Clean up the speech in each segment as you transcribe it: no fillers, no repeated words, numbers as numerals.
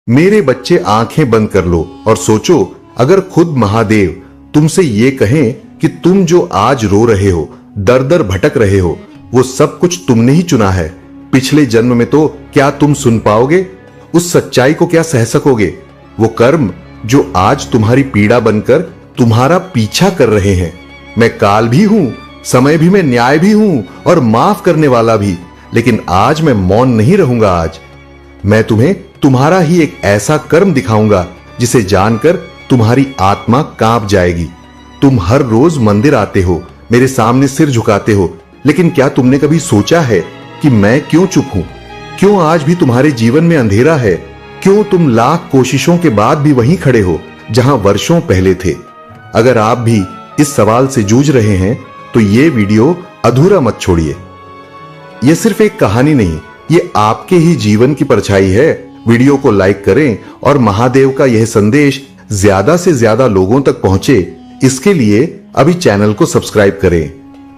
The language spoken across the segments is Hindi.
मेरे बच्चे आंखें बंद कर लो और सोचो, अगर खुद महादेव तुमसे ये कहें कि तुम जो आज रो रहे हो, दर दर भटक रहे हो, वो सब कुछ तुमने ही चुना है। पिछले जन्म में तो क्या तुम सुन पाओगे? उस सच्चाई को क्या सह सकोगे? वो कर्म जो आज तुम्हारी पीड़ा बनकर तुम्हारा पीछा कर रहे हैं। मैं काल भी हूं, समय भी, मैं न्याय भी हूं और माफ करने वाला भी, लेकिन आज मैं मौन नहीं रहूंगा। आज मैं तुम्हें तुम्हारा ही एक ऐसा कर्म दिखाऊंगा जिसे जानकर तुम्हारी आत्मा कांप जाएगी। तुम हर रोज मंदिर आते हो, मेरे सामने सिर झुकाते हो, लेकिन क्या तुमने कभी सोचा है कि मैं क्यों चुप हूं? क्यों आज भी तुम्हारे जीवन में अंधेरा है? क्यों तुम लाख कोशिशों के बाद भी वहीं खड़े हो जहां वर्षों पहले थे? अगर आप भी इस सवाल से जूझ रहे हैं तो ये वीडियो अधूरा मत छोड़िए। यह सिर्फ एक कहानी नहीं, ये आपके ही जीवन की परछाई है। वीडियो को लाइक करें और महादेव का यह संदेश ज्यादा से ज्यादा लोगों तक पहुंचे, इसके लिए अभी चैनल को सब्सक्राइब करें।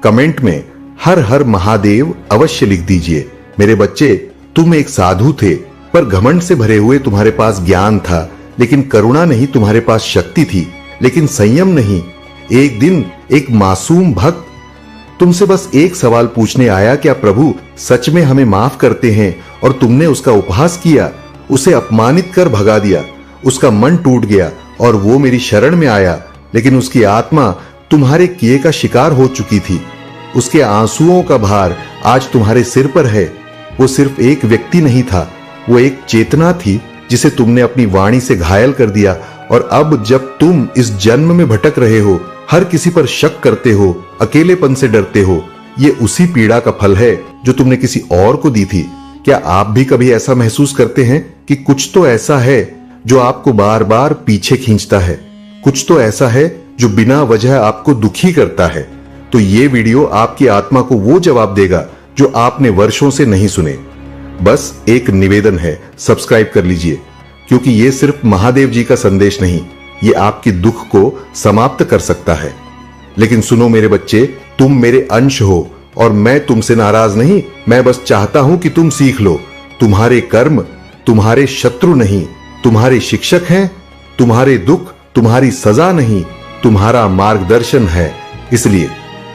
कमेंट में हर हर महादेव अवश्य लिख दीजिए। मेरे बच्चे, तुम एक साधु थे, पर घमंड से भरे हुए तुम्हारे पास ज्ञान था, लेकिन करुणा नहीं, तुम्हारे पास शक्ति थी, लेकिन संयम नहीं। एक दिन एक मासूम भक्त तुमसे बस एक सवाल पूछने आया, क्या प्रभु सच में हमें माफ करते हैं? और तुमने उसका उपहास किया, उसे अपमानित कर भगा दिया। उसका मन टूट गया और वो मेरी शरण में आया, लेकिन उसकी आत्मा तुम्हारे किए का शिकार हो चुकी थी। उसके आंसुओं का भार आज तुम्हारे सिर पर है। वो सिर्फ एक व्यक्ति नहीं था, वो एक चेतना थी जिसे तुमने अपनी वाणी से घायल कर दिया। और अब जब तुम इस जन्म में भटक रहे हो, हर किसी पर शक करते हो, अकेलेपन से डरते हो, ये उसी पीड़ा का फल है जो तुमने किसी और को दी थी। क्या आप भी कभी ऐसा महसूस करते हैं कि कुछ तो ऐसा है जो आपको बार बार पीछे खींचता है? कुछ तो ऐसा है जो बिना वजह आपको दुखी करता है? तो ये वीडियो आपकी आत्मा को वो जवाब देगा जो आपने वर्षों से नहीं सुने। बस एक निवेदन है, सब्सक्राइब कर लीजिए, क्योंकि ये सिर्फ महादेव जी का संदेश नहीं, ये आपके दुख को समाप्त कर सकता है। लेकिन सुनो मेरे बच्चे, तुम मेरे अंश हो और मैं तुमसे नाराज नहीं। मैं बस चाहता हूं कि तुम सीख लो। तुम्हारे कर्म तुम्हारे शत्रु नहीं, तुम्हारे शिक्षक हैं। तुम्हारे दुख तुम्हारी सजा नहीं, तुम्हारा मार्गदर्शन है। इसलिए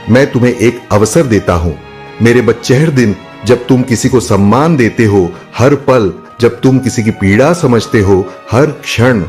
मैं तुम्हें एक अवसर देता हूं मेरे बच्चे। हर दिन जब तुम किसी को सम्मान देते हो, हर पल जब तुम किसी की पीड़ा समझते हो, हर क्षण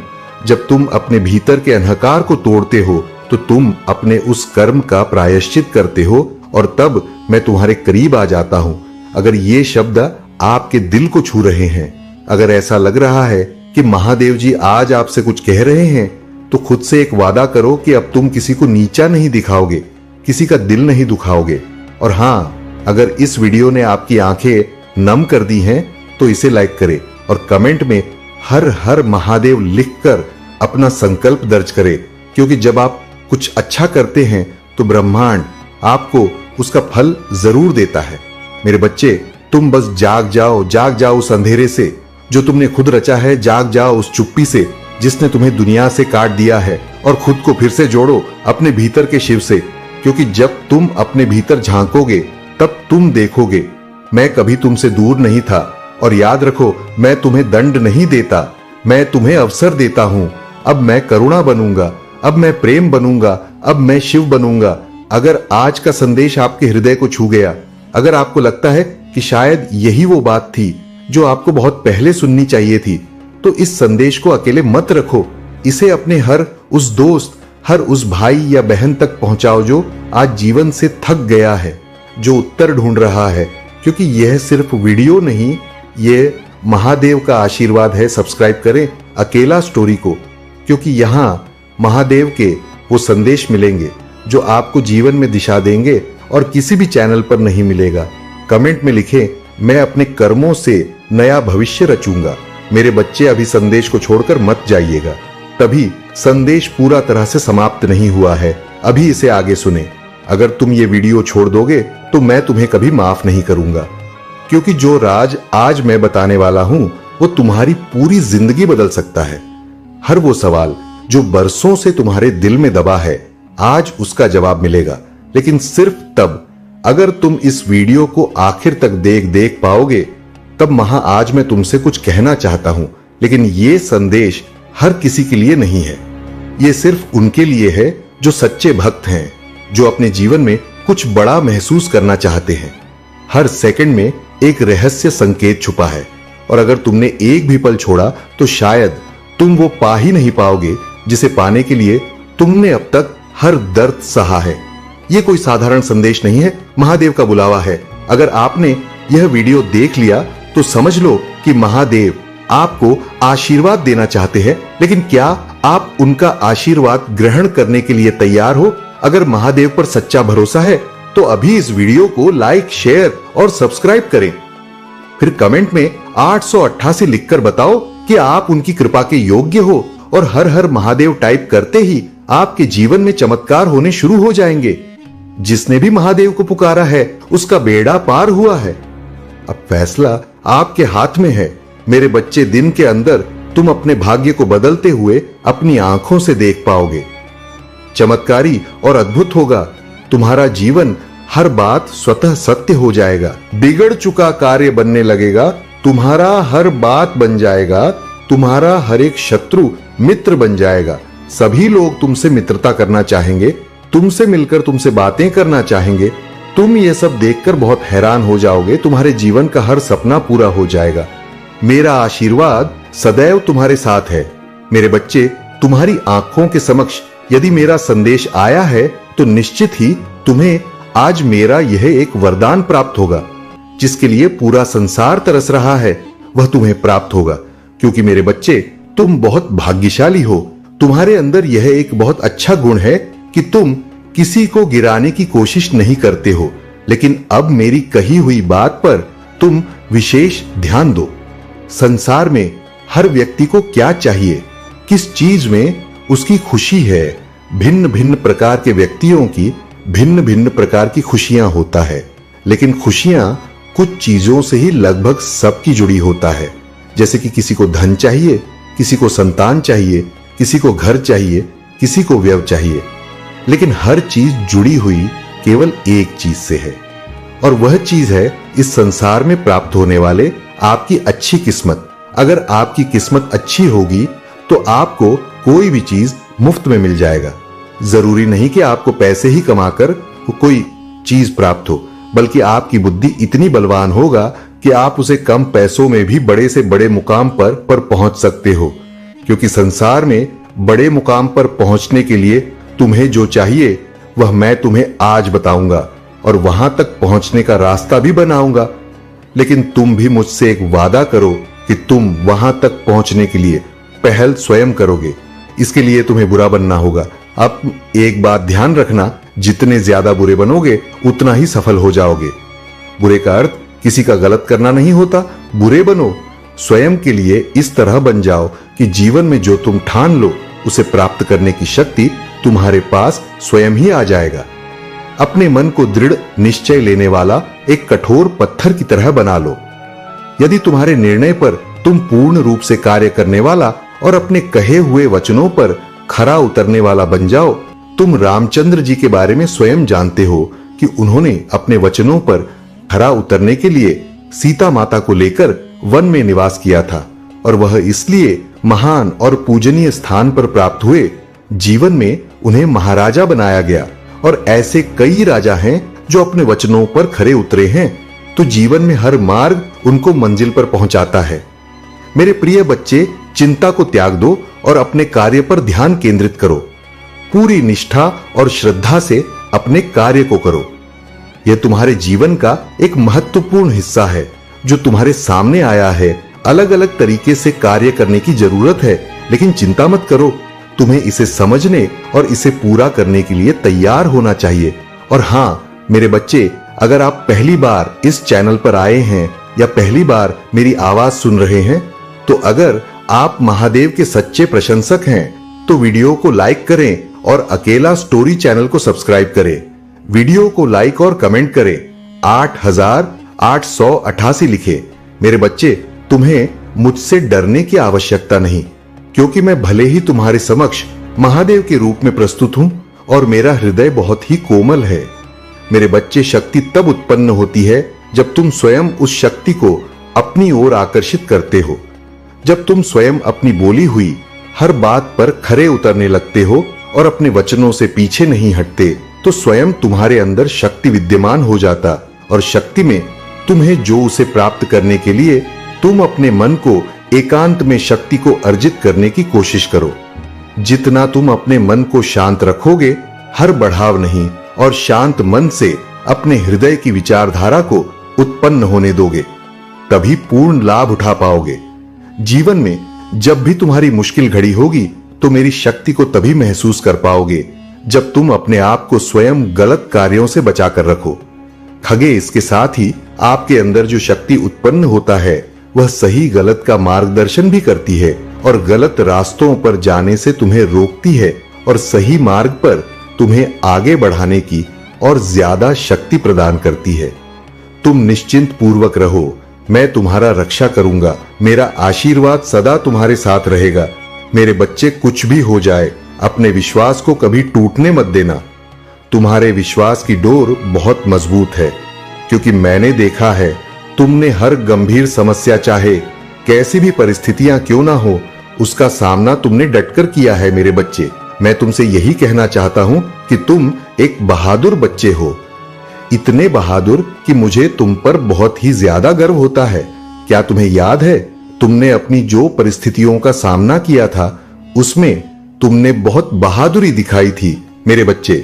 जब तुम अपने भीतर के अंधकार को तोड़ते हो, तो तुम अपने उस कर्म का प्रायश्चित करते हो और तब मैं तुम्हारे करीब आ जाता हूं। अगर ये शब्द आपके दिल को छू रहे हैं, अगर ऐसा लग रहा है कि महादेव जी आज आपसे कुछ कह रहे हैं, तो खुद से एक वादा करो कि अब तुम किसी को नीचा नहीं दिखाओगे, किसी का दिल नहीं दुखाओगे। और हां, अगर इस वीडियो ने आपकी आंखें नम कर दी हैं तो इसे लाइक करें और कमेंट में हर हर महादेव लिखकर अपना संकल्प दर्ज करें, क्योंकि जब आप कुछ अच्छा करते हैं तो ब्रह्मांड आपको उसका फल जरूर देता है। मेरे बच्चे, तुम बस जाग जाओ उस अंधेरे से जो तुमने खुद रचा है। जाग जाओ उस चुप्पी से जिसने तुम्हें दुनिया से काट दिया है, और खुद को फिर से जोड़ो अपने भीतर के शिव से, क्योंकि जब तुम अपने भीतर झांकोगे तब तुम देखोगे मैं कभी तुमसे दूर नहीं था। और याद रखो, मैं तुम्हें दंड नहीं देता, मैं तुम्हें अवसर देता हूं। अब मैं करुणा बनूंगा, अब मैं प्रेम बनूंगा, अब मैं शिव बनूंगा। अगर आज का संदेश आपके हृदय को छू गया, अगर आपको लगता है कि शायद यही वो बात थी जो आपको बहुत पहले सुननी चाहिए थी, तो इस संदेश को अकेले मत रखो। इसे अपने हर उस दोस्त, हर उस भाई या बहन तक पहुंचाओ जो आज जीवन से थक गया है, जो उत्तर ढूंढ रहा है। क्योंकि यह सिर्फ वीडियो नहीं, ये महादेव का आशीर्वाद है। सब्सक्राइब करें अकेला स्टोरी को, क्योंकि यहां महादेव के वो संदेश मिलेंगे जो आपको जीवन में दिशा देंगे और किसी भी चैनल पर नहीं मिलेगा। कमेंट में लिखें, मैं अपने कर्मों से नया भविष्य रचूंगा। मेरे बच्चे, अभी संदेश को छोड़कर मत जाइएगा, तभी संदेश पूरा तरह से समाप्त नहीं हुआ है। अभी इसे आगे सुने। अगर तुम ये वीडियो छोड़ दोगे तो मैं तुम्हें कभी माफ नहीं करूंगा, क्योंकि जो राज आज मैं बताने वाला हूं वो तुम्हारी पूरी जिंदगी बदल सकता है। हर वो सवाल जो बरसों से तुम्हारे दिल में दबा है, आज उसका जवाब मिलेगा, लेकिन सिर्फ तब अगर तुम इस वीडियो को आखिर तक देख पाओगे। तब आज मैं तुमसे कुछ कहना चाहता हूं, लेकिन ये संदेश हर किसी के लिए नहीं है। ये सिर्फ उनके लिए है जो सच्चे भक्त हैं, जो अपने जीवन में कुछ बड़ा महसूस करना चाहते हैं। हर सेकंड में एक रहस्य संकेत छुपा है, और अगर तुमने एक भी पल छोड़ा तो शायद तुम वो पा ही नहीं पाओगे जिसे पाने के लिए तुमने अब तक हर दर्द सहा है। ये कोई साधारण संदेश नहीं है, महादेव का बुलावा है। अगर आपने यह वीडियो देख लिया तो समझ लो कि महादेव आपको आशीर्वाद देना चाहते हैं, लेकिन क्या आप उनका आशीर्वाद ग्रहण करने के लिए तैयार हो? अगर महादेव पर सच्चा भरोसा है तो अभी इस वीडियो को लाइक, शेयर और सब्सक्राइब करें। फिर कमेंट में 888 लिखकर बताओ कि आप उनकी कृपा के योग्य हो, और हर हर महादेव टाइप करते ही आपके जीवन में चमत्कार होने शुरू हो जाएंगे। जिसने भी महादेव को पुकारा है उसका बेड़ा पार हुआ है। अब फैसला आपके हाथ में है। मेरे बच्चे, दिन के अंदर तुम अपने भाग्य को बदलते हुए अपनी आंखों से देख पाओगे। चमत्कारी और अद्भुत होगा। तुम्हारा जीवन, हर बात स्वतः सत्य हो जाएगा। बिगड़ चुका कार्य बनने लगेगा। तुम्हारा हर बात बन जाएगा। तुम्हारा हर एक शत्रु मित्र बन जाएगा। सभी लोग तुमसे मित्रता करना चाहेंगे, तुमसे मिलकर तुमसे बातें करना चाहेंगे। तुम ये सब देखकर बहुत हैरान हो जाओगे। तुम्हारे जीवन का हर सपना पूरा हो जाएगा। मेरा आशीर्वाद सदैव तुम्हारे साथ है। मेरे बच्चे, तुम्हारी आंखों के समक्ष यदि मेरा संदेश आया है तो निश्चित ही तुम्हें आज मेरा यह एक वरदान प्राप्त होगा। जिसके लिए पूरा संसार तरस रहा है वह तुम्हें प्राप्त होगा। क्योंकि मेरे बच्चे, तुम बहुत भाग्यशाली हो। तुम्हारे अंदर यह एक बहुत अच्छा गुण है कि तुम किसी को गिराने की कोशिश नहीं करते हो, लेकिन अब मेरी कही हुई बात पर तुम विशेष ध्यान दो। संसार में हर व्यक्ति को क्या चाहिए, किस चीज में उसकी खुशी है। भिन्न भिन्न प्रकार के व्यक्तियों की भिन्न भिन्न प्रकार की खुशियां होता है, लेकिन खुशियां कुछ चीजों से ही लगभग सबकी जुड़ी होता है। जैसे कि किसी को धन चाहिए, किसी को संतान चाहिए, किसी को घर चाहिए, किसी को व्यय चाहिए, लेकिन हर चीज जुड़ी हुई केवल एक चीज से है, और वह चीज है इस संसार में प्राप्त होने वाले आपकी अच्छी किस्मत। अगर आपकी किस्मत अच्छी होगी तो आपको कोई भी चीज मुफ्त में मिल जाएगा। जरूरी नहीं कि आपको पैसे ही कमाकर कोई चीज प्राप्त हो, बल्कि आपकी बुद्धि इतनी बलवान होगा कि आप उसे कम पैसों में भी बड़े से बड़े मुकाम पर पहुंच सकते हो। क्योंकि संसार में बड़े मुकाम पर पहुंचने के लिए तुम्हें जो चाहिए वह मैं तुम्हें आज बताऊंगा, और वहां तक पहुंचने का रास्ता भी बनाऊंगा। लेकिन तुम भी मुझसे एक वादा करो कि तुम वहां तक पहुंचने के लिए पहल स्वयं करोगे। इसके लिए तुम्हें बुरा बनना होगा। अब एक बात ध्यान रखना, जितने ज्यादा बुरे बनोगे उतना ही सफल हो जाओगे। बुरे का अर्थ किसी का गलत करना नहीं होता। बुरे बनो, स्वयं के लिए इस तरह बन जाओ कि जीवन में जो तुम ठान लो उसे प्राप्त करने की शक्ति तुम्हारे पास स्वयं ही आ जाएगा। अपने मन को दृढ़ निश्चय लेने वाला एक कठोर पत्थर की तरह बना लो। यदि तुम्हारे निर्णय पर तुम पूर्ण रूप से कार्य करने वाला और अपने कहे हुए वचनों पर खरा उतरने वाला बन जाओ। तुम रामचंद्र जी के बारे में स्वयं जानते हो कि उन्होंने अपने वचनों पर खरा उतरने के लिए सीता माता को लेकर वन में निवास किया था, और वह इसलिए महान और पूजनीय स्थान पर प्राप्त हुए। जीवन में उन्हें महाराजा बनाया गया, और ऐसे कई राजा हैं जो अपने वचनों पर खरे उतरे हैं। तो जीवन में हर मार्ग उनको मंजिल पर पहुंचाता है। मेरे प्रिय बच्चे, चिंता को त्याग दो और अपने कार्य पर ध्यान केंद्रित करो। पूरी निष्ठा और श्रद्धा से अपने कार्य को करो। यह तुम्हारे जीवन का एक महत्वपूर्ण हिस्सा है जो तुम्हारे सामने आया है। अलग अलग तरीके से कार्य करने की जरूरत है, लेकिन चिंता मत करो। तुम्हें इसे समझने और इसे पूरा करने के लिए तैयार होना चाहिए। और हाँ मेरे बच्चे, अगर आप पहली बार इस चैनल पर आए हैं या पहली बार मेरी आवाज सुन रहे हैं, तो अगर आप महादेव के सच्चे प्रशंसक हैं तो वीडियो को लाइक करें और अकेला स्टोरी चैनल को सब्सक्राइब करें। वीडियो को लाइक और कमेंट करें। 8888 लिखें। मेरे बच्चे, तुम्हें मुझसे डरने की आवश्यकता नहीं, क्योंकि मैं भले ही तुम्हारे समक्ष महादेव के रूप में प्रस्तुत हूं और मेरा हृदय बहुत ही कोमल है। मेरे बच्चे, शक्ति तब उत्पन्न होती है जब तुम स्वयं उस शक्ति को अपनी ओर आकर्षित करते हो। जब तुम स्वयं अपनी बोली हुई हर बात पर खरे उतरने लगते हो और अपने वचनों से पीछे नहीं हटते, तो स्वयं तुम्हारे अंदर शक्ति विद्यमान हो जाता, और शक्ति में तुम्हें जो उसे प्राप्त करने के लिए तुम अपने मन को एकांत में शक्ति को अर्जित करने की कोशिश करो। जितना तुम अपने मन को शांत रखोगे, हर बढ़ाव नहीं, और शांत मन से अपने हृदय की विचारधारा को उत्पन्न होने दोगे, तभी पूर्ण लाभ उठा पाओगे। जीवन में जब भी तुम्हारी मुश्किल घड़ी होगी, तो मेरी शक्ति को तभी महसूस कर पाओगे जब तुम अपने आप को स्वयं गलत कार्यों से बचाकर रखो। खगे, इसके साथ ही आपके अंदर जो शक्ति उत्पन्न होता है वह सही गलत का मार्गदर्शन भी करती है, और गलत रास्तों पर जाने से तुम्हें रोकती है, और सही मार्ग पर तुम्हें आगे बढ़ाने की और ज्यादा शक्ति प्रदान करती है। तुम निश्चिंत पूर्वक रहो, मैं तुम्हारा रक्षा करूंगा, मेरा आशीर्वाद सदा तुम्हारे साथ रहेगा। मेरे बच्चे, कुछ भी हो जाए, अपने विश्वास को कभी टूटने मत देना। तुम्हारे विश्वास की डोर बहुत मजबूत है, क्योंकि मैंने देखा है तुमने हर गंभीर समस्या, चाहे कैसी भी परिस्थितियां क्यों ना हो, उसका सामना तुमने डटकर किया है। मेरे बच्चे, मैं तुमसे यही कहना चाहता हूं कि तुम एक बहादुर बच्चे हो, इतने बहादुर कि मुझे तुम पर बहुत ही ज्यादा गर्व होता है। क्या तुम्हें याद है, तुमने अपनी जो परिस्थितियों का सामना किया था, उसमें तुमने बहुत बहादुरी दिखाई थी। मेरे बच्चे,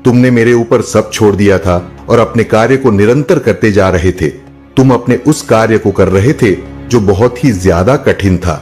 तुमने मेरे ऊपर सब छोड़ दिया था और अपने कार्य को निरंतर करते जा रहे थे। तुम अपने उस कार्य को कर रहे थे जो बहुत ही ज्यादा कठिन था,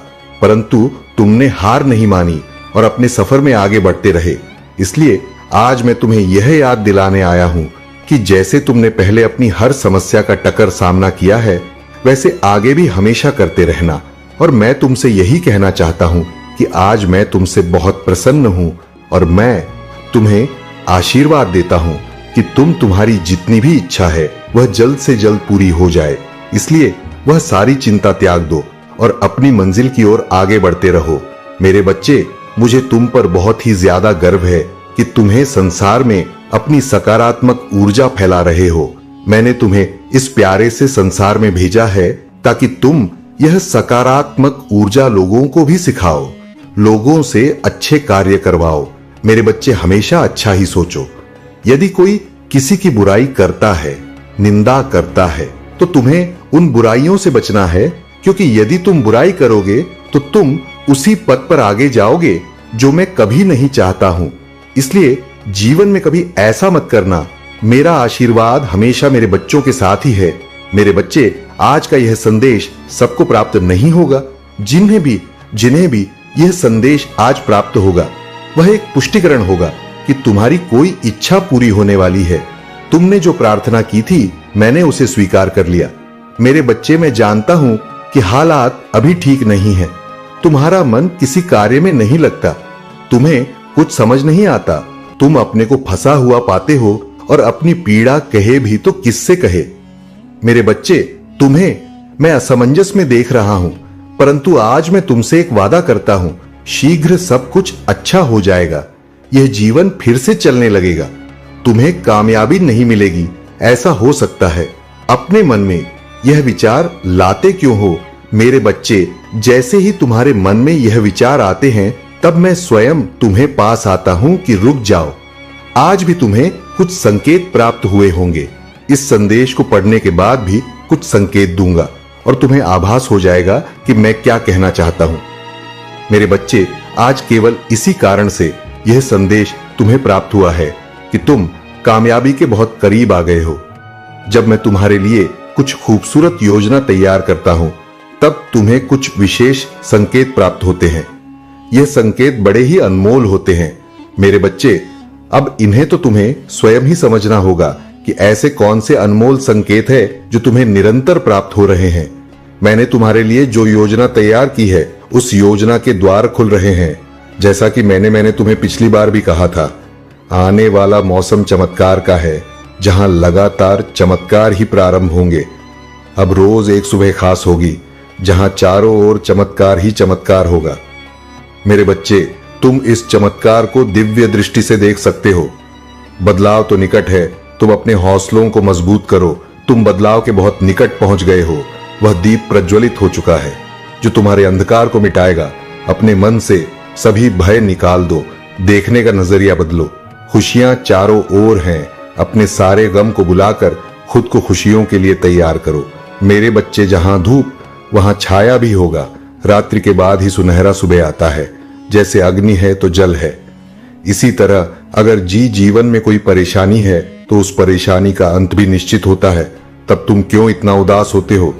परंतु तुमने हार नहीं मानी और अपने सफर में आगे बढ़ते रहे। इसलिए आज मैं तुम्हें यह याद दिलाने आया हूं कि जैसे तुमने पहले अपनी हर समस्या का टक्कर सामना किया है, वैसे आगे भी हमेशा करते रहना। और मैं तुमसे यही कहना चाहता हूं कि आज मैं तुमसे बहुत प्रसन्न हूं, और मैं तुम्हें आशीर्वाद देता हूं कि तुम्हारी जितनी भी इच्छा है वह जल्द से जल्द पूरी हो जाए। इसलिए वह सारी चिंता त्याग दो और अपनी मंजिल की ओर आगे बढ़ते रहो। मेरे बच्चे, मुझे तुम पर बहुत ही ज्यादा गर्व है कि तुम्हें संसार में अपनी सकारात्मक ऊर्जा फैला रहे हो। मैंने तुम्हें इस प्यारे से संसार में भेजा है ताकि तुम यह सकारात्मक ऊर्जा लोगों को भी सिखाओ, लोगों से अच्छे कार्य करवाओ। मेरे बच्चे, हमेशा अच्छा ही सोचो। यदि कोई किसी की बुराई करता है, निंदा करता है, तो तुम्हें उन बुराइयों से बचना है, क्योंकि यदि तुम बुराई करोगे तो तुम उसी पद पर आगे जाओगे जो मैं कभी नहीं चाहता हूं। इसलिए जीवन में कभी ऐसा मत करना। मेरा आशीर्वाद हमेशा मेरे बच्चों के साथ ही है। मेरे बच्चे, आज का यह संदेश सबको प्राप्त नहीं होगा। जिन्हें भी यह संदेश आज प्राप्त होगा, वह एक पुष्टिकरण होगा कि तुम्हारी कोई इच्छा पूरी होने वाली है। तुमने जो प्रार्थना की थी, मैंने उसे स्वीकार कर लिया। मेरे बच्चे, मैं जानता हूं कि हालात अभी ठीक नहीं है। तुम्हारा मन किसी कार्य में नहीं लगता, तुम्हें कुछ समझ नहीं आता, तुम अपने को फंसा हुआ पाते हो और अपनी पीड़ा कहे भी तो किससे कहे। मेरे बच्चे, तुम्हें मैं असमंजस में देख रहा हूं, परंतु आज मैं तुमसे एक वादा करता हूं, शीघ्र सब कुछ अच्छा हो जाएगा। यह जीवन फिर से चलने लगेगा। तुम्हें कामयाबी नहीं मिलेगी, ऐसा हो सकता है। अपने मन में यह विचार लाते क्यों हो? मेरे बच्चे, जैसे ही तुम्हारे मन में यह विचार आते हैं, तब मैं स्वयं तुम्हें पास आता हूं कि रुक जाओ। आज भी तुम्हें कुछ संकेत प्राप्त हुए होंगे। इस संदेश को पढ़ने के बाद भी कुछ संकेत दूंगा और तुम्हें आभास हो जाएगा कि मैं क्या कहना चाहता हूं। मेरे बच्चे, आज केवल इसी कारण से यह संदेश तुम्हें प्राप्त हुआ है कि तुम कामयाबी के बहुत करीब आ गए हो। जब मैं तुम्हारे लिए कुछ खूबसूरत योजना तैयार करता हूं, तब तुम्हें कुछ विशेष संकेत प्राप्त होते हैं। यह संकेत बड़े ही अनमोल होते हैं। मेरे बच्चे, अब इन्हें तो तुम्हें स्वयं ही समझना होगा कि ऐसे कौन से अनमोल संकेत है जो तुम्हें निरंतर प्राप्त हो रहे हैं। मैंने तुम्हारे लिए जो योजना तैयार की है, उस योजना के द्वार खुल रहे हैं। जैसा कि मैंने तुम्हें पिछली बार भी कहा था, आने वाला मौसम चमत्कार का है, जहां लगातार चमत्कार ही प्रारंभ होंगे। अब रोज एक सुबह खास होगी, जहां चारों ओर चमत्कार ही चमत्कार होगा। मेरे बच्चे, तुम इस चमत्कार को दिव्य दृष्टि से देख सकते हो। बदलाव तो निकट है, तुम अपने हौसलों को मजबूत करो। तुम बदलाव के बहुत निकट पहुंच गए हो। वह दीप प्रज्वलित हो चुका है जो तुम्हारे अंधकार को मिटाएगा। अपने मन से सभी भय निकाल दो, देखने का नजरिया बदलो। खुशियां चारों ओर हैं, अपने सारे गम को बुलाकर खुद को खुशियों के लिए तैयार करो। मेरे बच्चे, जहां धूप वहां छाया भी होगा। रात्रि के बाद ही सुनहरा सुबह आता है। जैसे अग्नि है तो जल है। इसी तरह अगर जीवन में कोई परेशानी है तो उस परेशानी का अंत भी निश्चित होता है। तब तुम क्यों इतना उदास होते हो?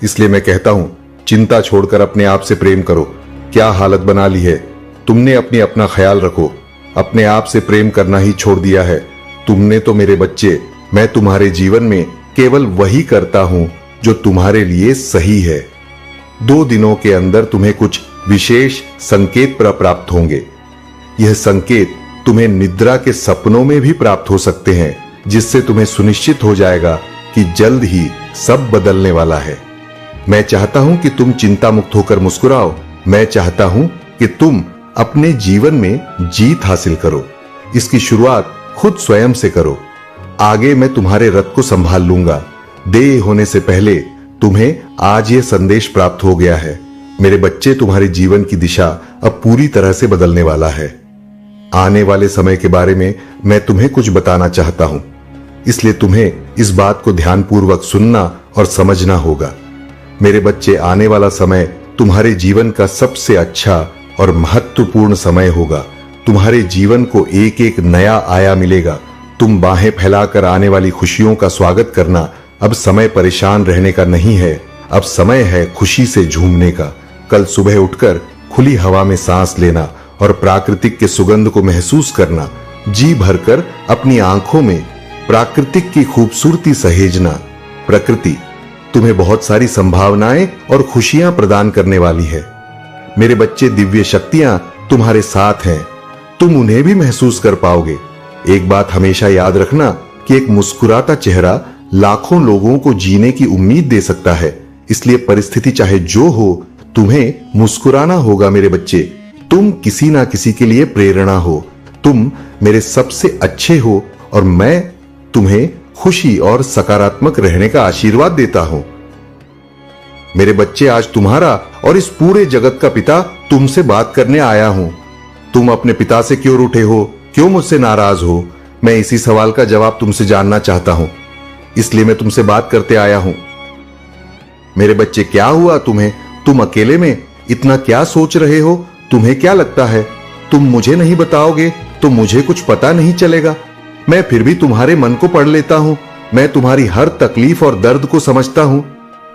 इसलिए मैं कहता हूं, चिंता छोड़कर अपने आप से प्रेम करो। क्या हालत बना ली है तुमने? अपना ख्याल रखो। अपने आप से प्रेम करना ही छोड़ दिया है तुमने तो। मेरे बच्चे, मैं तुम्हारे जीवन में केवल वही करता हूं जो तुम्हारे लिए सही है। 2 दिनों के अंदर तुम्हें कुछ विशेष संकेत प्राप्त होंगे। यह संकेत तुम्हें निद्रा के सपनों में भी प्राप्त हो सकते हैं, जिससे तुम्हें सुनिश्चित हो जाएगा कि जल्द ही सब बदलने वाला है। मैं चाहता हूं कि तुम चिंता मुक्त होकर मुस्कुराओ। मैं चाहता हूं कि तुम अपने जीवन में जीत हासिल करो। इसकी शुरुआत खुद स्वयं से करो। आगे मैं तुम्हारे रथ को संभाल लूंगा। देर होने से पहले तुम्हें आज यह संदेश प्राप्त हो गया है। मेरे बच्चे, तुम्हारे जीवन की दिशा अब पूरी तरह से बदलने वाला है। आने वाले समय के बारे में मैं तुम्हें कुछ बताना चाहता हूं, इसलिए तुम्हें इस बात को ध्यानपूर्वक सुनना और समझना होगा। मेरे बच्चे, आने वाला समय तुम्हारे जीवन का सबसे अच्छा और महत्वपूर्ण समय होगा। तुम्हारे जीवन को एक एक नया आयाम मिलेगा। तुम बाहें फैलाकर आने वाली खुशियों का स्वागत करना। अब समय परेशान रहने का नहीं है, अब समय है खुशी से झूमने का। कल सुबह उठकर खुली हवा में सांस लेना और प्राकृतिक के सुगंध को महसूस करना। जी भरकर अपनी आंखों में प्राकृतिक की खूबसूरती सहेजना। प्रकृति तुम्हें बहुत सारी संभावनाएं और खुशियां प्रदान करने वाली है। मेरे बच्चे, दिव्य शक्तियां तुम्हारे साथ हैं। तुम उन्हें भी महसूस कर पाओगे। एक बात हमेशा याद रखना कि एक मुस्कुराता चेहरा लाखों लोगों को जीने की उम्मीद दे सकता है। इसलिए परिस्थिति चाहे जो हो, तुम्हें मुस्कुराना होगा। मेरे बच्चे, तुम किसी ना किसी के लिए प्रेरणा हो। तुम मेरे सबसे अच्छे हो और मैं तुम्हें खुशी और सकारात्मक रहने का आशीर्वाद देता हूं। मेरे बच्चे, आज तुम्हारा और इस पूरे जगत का पिता तुमसे बात करने आया हूं। तुम अपने पिता से क्यों रूठे हो? क्यों मुझसे नाराज हो? मैं इसी सवाल का जवाब तुमसे जानना चाहता हूं, इसलिए मैं तुमसे बात करते आया हूं। मेरे बच्चे, क्या हुआ तुम्हें? तुम अकेले में इतना क्या सोच रहे हो? तुम्हें क्या लगता है तुम मुझे नहीं बताओगे तो मुझे कुछ पता नहीं चलेगा? मैं फिर भी तुम्हारे मन को पढ़ लेता हूं। मैं तुम्हारी हर तकलीफ और दर्द को समझता हूं।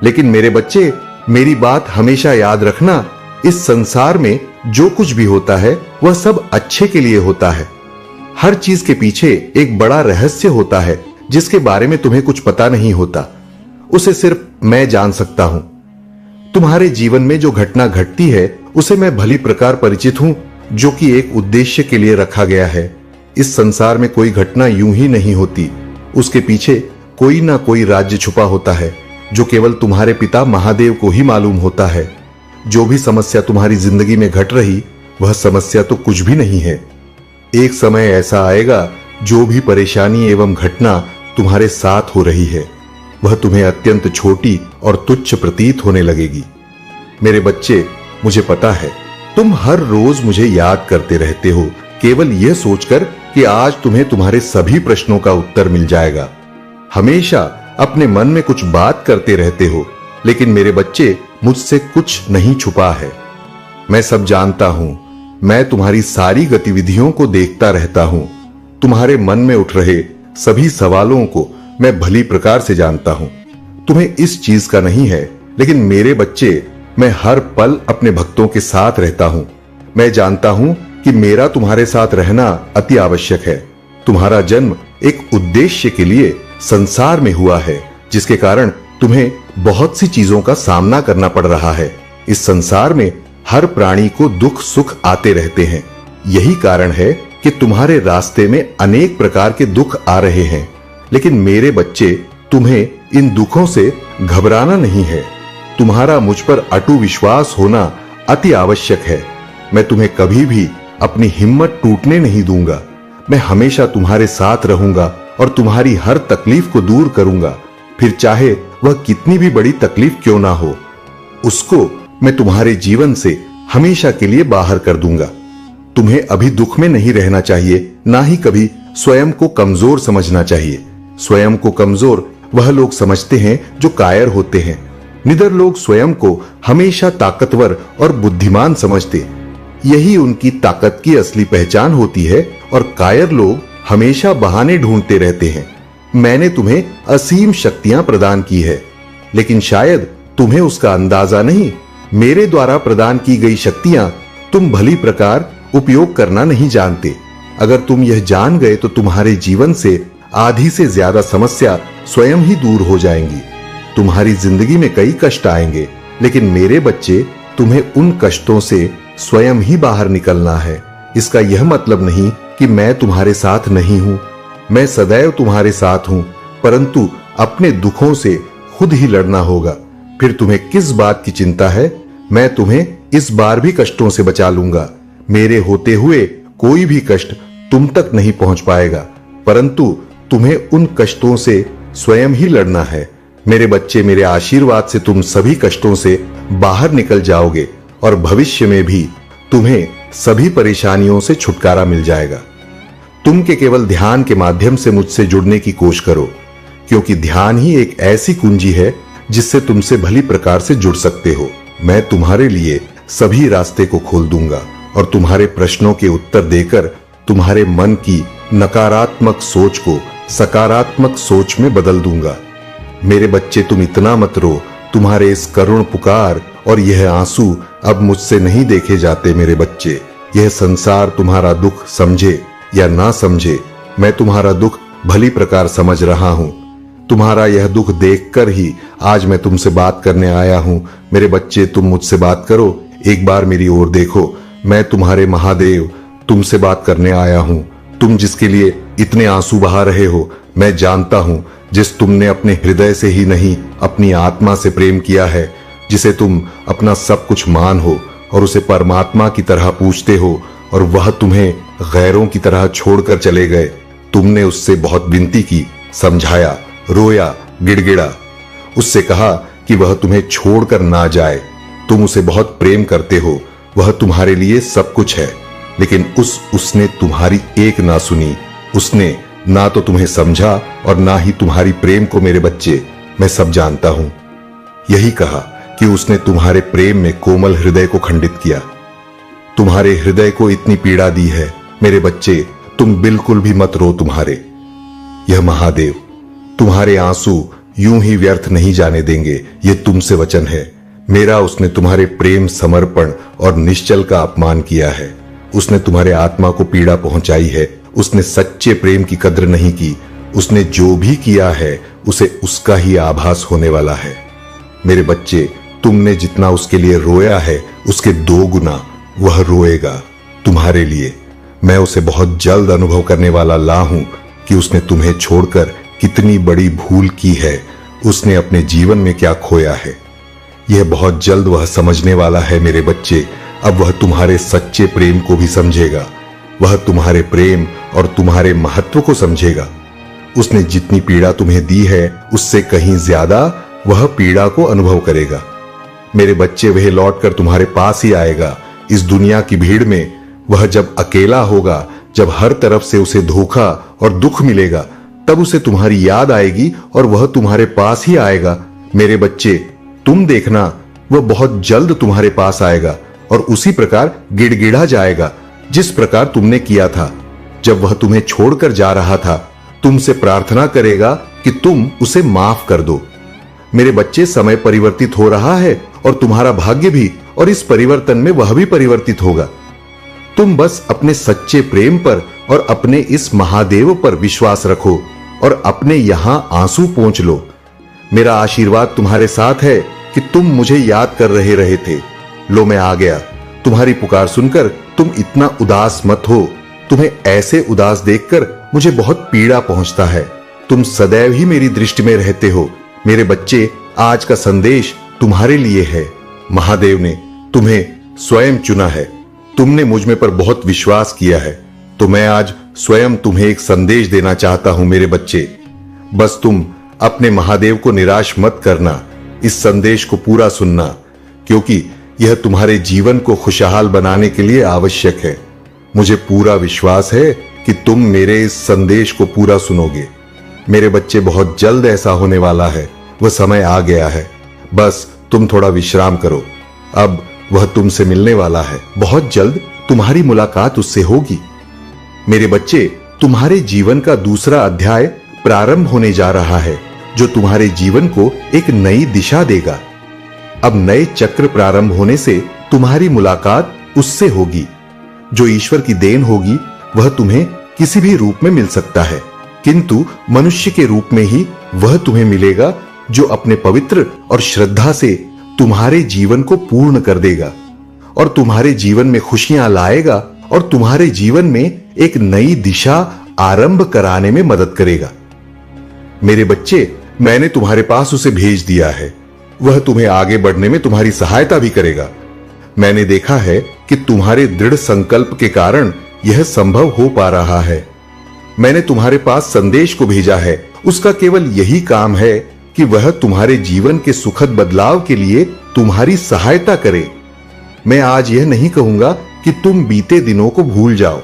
लेकिन मेरे बच्चे, मेरी बात हमेशा याद रखना, इस संसार में जो कुछ भी होता है वह सब अच्छे के लिए होता है। हर चीज के पीछे एक बड़ा रहस्य होता है जिसके बारे में तुम्हें कुछ पता नहीं होता। उसे सिर्फ मैं जान सकता हूं। तुम्हारे जीवन में जो घटना घटती है उसे मैं भली प्रकार परिचित हूं, जो कि एक उद्देश्य के लिए रखा गया है। इस संसार में कोई घटना यूं ही नहीं होती। उसके पीछे कोई ना कोई राज्य छुपा होता है, जो केवल तुम्हारे पिता महादेव को ही मालूम होता है। जो भी समस्या तुम्हारी जिंदगी में घट रही, वह समस्या तो कुछ भी नहीं है। एक समय ऐसा आएगा, जो भी परेशानी एवं घटना तुम्हारे साथ हो रही है, वह तुम्हें अत्यंत छोटी और तुच्छ प्रतीत होने लगेगी। मेरे बच्चे, मुझे पता है तुम हर रोज मुझे याद करते रहते हो, केवल यह सोचकर कि आज तुम्हें तुम्हारे सभी प्रश्नों का उत्तर मिल जाएगा। हमेशा अपने मन में कुछ बात करते रहते हो, लेकिन मेरे बच्चे, मुझसे कुछ नहीं छुपा है। मैं सब जानता हूं। मैं तुम्हारी सारी गतिविधियों को देखता रहता हूं। तुम्हारे मन में उठ रहे सभी सवालों को मैं भली प्रकार से जानता हूं। तुम्हें इस चीज का नहीं है, लेकिन मेरे बच्चे, मैं हर पल अपने भक्तों के साथ रहता हूं। मैं जानता हूं कि मेरा तुम्हारे साथ रहना अति आवश्यक है। तुम्हारा जन्म एक उद्देश्य के लिए संसार में हुआ है, जिसके कारण तुम्हें बहुत सी चीजों का सामना करना पड़ रहा है। इस संसार में हर प्राणी को दुख सुख आते रहते हैं। यही कारण है कि तुम्हारे रास्ते में अनेक प्रकार के दुख आ रहे हैं। लेकिन मेरे बच्चे, तुम्हें इन दुखों से घबराना नहीं है। तुम्हारा मुझ पर अटूट विश्वास होना अति आवश्यक है। मैं तुम्हें कभी भी अपनी हिम्मत टूटने नहीं दूंगा। मैं हमेशा तुम्हारे साथ रहूंगा और तुम्हारी हर तकलीफ को दूर करूंगा, फिर चाहे वह कितनी भी बड़ी तकलीफ क्यों ना हो। उसको मैं तुम्हारे जीवन से हमेशा के लिए बाहर कर दूंगा। तुम्हें अभी दुख में नहीं रहना चाहिए, ना ही कभी स्वयं को कमजोर समझना चाहिए। स्वयं को कमजोर वह लोग समझते हैं जो कायर होते हैं। निडर लोग स्वयं को हमेशा ताकतवर और बुद्धिमान समझते, यही उनकी ताकत की असली पहचान होती है। और कायर लोग हमेशा बहाने ढूंढते रहते हैं। मैंने तुम्हें असीम शक्तियां प्रदान की है, लेकिन शायद तुम्हें उसका अंदाजा नहीं। मेरे द्वारा प्रदान की गई शक्तियां तुम भली प्रकार उपयोग करना नहीं जानते। अगर तुम यह जान गए तो तुम्हारे जीवन से आधी से ज्यादा समस्या स्वयं ही दूर हो जाएंगी। तुम्हारी जिंदगी में कई कष्ट आएंगे, लेकिन मेरे बच्चे, तुम्हें उन कष्टों से स्वयं ही बाहर निकलना है। इसका यह मतलब नहीं कि मैं तुम्हारे साथ नहीं हूं। मैं सदैव तुम्हारे साथ हूं, परंतु अपने दुखों से खुद ही लड़ना होगा। फिर तुम्हें किस बात की चिंता है? मैं तुम्हें इस बार भी कष्टों से बचा लूंगा। मेरे होते हुए कोई भी कष्ट तुम तक नहीं पहुंच पाएगा, परंतु तुम्हें उन कष्टों से स्वयं ही लड़ना है। मेरे बच्चे, मेरे आशीर्वाद से तुम सभी कष्टों से बाहर निकल जाओगे और भविष्य में भी तुम्हें सभी परेशानियों से छुटकारा मिल जाएगा। तुम के केवल ध्यान के माध्यम से मुझसे जुड़ने की कोशिश करो, क्योंकि ध्यान ही एक ऐसी कुंजी है जिससे तुमसे भली प्रकार से जुड़ सकते हो। मैं तुम्हारे लिए सभी रास्ते को खोल दूंगा और तुम्हारे प्रश्नों के उत्तर देकर तुम्हारे मन की नकारात्मक सोच को सकारात्मक सोच में बदल दूंगा। मेरे बच्चे, तुम इतना मत रो। तुम्हारे इस करुण पुकार और यह आंसू अब मुझसे नहीं देखे जाते। मेरे बच्चे, यह संसार तुम्हारा दुख समझे या ना समझे, मैं तुम्हारा दुख भली प्रकार समझ रहा हूं। तुम्हारा यह दुख देखकर ही आज मैं तुमसे बात करने आया हूं। मेरे बच्चे, तुम मुझसे बात करो। एक बार मेरी ओर देखो। मैं तुम्हारे महादेव तुमसे बात करने आया हूं। तुम जिसके लिए इतने आंसू बहा रहे हो, मैं जानता हूं। जिस तुमने अपने हृदय से ही नहीं, अपनी आत्मा से प्रेम किया है, जिसे तुम अपना सब कुछ मान हो और उसे परमात्मा की तरह पूजते हो, और वह तुम्हें गैरों की तरह छोड़कर चले गए। तुमने उससे बहुत विनती की, समझाया, रोया, गिड़गिड़ा, उससे कहा कि वह तुम्हें छोड़कर ना जाए। तुम उसे बहुत प्रेम करते हो, वह तुम्हारे लिए सब कुछ है, लेकिन उसने तुम्हारी एक ना सुनी। उसने ना तो तुम्हें समझा और ना ही तुम्हारी प्रेम को। मेरे बच्चे, मैं सब जानता हूं। यही कहा कि उसने तुम्हारे प्रेम में कोमल हृदय को खंडित किया, तुम्हारे हृदय को इतनी पीड़ा दी है। मेरे बच्चे, तुम बिल्कुल भी मत रो। तुम्हारे यह महादेव तुम्हारे आंसू यूं ही व्यर्थ नहीं जाने देंगे, ये तुमसे वचन है मेरा। उसने तुम्हारे प्रेम, समर्पण और निश्चल का अपमान किया है। उसने तुम्हारे आत्मा को पीड़ा पहुंचाई है। उसने सच्चे प्रेम की कद्र नहीं की। उसने जो भी किया है उसे उसका ही आभास होने वाला है। मेरे बच्चे, तुमने जितना उसके लिए रोया है, उसके 2 गुना वह रोएगा तुम्हारे लिए। मैं उसे बहुत जल्द अनुभव करने वाला ला हूं कि उसने तुम्हें छोड़कर कितनी बड़ी भूल की है, उसने अपने जीवन में क्या खोया है। यह बहुत जल्द वह समझने वाला है। मेरे बच्चे, अब वह तुम्हारे सच्चे प्रेम को भी समझेगा। वह तुम्हारे प्रेम और तुम्हारे महत्व को समझेगा। उसने जितनी पीड़ा तुम्हें दी है, उससे कहीं ज्यादा वह पीड़ा को अनुभव करेगा। मेरे बच्चे, वह लौटकर तुम्हारे पास ही आएगा। इस दुनिया की भीड़ में वह जब अकेला होगा, जब हर तरफ से उसे धोखा और दुख मिलेगा, तब उसे तुम्हारी याद आएगी और वह तुम्हारे पास ही आएगा। मेरे बच्चे, तुम देखना, वह बहुत जल्द तुम्हारे पास आएगा और उसी प्रकार गिड़गिड़ा जाएगा जिस प्रकार तुमने किया था जब वह तुम्हें छोड़कर जा रहा था। तुमसे प्रार्थना करेगा कि तुम उसे माफ कर दो। मेरे बच्चे, समय परिवर्तित हो रहा है और तुम्हारा भाग्य भी, और इस परिवर्तन में वह भी परिवर्तित होगा। तुम बस अपने सच्चे प्रेम पर और अपने इस महादेव पर विश्वास रखो और अपने यहां आंसू पोंछ लो। मेरा आशीर्वाद तुम्हारे साथ है कि तुम मुझे याद कर रहे थे। लो, मैं आ गया। तुम्हारी पुकार सुनकर तुम इतना उदास मत हो। तुम्हें ऐसे उदास देखकर मुझे बहुत पीड़ा पहुंचता है। तुम सदैव ही मेरी दृष्टि में रहते हो। मेरे बच्चे, आज का संदेश तुम्हारे लिए है। महादेव ने तुम्हें स्वयं चुना है। तुमने मुझ में पर बहुत विश्वास किया है, तो मैं आज स्वयं तुम्हें एक संदेश देना चाहता हूं। मेरे बच्चे, बस तुम अपने महादेव को निराश मत करना। इस संदेश को पूरा सुनना, क्योंकि यह तुम्हारे जीवन को खुशहाल बनाने के लिए आवश्यक है। मुझे पूरा विश्वास है कि तुम मेरे इस संदेश को पूरा सुनोगे। मेरे बच्चे, बहुत जल्द ऐसा होने वाला है। वह समय आ गया है। बस तुम थोड़ा विश्राम करो। अब वह तुमसे मिलने वाला है। बहुत जल्द तुम्हारी मुलाकात उससे होगी। मेरे बच्चे, तुम्हारे जीवन का दूसरा अध्याय प्रारंभ होने जा रहा है, जो तुम्हारे जीवन को एक नई दिशा देगा। अब नए चक्र प्रारंभ होने से तुम्हारी मुलाकात उससे होगी। जो ईश्वर की देन होगी वह तुम्हें किसी भी रूप में मिल सकता है, किंतु मनुष्य के रूप में ही वह तुम्हें मिलेगा, जो अपने पवित्र और श्रद्धा से तुम्हारे जीवन को पूर्ण कर देगा और तुम्हारे जीवन में खुशियां लाएगा और तुम्हारे जीवन में एक नई दिशा आरंभ कराने में मदद करेगा। मेरे बच्चे, मैंने तुम्हारे पास उसे भेज दिया है। वह तुम्हें आगे बढ़ने में तुम्हारी सहायता भी करेगा। मैंने देखा है कि तुम्हारे दृढ़ संकल्प के कारण यह संभव हो पा रहा है। मैंने तुम्हारे पास संदेश को भेजा है। उसका केवल यही काम है कि वह तुम्हारे जीवन के सुखद बदलाव के लिए तुम्हारी सहायता करे। मैं आज यह नहीं कहूंगा कि तुम बीते दिनों को भूल जाओ।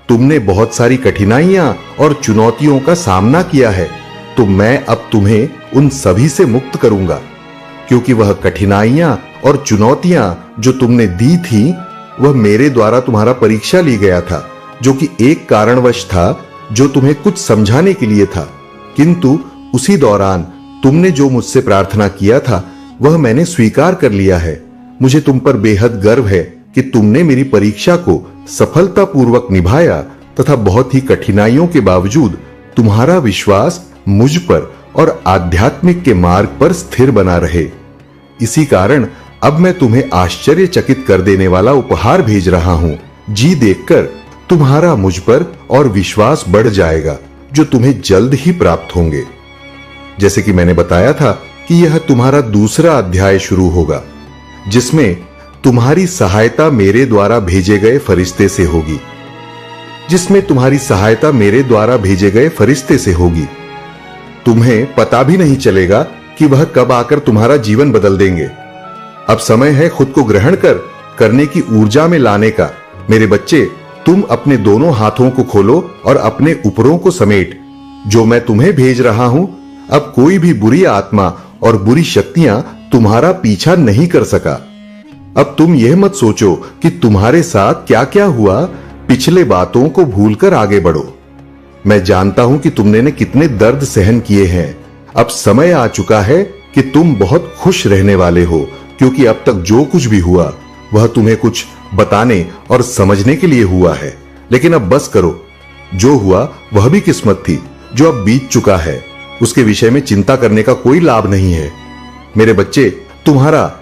तुमने बहुत सारी कठिनाइयां और चुनौतियों का सामना किया है, तो मैं अब तुम्हें उन सभी से मुक्त करूंगा, क्योंकि वह कठिनाइयां और चुनौतियां जो तुमने दी थी, वह मेरे द्वारा तुम्हारा परीक्षा ली गया था, जो कि एक कारणवश था, जो तुम्हें कुछ समझाने के लिए था। किंतु उसी दौरान तुमने जो मुझसे प्रार्थना किया था, वह मैंने स्वीकार कर लिया है। मुझे तुम पर बेहद गर्व है कि तुमने मेरी परीक्षा को सफलतापूर्वक निभाया तथा बहुत ही कठिनाइयों के बावजूद तुम्हारा विश्वास मुझ पर और आध्यात्मिक के मार्ग पर स्थिर बना रहे। इसी कारण अब मैं तुम्हें आश्चर्यचकित कर देने वाला उपहार भेज रहा हूं। जी देखकर तुम्हारा मुझ पर और विश्वास बढ़ जाएगा, जो तुम्हें जल्द ही प्राप्त होंगे। जैसे कि मैंने बताया था कि यह तुम्हारा दूसरा अध्याय शुरू होगा, जिसमें तुम्हारी सहायता मेरे द्वारा भेजे गए फरिश्ते से होगी। तुम्हें पता भी नहीं चलेगा कि वह कब आकर तुम्हारा जीवन बदल देंगे। अब समय है खुद को ग्रहण करने की ऊर्जा में लाने का। मेरे बच्चे, तुम अपने दोनों हाथों को खोलो और अपने ऊपरों को समेट। जो मैं तुम्हें भेज रहा हूं, अब कोई भी बुरी आत्मा और बुरी शक्तियां तुम्हारा पीछा नहीं कर सका। अब तुम यह मत सोचो कि तुम्हारे साथ क्या क्या हुआ। पिछले बातों को भूलकर आगे बढ़ो। मैं जानता हूं कि तुमने कितने दर्द सहन किए हैं। अब समय आ चुका है कि तुम बहुत खुश रहने वाले हो, क्योंकि अब तक जो कुछ भी हुआ वह तुम्हें कुछ बताने और समझने के लिए हुआ है। लेकिन अब बस करो। जो हुआ वह भी किस्मत थी, जो अब बीत चुका है। उसके विषय में चिंता करने का कोई लाभ नहीं है। मेरे बच्चे, तुम्हारा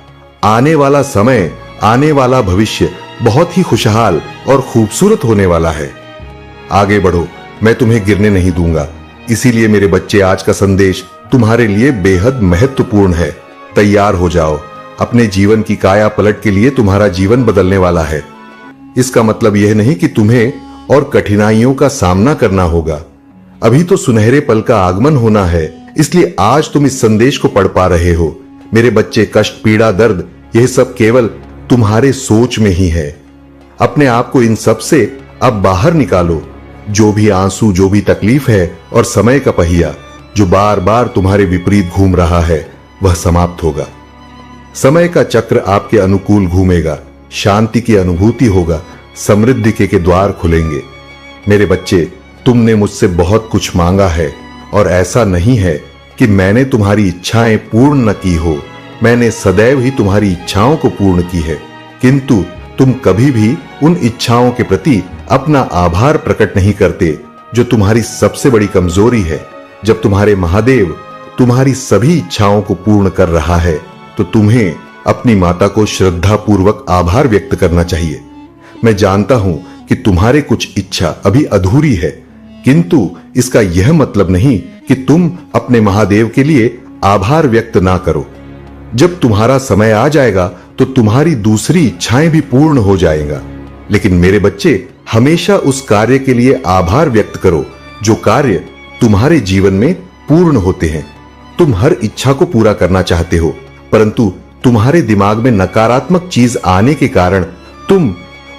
आने वाला समय, आने वाला भविष्य बहुत ही खुशहाल और खूबसूरत होने वाला है। आगे बढ़ो, मैं तुम्हें गिरने नहीं दूंगा। इसीलिए मेरे बच्चे, आज का संदेश तुम्हारे लिए बेहद महत्वपूर्ण है। तैयार हो जाओ। अपने जीवन की काया पलट के लिए तुम्हारा जीवन बदलने वाला है। इसका मतलब यह नहीं कि तुम्हें और कठिनाइयों का सामना करना होगा। अभी तो सुनहरे पल का आगमन होना है, इसलिए आज तुम इस संदेश को पढ़ पा रहे हो। मेरे बच्चे, कष्ट, पीड़ा, दर्द, यह सब केवल तुम्हारे सोच में ही है। अपने आप को इन सब से अब बाहर निकालो। जो भी आंसू, जो भी तकलीफ है और समय का पहिया जो बार बार तुम्हारे विपरीत घूम रहा है, वह समाप्त होगा। समय का चक्र आपके अनुकूल घूमेगा। शांति की अनुभूति होगा। समृद्धि के द्वार खुलेंगे। मेरे बच्चे, तुमने मुझसे बहुत कुछ मांगा है और ऐसा नहीं है कि मैंने तुम्हारी इच्छाएं पूर्ण न की हो। मैंने सदैव ही तुम्हारी इच्छाओं को पूर्ण की है, किंतु तुम कभी भी उन इच्छाओं के प्रति अपना आभार प्रकट नहीं करते, जो तुम्हारी सबसे बड़ी कमजोरी है। जब तुम्हारे महादेव तुम्हारी सभी इच्छाओं को पूर्ण कर रहा है, तो तुम्हें अपनी माता को श्रद्धा पूर्वक आभार व्यक्त करना चाहिए। मैं जानता हूं कि तुम्हारे कुछ इच्छा अभी अधूरी है, किंतु इसका यह मतलब नहीं कि तुम अपने महादेव के लिए आभार व्यक्त ना करो। जब तुम्हारा समय आ जाएगा तो तुम्हारी दूसरी इच्छाएं भी पूर्ण हो जाएगा। लेकिन मेरे बच्चे, हमेशा उस कार्य के लिए आभार व्यक्त करो जो कार्य तुम्हारे जीवन में पूर्ण होते हैं। तुम हर इच्छा को पूरा करना चाहते हो, परंतु तुम्हारे दिमाग में नकारात्मक चीज आने के कारण तुम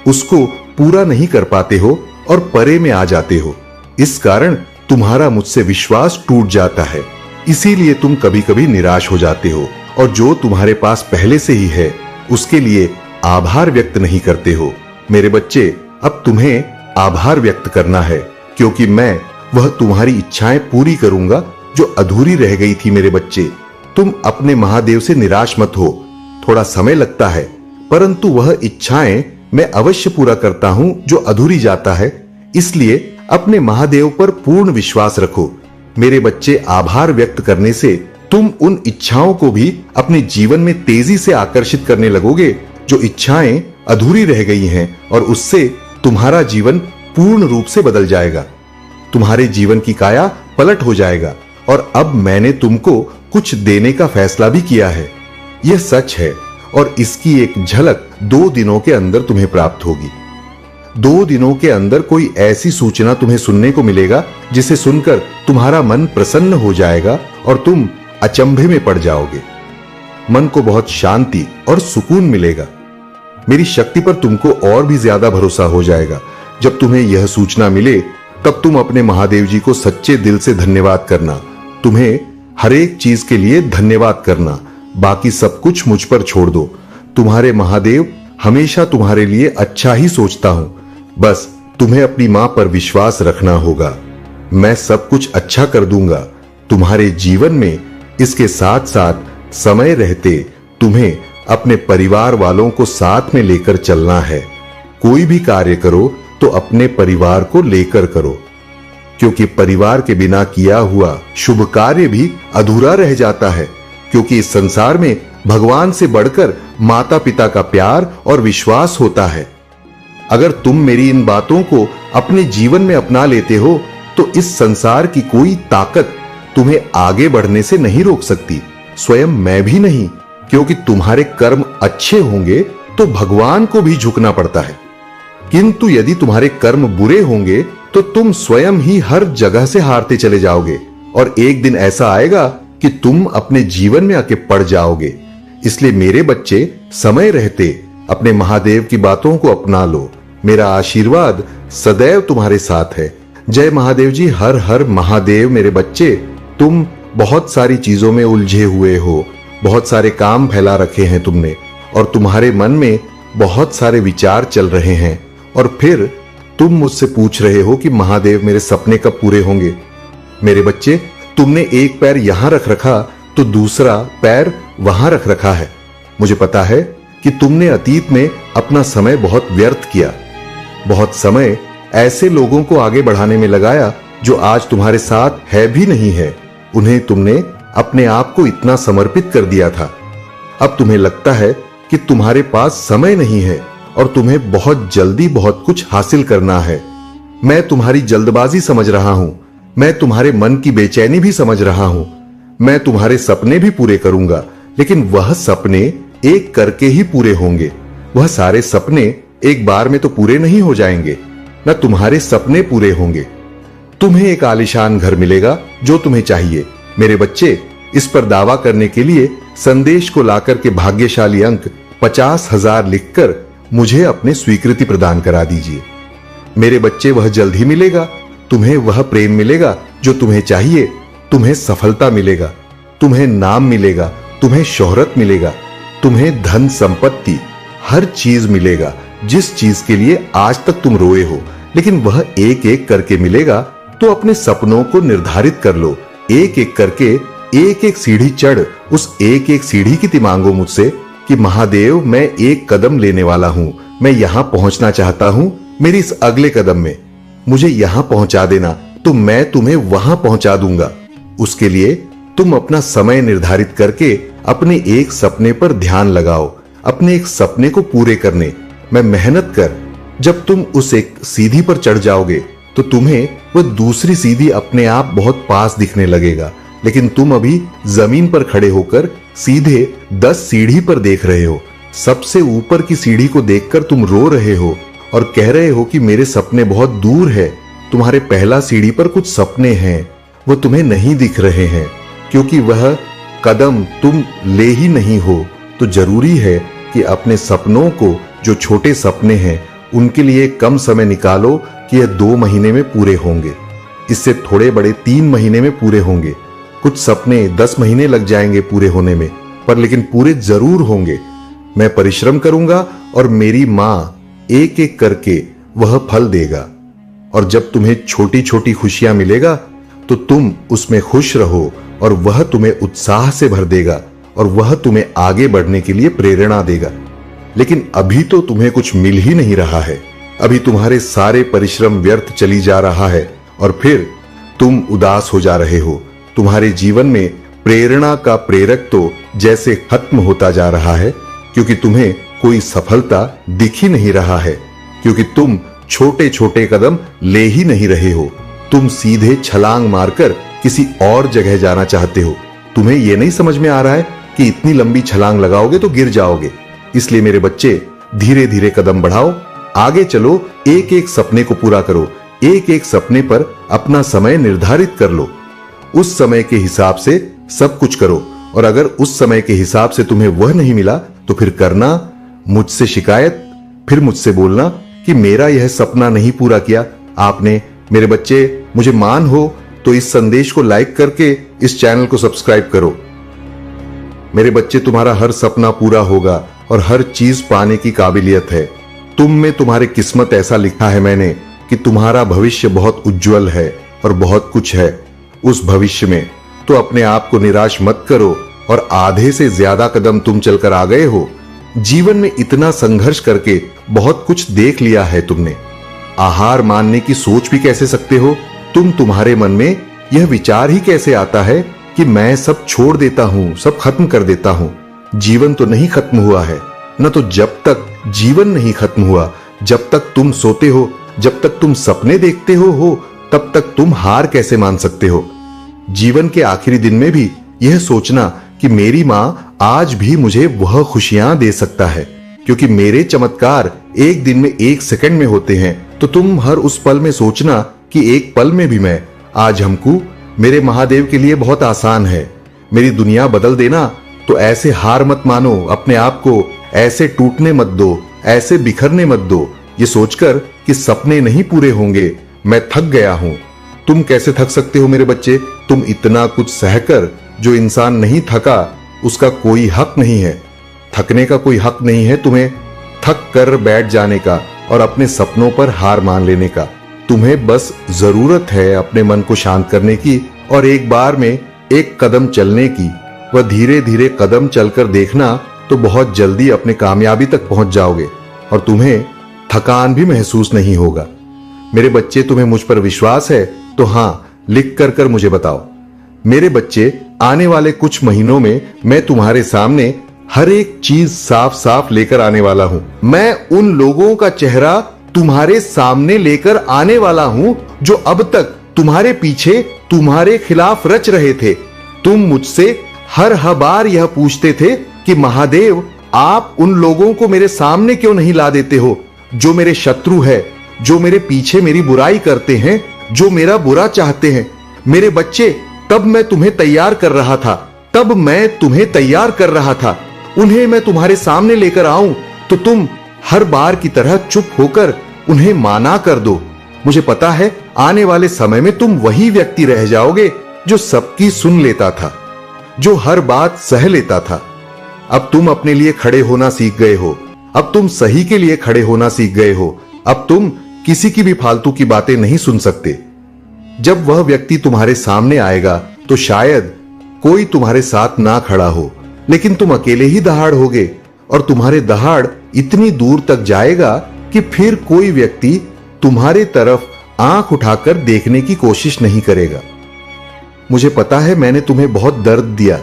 उसको पूरा नहीं कर पाते हो और परे में आ जाते हो। इस कारण तुम्हारा मुझसे विश्वास टूट जाता है, इसीलिए तुम कभी कभी निराश हो जाते हो और जो तुम्हारे पास पहले से ही है उसके लिए आभार व्यक्त नहीं करते हो। मेरे बच्चे, अब तुम्हें आभार व्यक्त करना है, क्योंकि मैं वह तुम्हारी इच्छाएं पूरी करूंगा जो अधूरी रह गई थी। मेरे बच्चे, तुम अपने महादेव से निराश मत हो। थोड़ा समय लगता है, परंतु वह इच्छाएं मैं अवश्य पूरा करता हूं जो अधूरी जाता है, इसलिए अपने महादेव पर पूर्ण विश्वास रखो। मेरे बच्चे, आभार व्यक्त करने से तुम उन इच्छाओं को भी अपने जीवन में तेजी से आकर्षित करने लगोगे जो इच्छाएं अधूरी रह गई हैं, और उससे तुम्हारा जीवन पूर्ण रूप से बदल जाएगा। तुम्हारे जीवन की काया पलट हो जाएगा और अब मैंने तुमको कुछ देने का फैसला भी किया है। यह सच है और इसकी एक झलक 2 दिनों के अंदर तुम्हें प्राप्त होगी। 2 दिनों के अंदर कोई ऐसी सूचना तुम्हें सुनने को मिलेगा जिसे सुनकर तुम्हारा मन प्रसन्न हो जाएगा और तुम अचंभे में पड़ जाओगे। मन को बहुत शांति और सुकून मिलेगा। मेरी शक्ति पर तुमको और भी ज्यादा भरोसा हो जाएगा। जब तुम्हें यह सूचना मिले तब तुम अपने महादेव जी को सच्चे दिल से धन्यवाद करना। तुम्हें हर एक चीज के लिए धन्यवाद करना, बाकी सब कुछ मुझ पर छोड़ दो। तुम्हारे महादेव हमेशा तुम्हारे लिए अच्छा ही सोचता हूं, बस तुम्हें अपनी मां पर विश्वास रखना होगा। मैं सब कुछ अच्छा कर दूंगा तुम्हारे जीवन में। इसके साथ साथ समय रहते तुम्हें अपने परिवार वालों को साथ में लेकर चलना है। कोई भी कार्य करो तो अपने परिवार को लेकर करो, क्योंकि परिवार के बिना किया हुआ शुभ कार्य भी अधूरा रह जाता है। क्योंकि इस संसार में भगवान से बढ़कर माता पिता का प्यार और विश्वास होता है। अगर तुम मेरी इन बातों को अपने जीवन में अपना लेते हो तो इस संसार की कोई ताकत तुम्हें आगे बढ़ने से नहीं रोक सकती, स्वयं मैं भी नहीं। क्योंकि तुम्हारे कर्म अच्छे होंगे तो भगवान को भी झुकना पड़ता है, किंतु यदि तुम्हारे कर्म बुरे होंगे तो तुम स्वयं ही हर जगह से हारते चले जाओगे और एक दिन ऐसा आएगा कि तुम अपने जीवन में आके पड़ जाओगे। इसलिए मेरे बच्चे, समय रहते अपने महादेव की बातों को अपना लो। मेरा आशीर्वाद सदैव तुम्हारे साथ है। जय महादेव जी, हर हर महादेव। मेरे बच्चे, तुम बहुत सारी चीजों में उलझे हुए हो, बहुत सारे काम फैला रखे हैं तुमने और तुम्हारे मन में बहुत सारे विचार चल रहे हैं, और फिर तुम मुझसे पूछ रहे हो कि महादेव मेरे सपने कब पूरे होंगे। मेरे बच्चे, तुमने एक पैर यहां रख रखा तो दूसरा पैर वहां रख रखा है। मुझे पता है कि तुमने अतीत में अपना समय बहुत व्यर्थ किया, बहुत समय ऐसे लोगों को आगे बढ़ाने में लगाया जो आज तुम्हारे साथ है भी नहीं है। उन्हें तुमने अपने आप को इतना समर्पित कर दिया था। अब तुम्हें लगता है कि तुम्हारे पास समय नहीं है और तुम्हें बहुत जल्दी बहुत कुछ हासिल करना है। मैं तुम्हारी जल्दबाजी समझ रहा हूं, मैं तुम्हारे मन की बेचैनी भी समझ रहा हूं। मैं तुम्हारे सपने भी पूरे करूंगा, लेकिन वह सपने एक करके ही पूरे होंगे। वह सारे सपने एक बार में तो पूरे नहीं हो जाएंगे, न तुम्हारे सपने पूरे होंगे। तुम्हें एक आलीशान घर मिलेगा जो तुम्हें चाहिए। मेरे बच्चे, इस पर दावा करने के लिए संदेश को लाकर के भाग्यशाली अंक 50,000 लिखकर मुझे अपने स्वीकृति प्रदान करा दीजिए। मेरे बच्चे, वह जल्द ही मिलेगा। तुम्हें वह प्रेम मिलेगा जो तुम्हें चाहिए। तुम्हें सफलता मिलेगा, तुम्हें नाम मिलेगा, तुम्हें शोहरत मिलेगा, तुम्हें धन संपत्ति, हर चीज मिलेगा जिस चीज के लिए आज तक तुम रोए हो। लेकिन वह एक एक करके मिलेगा। तो अपने सपनों को निर्धारित कर लो। एक एक करके एक एक सीढ़ी चढ़ उस एक एक सीढ़ी की मांगो मुझसे कि महादेव, मैं एक कदम लेने वाला हूं, मैं यहां पहुंचना चाहता हूं। मेरी इस अगले कदम में मुझे यहां पहुंचा देना तो मैं तुम्हें वहां पहुंचा दूंगा। उसके लिए तुम अपना समय निर्धारित करके अपने एक सपने पर ध्यान लगाओ, अपने एक सपने को पूरे करने में मेहनत कर। जब तुम उस एक सीढ़ी पर चढ़ जाओगे तो तुम्हें वह दूसरी सीढ़ी अपने आप बहुत पास दिखने लगेगा। लेकिन तुम अभी जमीन पर खड़े होकर सीधे 10 सीढ़ी पर देख रहे हो। सबसे ऊपर की सीढ़ी को देखकर तुम रो रहे हो और कह रहे हो कि मेरे सपने बहुत दूर है। तुम्हारे पहला सीढ़ी पर कुछ सपने हैं, वो तुम्हें नहीं दिख रहे हैं, क्योंकि वह कदम तुम ले ही नहीं हो। तो जरूरी है कि अपने सपनों को, जो छोटे सपने हैं, उनके लिए कम समय निकालो कि यह 2 महीने में पूरे होंगे। इससे थोड़े बड़े 3 महीने में पूरे होंगे। कुछ सपने 10 महीने लग जाएंगे पूरे होने में, पर लेकिन पूरे जरूर होंगे। मैं परिश्रम करूंगा और मेरी मां एक एक करके वह फल देगा। और जब तुम्हें छोटी छोटी खुशियां मिलेगा तो तुम उसमें खुश रहो और वह तुम्हें उत्साह से भर देगा और वह तुम्हें आगे बढ़ने के लिए प्रेरणा देगा। लेकिन अभी तो तुम्हें कुछ मिल ही नहीं रहा है। अभी तुम्हारे सारे परिश्रम व्यर्थ चली जा रहा है और फिर तुम उदास हो जा रहे हो। तुम्हारे जीवन में प्रेरणा का प्रेरक तो जैसे खत्म होता जा रहा है, क्योंकि तुम्हें कोई सफलता दिख ही नहीं रहा है, क्योंकि तुम छोटे छोटे कदम ले ही नहीं रहे हो। तुम सीधे छलांग मारकर किसी और जगह जाना चाहते हो। तुम्हें यह नहीं समझ में आ रहा है कि इतनी लंबी छलांग लगाओगे तो गिर जाओगे। इसलिए मेरे बच्चे, धीरे धीरे कदम बढ़ाओ, आगे चलो, एक एक सपने को पूरा करो। एक एक सपने पर अपना समय निर्धारित कर लो। उस समय के हिसाब से सब कुछ करो, और अगर उस समय के हिसाब से तुम्हें वह नहीं मिला तो फिर करना मुझसे शिकायत, फिर मुझसे बोलना कि मेरा यह सपना नहीं पूरा किया आपने। मेरे बच्चे, मुझे मान हो तो इस संदेश को लाइक करके इस चैनल को सब्सक्राइब करो। मेरे बच्चे, तुम्हारा हर सपना पूरा होगा और हर चीज पाने की काबिलियत है। तुम में तुम्हारी किस्मत ऐसा लिखा है मैंने कि तुम्हारा भविष्य बहुत उज्जवल है और बहुत कुछ है उस भविष्य में। तो अपने आप को निराश मत करो, और आधे से ज्यादा कदम तुम चलकर आ गए हो। जीवन में इतना संघर्ष करके बहुत कुछ देख लिया है तुमने। आहार मानने की सोच भी कैसे सकते हो तुम? तुम्हारे मन में यह विचार ही कैसे आता है कि मैं सब छोड़ देता हूं, सब खत्म कर देता हूं? जीवन तो नहीं खत्म हुआ है न, तो जब तक जीवन नहीं खत्म हुआ, जब तक तुम सोते हो, जब तक तुम सपने देखते हो तब तक तुम हार कैसे मान सकते हो? जीवन के आखिरी दिन में भी यह सोचना कि मेरी मां आज भी मुझे वह खुशियां दे सकता है, क्योंकि मेरे चमत्कार एक दिन में, एक सेकंड में होते हैं। तो तुम हर उस पल में सोचना कि एक पल में भी मैं, आज हमको मेरे महादेव के लिए बहुत आसान है मेरी दुनिया बदल देना। तो ऐसे हार मत मानो, अपने आप को ऐसे टूटने मत दो, ऐसे बिखरने मत दो, ये सोचकर कि सपने नहीं पूरे होंगे, मैं थक गया हूं। तुम कैसे थक सकते हो मेरे बच्चे? तुम इतना कुछ सहकर, जो इंसान नहीं थका उसका कोई हक नहीं है, थकने का कोई हक नहीं है तुम्हें थक कर बैठ जाने का और अपने सपनों पर हार मान लेने का। तुम्हें बस जरूरत है अपने मन को शांत करने की और एक बार में एक कदम चलने की। वह धीरे धीरे कदम चलकर देखना, तो बहुत जल्दी अपने कामयाबी तक पहुंच जाओगे और तुम्हें थकान भी महसूस नहीं होगा। मेरे बच्चे, तुम्हें मुझ पर विश्वास है तो हां लिख कर मुझे बताओ। मेरे बच्चे, आने वाले कुछ महीनों में मैं तुम्हारे सामने हर एक चीज साफ साफ लेकर आने वाला हूं। मैं उन लोगों का चेहरा तुम्हारे सामने लेकर आने वाला हूं जो अब तक तुम्हारे पीछे, तुम्हारे खिलाफ रच रहे थे। तुम मुझसे हर बार यह पूछते थे कि महादेव, आप उन लोगों को मेरे सामने क्यों नहीं ला देते हो जो मेरे शत्रु है, जो मेरे पीछे मेरी बुराई करते हैं, जो मेरा बुरा चाहते हैं। मेरे बच्चे, तब मैं तुम्हें तैयार कर रहा था, तब मैं तुम्हें तैयार कर रहा था। उन्हें मैं तुम्हारे सामने लेकर आऊं तो तुम हर बार की तरह चुप होकर उन्हें माना कर दो। मुझे पता है आने वाले समय में तुम वही व्यक्ति रह जाओगे जो सबकी सुन लेता था, जो हर बात सह लेता था। अब तुम अपने लिए खड़े होना सीख गए हो, अब तुम सही के लिए खड़े होना सीख गए हो। अब तुम किसी की भी फालतू की बातें नहीं सुन सकते। जब वह व्यक्ति तुम्हारे सामने आएगा तो शायद कोई तुम्हारे साथ ना खड़ा हो, लेकिन तुम अकेले ही दहाड़ होगे और तुम्हारे दहाड़ इतनी दूर तक जाएगा कि फिर कोई व्यक्ति तुम्हारे तरफ आंख उठाकर देखने की कोशिश नहीं करेगा। मुझे पता है मैंने तुम्हें बहुत दर्द दिया,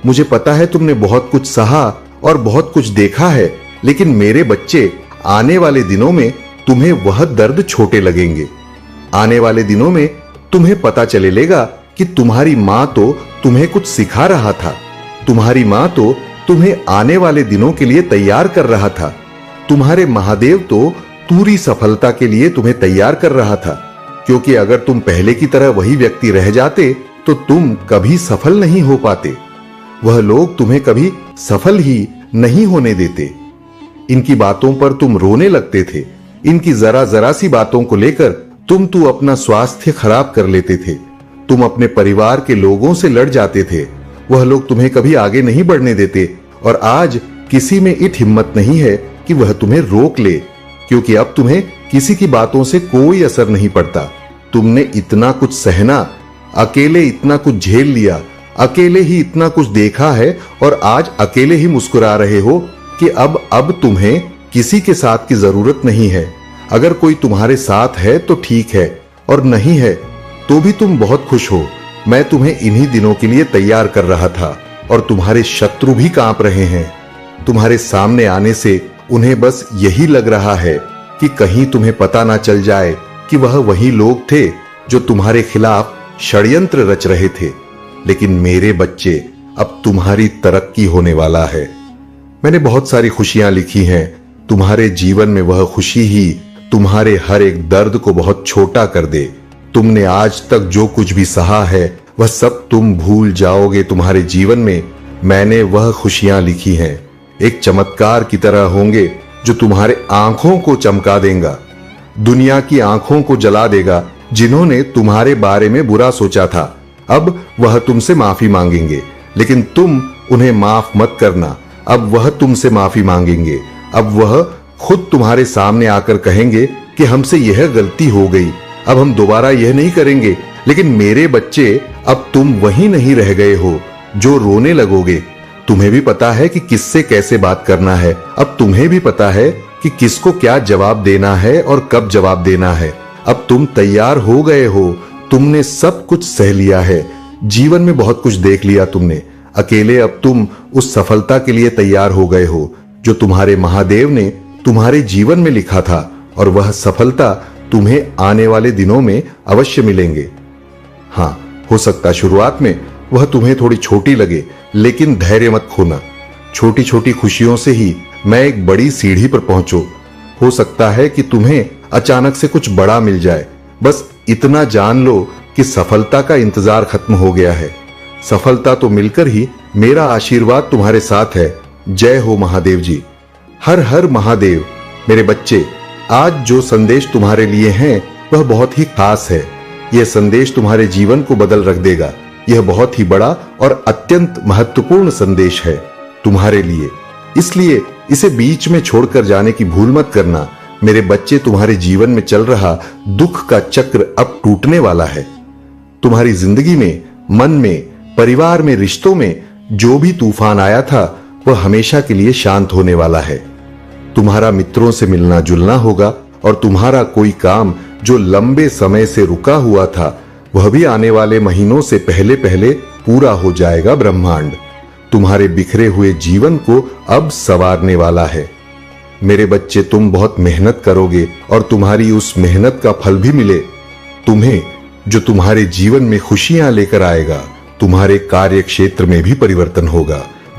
मुझे पता है तुमने बहुत कुछ सहा और बहुत कुछ देखा है, लेकिन मेरे बच्चे, आने वाले दिनों में तुम्हें वह दर्द छोटे लगेंगे। आने वाले दिनों में तुम्हें पता चलेगा कि तुम्हारी मां तो तुम्हें कुछ सिखा रहा था, तुम्हारी मां तो तुम्हें आने वाले दिनों के लिए तैयार कर रहा था, तुम्हारे महादेव तो पूरी सफलता के लिए तुम्हें तैयार कर रहा था। क्योंकि अगर तुम पहले की तरह वही व्यक्ति रह जाते तो तुम कभी सफल नहीं हो पाते। वह लोग तुम्हें कभी सफल ही नहीं होने देते। इनकी बातों पर तुम रोने लगते थे। इनकी जरा जरा सी बातों को लेकर तुम अपना स्वास्थ्य खराब कर लेते थे। तुम अपने परिवार के लोगों से लड़ जाते थे। वह लोग तुम्हें कभी आगे नहीं बढ़ने देते और आज किसी में इत हिम्मत नहीं है कि वह तुम्हें रोक ले, क्योंकि अब तुम्हें किसी की बातों से कोई असर नहीं पड़ता। तुमने इतना कुछ सहना, अकेले इतना कुछ झेल लिया, अकेले ही इतना कुछ देखा है और आज अकेले ही मुस्कुरा रहे हो कि अब तुम्हें किसी के साथ की जरूरत नहीं है। अगर कोई तुम्हारे साथ है तो ठीक है, और नहीं है तो भी तुम बहुत खुश हो। मैं तुम्हें इन्हीं दिनों के लिए तैयार कर रहा था और तुम्हारे शत्रु भी कांप रहे हैं। तुम्हारे सामने आने से उन्हें बस यही लग रहा है कि कहीं तुम्हें पता ना चल जाए कि वह वही लोग थे जो तुम्हारे खिलाफ षड्यंत्र रच रहे थे। लेकिन मेरे बच्चे, अब तुम्हारी तरक्की होने वाला है। मैंने बहुत सारी खुशियां लिखी हैं। तुम्हारे जीवन में वह खुशी ही तुम्हारे हर एक दर्द को बहुत छोटा कर दे। तुमने आज तक जो कुछ भी सहा है वह सब तुम भूल जाओगे। तुम्हारे जीवन में मैंने वह खुशियां लिखी हैं, एक चमत्कार की तरह होंगे जो तुम्हारे आंखों को चमका देगा, दुनिया की आंखों को जला देगा। जिन्होंने तुम्हारे बारे में बुरा सोचा था, अब वह तुमसे माफी मांगेंगे, लेकिन तुम उन्हें माफ मत करना। अब वह तुमसे माफी मांगेंगे। अब वह खुद तुम्हारे सामने आकर कहेंगे कि हमसे यह गलती हो गई, अब हम दोबारा यह नहीं करेंगे। लेकिन मेरे बच्चे, अब तुम वही नहीं रह गए हो जो रोने लगोगे। तुम्हें भी पता है कि किससे कैसे बात करना है। अब तुम्हें भी पता है कि किसको क्या जवाब देना है और कब जवाब देना है। अब तुम तैयार हो गए हो। तुमने सब कुछ सह लिया है। जीवन में बहुत कुछ देख लिया तुमने। अकेले अब तुम उस सफलता के लिए तैयार हो गए हो जो तुम्हारे महादेव ने तुम्हारे जीवन में लिखा था, और वह सफलता तुम्हें आने वाले दिनों में अवश्य मिलेंगे। हाँ, हो सकता शुरुआत में वह तुम्हें थोड़ी छोटी लगे, लेकिन धैर्य मत खोना। छोटी छोटी खुशियों से ही मैं एक बड़ी सीढ़ी पर पहुंचो। हो सकता है कि तुम्हें अचानक से कुछ बड़ा मिल जाए। बस इतना जान लो कि सफलता का इंतजार खत्म हो गया है। सफलता तो मिलकर ही मेरा आशीर्वाद तुम्हारे साथ है। जय हो महादेव जी। हर हर महादेव। मेरे बच्चे, आज जो संदेश तुम्हारे लिए हैं वह बहुत ही खास है। यह संदेश तुम्हारे जीवन को बदल रख देगा। यह बहुत ही बड़ा और अत्यंत महत्वपूर्ण संदेश है तुम्हारे लिए, इसलिए इसे बीच में छोड़कर जाने की भूल मत करना। मेरे बच्चे, तुम्हारे जीवन में चल रहा दुख का चक्र अब टूटने वाला है। तुम्हारी जिंदगी में, मन में, परिवार में, रिश्तों में जो भी तूफान आया था वह हमेशा के लिए शांत होने वाला है। तुम्हारा मित्रों से मिलना जुलना होगा और तुम्हारा कोई काम जो लंबे समय से रुका हुआ था वह भी आने वाले महीनों से पहले पहले पूरा हो जाएगा। ब्रह्मांड तुम्हारे बिखरे हुए जीवन को अब संवारने वाला है। मेरे बच्चे, तुम बहुत मेहनत करोगे और तुम्हारी उस मेहनत का फल भी मिले तुम्हें, जो तुम्हारे जीवन में खुशियां लेकर आएगा। तुम्हारे कार्य क्षेत्र में भी परिवर्तन होगा।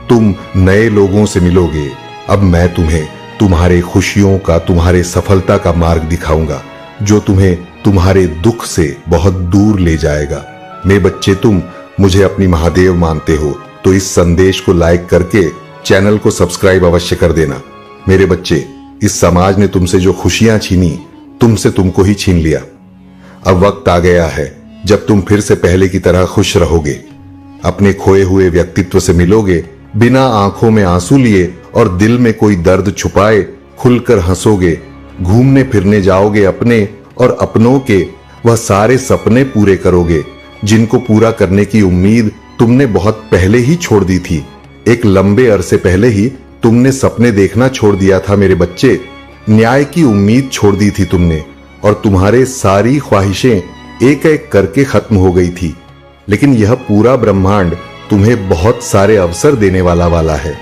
तुम नए लोगों से मिलोगे। अब मैं तुम्हें तुम्हारे खुशियों का, तुम्हारे सफलता का मार्ग दिखाऊंगा जो तुम्हें तुम्हारे दुख से बहुत दूर ले जाएगा। मेरे बच्चे, तुम मुझे अपनी महादेव मानते हो तो इस संदेश को लाइक करके चैनल को सब्सक्राइब अवश्य कर देना। मेरे बच्चे, इस समाज ने तुमसे जो खुशियां छीनी, तुमसे तुमको ही छीन लिया। अब वक्त आ गया है जब तुम फिर से पहले की तरह खुश रहोगे, अपने खोए हुए व्यक्तित्व से मिलोगे, बिना आंखों में आंसू लिए और दिल में कोई दर्द छुपाए खुलकर हंसोगे, घूमने फिरने जाओगे अपने और अपनों के वह सारे सपने पूरे करोगे जिनको पूरा करने की उम्मीद तुमने बहुत पहले ही छोड़ दी थी। एक लंबे अरसे पहले ही तुमने सपने देखना छोड़ दिया था मेरे बच्चे। न्याय की उम्मीद छोड़ दी थी तुमने और तुम्हारे सारी ख्वाहिशें एक एक करके खत्म हो गई थी। लेकिन यह पूरा ब्रह्मांड तुम्हें बहुत सारे अवसर देने वाला है।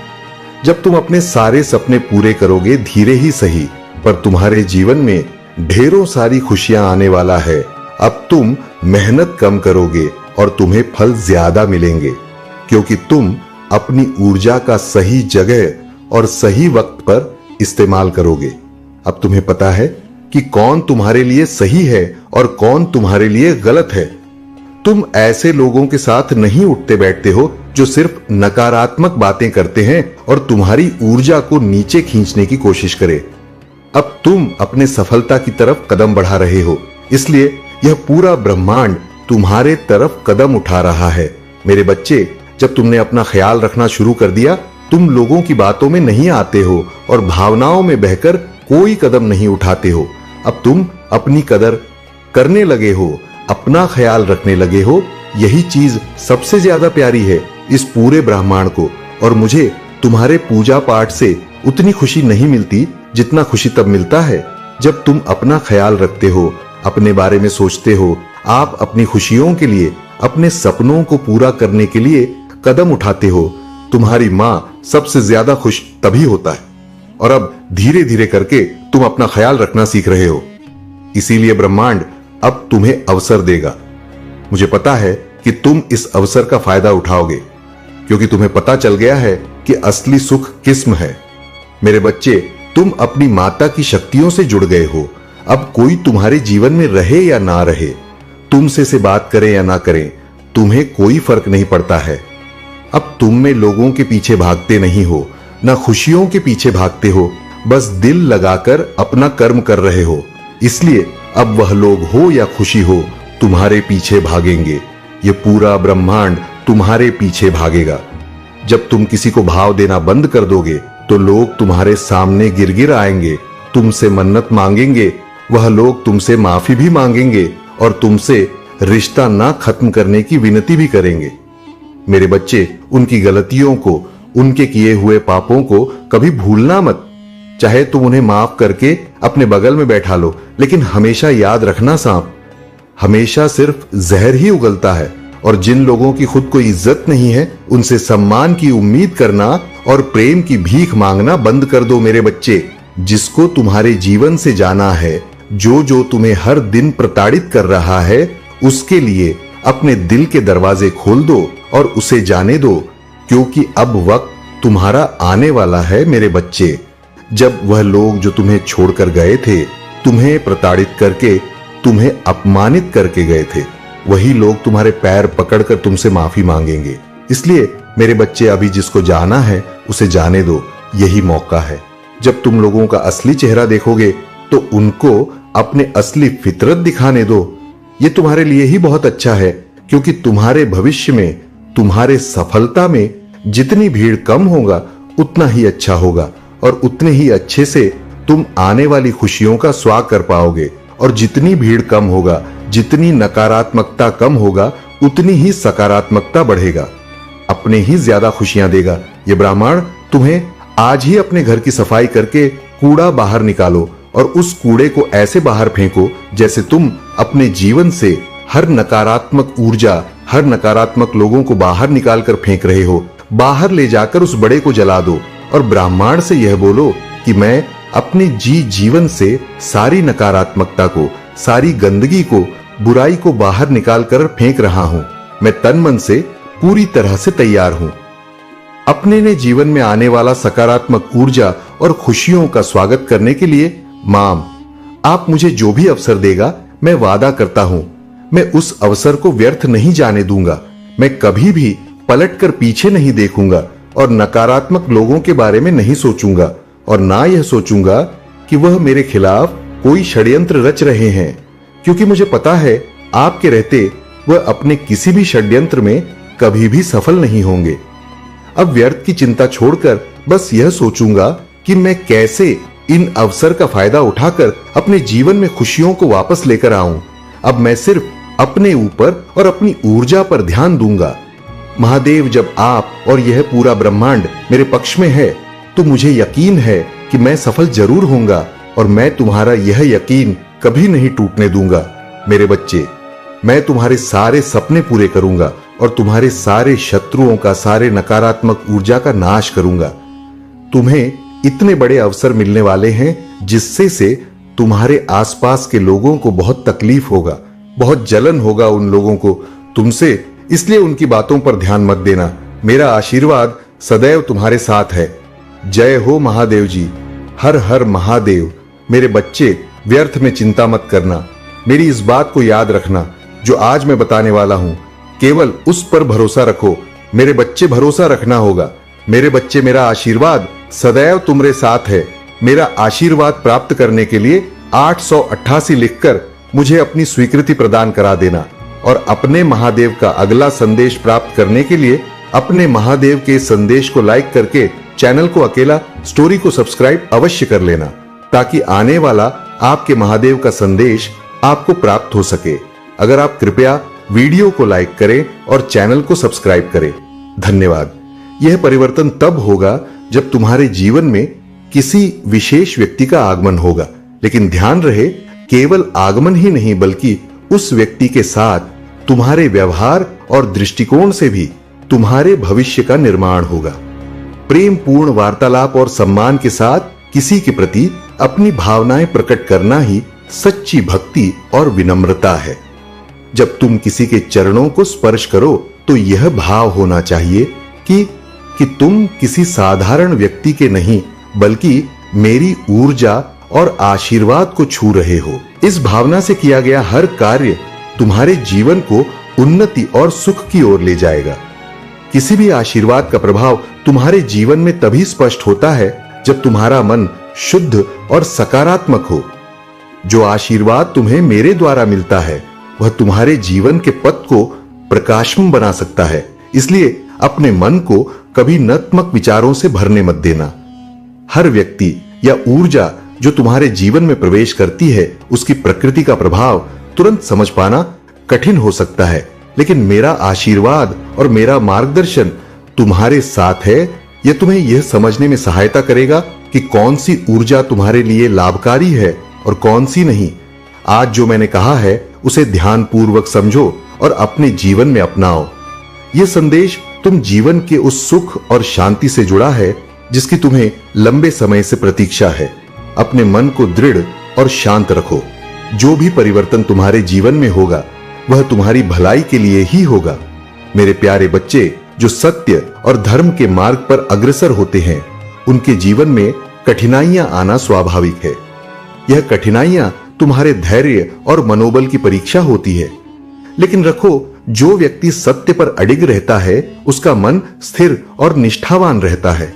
जब तुम अपने सारे सपने पूरे करोगे, धीरे ही सही, पर तुम्हारे जीवन में ढेरों सारी खुशियां आने वाला है। अब तुम मेहनत कम करोगे और तुम्हें फल ज्यादा मिलेंगे, क्योंकि तुम अपनी ऊर्जा का सही जगह और सही वक्त पर इस्तेमाल करोगे। अब तुम्हें पता है कि कौन तुम्हारे लिए सही है और कौन तुम्हारे लिए गलत है। तुम ऐसे लोगों के साथ नहीं उठते बैठते हो जो सिर्फ नकारात्मक बातें करते हैं और तुम्हारी ऊर्जा को नीचे खींचने की कोशिश करे। अब तुम अपने सफलता की तरफ कदम बढ़ा रहे हो, इसलिए यह पूरा ब्रह्मांड तुम्हारे तरफ कदम उठा रहा है। मेरे बच्चे, जब तुमने अपना ख्याल रखना शुरू कर दिया, तुम लोगों की बातों में नहीं आते हो और भावनाओं में बहकर कोई कदम नहीं उठाते हो। अब तुम अपनी कदर करने लगे हो, अपना ख्याल रखने लगे हो। यही चीज सबसे ज्यादा प्यारी है इस पूरे ब्रह्मांड को। और मुझे तुम्हारे पूजा पाठ से उतनी खुशी नहीं मिलती जितना खुशी तब मिलता है जब तुम अपना ख्याल रखते हो, अपने बारे में सोचते हो। आप अपनी खुशियों के लिए, अपने सपनों को पूरा करने के लिए कदम उठाते हो। तुम्हारी मां सबसे ज्यादा खुश तभी होता है। और अब धीरे धीरे करके तुम अपना ख्याल रखना सीख रहे हो, इसीलिए ब्रह्मांड अब तुम्हें अवसर देगा। मुझे पता है कि तुम इस अवसर का फायदा उठाओगे, क्योंकि तुम्हें पता चल गया है कि असली सुख किस्म है। मेरे बच्चे, तुम अपनी माता की शक्तियों से जुड़ गए हो। अब कोई तुम्हारे जीवन में रहे या ना रहे, तुमसे से बात करें या ना करें, तुम्हें कोई फर्क नहीं पड़ता है। अब तुम में लोगों के पीछे भागते नहीं हो, ना खुशियों के पीछे भागते हो, बस दिल लगाकर अपना कर्म कर रहे हो। इसलिए अब वह लोग हो या खुशी हो, तुम्हारे पीछे भागेंगे। ये पूरा ब्रह्मांड तुम्हारे पीछे भागेगा। जब तुम किसी को भाव देना बंद कर दोगे तो लोग तुम्हारे सामने गिर आएंगे, तुमसे मन्नत मांगेंगे। वह लोग तुमसे माफी भी मांगेंगे और तुमसे रिश्ता ना खत्म करने की विनती भी करेंगे। मेरे बच्चे, उनकी गलतियों को, उनके किए हुए पापों को कभी भूलना मत। चाहे तुम उन्हें माफ करके अपने बगल में बैठा लो, लेकिन हमेशा याद रखना, सांप हमेशा सिर्फ जहर ही उगलता है। और जिन लोगों की खुद को इज्जत नहीं है, उनसे सम्मान की उम्मीद करना और प्रेम की भीख मांगना बंद कर दो। मेरे बच्चे, जिसको तुम्हारे जीवन से जाना है, जो तुम्हें हर दिन प्रताड़ित कर रहा है, उसके लिए अपने दिल के दरवाजे खोल दो और उसे जाने दो, क्योंकि अब वक्त तुम्हारा आने वाला है। मेरे बच्चे, जब वह लोग जो तुम्हें छोड़कर गए थे, तुम्हें प्रताड़ित करके, तुम्हें अपमानित करके गए थे, वही लोग तुम्हारे पैर पकड़कर तुमसे माफी मांगेंगे। इसलिए मेरे बच्चे, अभी जिसको जाना है उसे जाने दो, यही मौका है। जब तुम लोगों का असली चेहरा देखोगे तो उनको अपने असली फितरत दिखाने दो। ये तुम्हारे लिए ही बहुत अच्छा है, क्योंकि तुम्हारे भविष्य में, तुम्हारे सफलता में जितनी भीड़ कम होगा उतना ही अच्छा होगा, और उतने ही अच्छे से तुम आने वाली खुशियों का स्वागत कर पाओगे। और जितनी भीड़ कम होगा, जितनी नकारात्मकता कम होगा, उतनी ही सकारात्मकता बढ़ेगा, अपने ही ज्यादा खुशियां देगा। ये ब्राह्मण तुम्हें आज ही अपने घर की सफाई करके कूड़ा बाहर निकालो और उस कूड़े को ऐसे बाहर फेंको जैसे तुम अपने जीवन से हर नकारात्मक ऊर्जा, हर नकारात्मक लोगों को बाहर निकालकर फेंक रहे हो। बाहर ले जाकर उस बड़े को जला दो और ब्राह्मण से यह बोलो कि मैं अपने जीवन से सारी नकारात्मकता को, सारी गंदगी को, बुराई को बाहर निकालकर फेंक रहा हूं। मैं तन मन से पूरी तरह से तैयार हूं। अपने ने जीवन में आने वाला सकारात्मक ऊर्जा और खुशियों का स्वागत करने के लिए माम, आप मुझे जो भी अवसर देगा, मैं वादा करता हूं, मैं उस अवसर को व्यर्थ नहीं जाने दूंगा। मैं कभी भी पलटकर पीछे नहीं देखूंगा और नकारात्मक लोगों के बारे में नहीं सोचूंगा, और ना यह सोचूंगा कि वह मेरे खिलाफ कोई षड्यंत्र रच रहे हैं, क्योंकि मुझे पता है आपके रहते वह अपने किसी भी षड्यंत्र में कभी भी सफल नहीं होंगे। अब व्यर्थ की चिंता छोड़कर बस यह सोचूंगा कि मैं कैसे इन अवसर का फायदा उठाकर अपने जीवन में खुशियों को वापस लेकर आऊं। अब मैं सिर्फ अपने ऊपर और अपनी ऊर्जा पर ध्यान दूंगा। महादेव, जब आप और यह पूरा ब्रह्मांड मेरे पक्ष में है तो मुझे यकीन है कि मैं सफल जरूर होऊंगा, और मैं तुम्हारा यह यकीन कभी नहीं टूटने दूंगा। मेरे बच्चे, मैं तुम्हारे सारे सपने पूरे करूंगा और तुम्हारे सारे शत्रुओं का, सारे नकारात्मक ऊर्जा का नाश करूंगा। तुम्हें इतने बड़े अवसर मिलने वाले हैं जिससे से तुम्हारे आसपास के लोगों को बहुत तकलीफ होगा, बहुत जलन होगा उन लोगों को तुमसे, इसलिए उनकी बातों पर ध्यान मत देना। मेरा आशीर्वाद सदैव तुम्हारे साथ है। जय हो महादेव जी, हर हर महादेव। मेरे बच्चे, व्यर्थ में चिंता मत करना। मेरी इस बात को याद रखना जो आज मैं बताने वाला हूं। केवल उस पर भरोसा रखो मेरे बच्चे भरोसा रखना होगा। मेरे बच्चे, मेरा आशीर्वाद सदैव तुम्हारे साथ है। मेरा आशीर्वाद प्राप्त करने के लिए 888 लिखकर मुझे अपनी स्वीकृति प्रदान करा देना और अपने महादेव का अगला संदेश प्राप्त करने के लिए अपने महादेव के संदेश को लाइक करके चैनल को अकेला स्टोरी को सब्सक्राइब अवश्य कर लेना, ताकि आने वाला आपके महादेव का संदेश आपको प्राप्त हो सके। अगर आप कृपया वीडियो को लाइक करें और चैनल को सब्सक्राइब करें। धन्यवाद। यह परिवर्तन तब होगा जब तुम्हारे जीवन में किसी विशेष व्यक्ति का आगमन होगा, लेकिन ध्यान रहे केवल आगमन ही नहीं बल्कि उस व्यक्ति के साथ तुम्हारे व्यवहार और दृष्टिकोण से भी तुम्हारे भविष्य का निर्माण होगा। प्रेम पूर्ण वार्तालाप और सम्मान के साथ किसी के प्रति अपनी भावनाएं प्रकट करना ही सच्ची भक्ति और विनम्रता है। जब तुम किसी के चरणों को स्पर्श करो तो यह भाव होना चाहिए कि तुम किसी साधारण व्यक्ति के नहीं बल्कि मेरी ऊर्जा और आशीर्वाद को छू रहे हो। इस भावना से किया गया हर कार्य तुम्हारे जीवन को उन्नति और सुख की ओर ले जाएगा। किसी भी आशीर्वाद का प्रभाव तुम्हारे जीवन में तभी स्पष्ट होता है जब तुम्हारा मन शुद्ध और सकारात्मक हो। जो आशीर्वाद तुम्हें मेरे द्वारा मिलता है वह तुम्हारे जीवन के पथ को प्रकाशमान बना सकता है। इसलिए अपने मन को कभी नकारात्मक विचारों से भरने मत देना। हर व्यक्ति या ऊर्जा जो तुम्हारे जीवन में प्रवेश करती है उसकी प्रकृति का प्रभाव तुरंत समझ पाना कठिन हो सकता है, लेकिन मेरा आशीर्वाद और मेरा मार्गदर्शन तुम्हारे साथ है। यह तुम्हें यह समझने में सहायता करेगा कि कौन सी ऊर्जा तुम्हारे लिए लाभकारी है और कौन सी नहीं। आज जो मैंने कहा है उसे ध्यानपूर्वक समझो और अपने जीवन में अपनाओ। यह संदेश तुम जीवन के उस सुख और शांति से जुड़ा है जिसकी तुम्हें लंबे समय से प्रतीक्षा है। अपने मन को दृढ़ और शांत रखो। जो भी परिवर्तन तुम्हारे जीवन में होगा वह तुम्हारी भलाई के लिए ही होगा। मेरे प्यारे बच्चे, जो सत्य और धर्म के मार्ग पर अग्रसर होते हैं उनके जीवन में कठिनाइयां आना स्वाभाविक है। यह कठिनाइयां तुम्हारे धैर्य और मनोबल की परीक्षा होती है, लेकिन रखो जो व्यक्ति सत्य पर अडिग रहता है उसका मन स्थिर और निष्ठावान रहता है।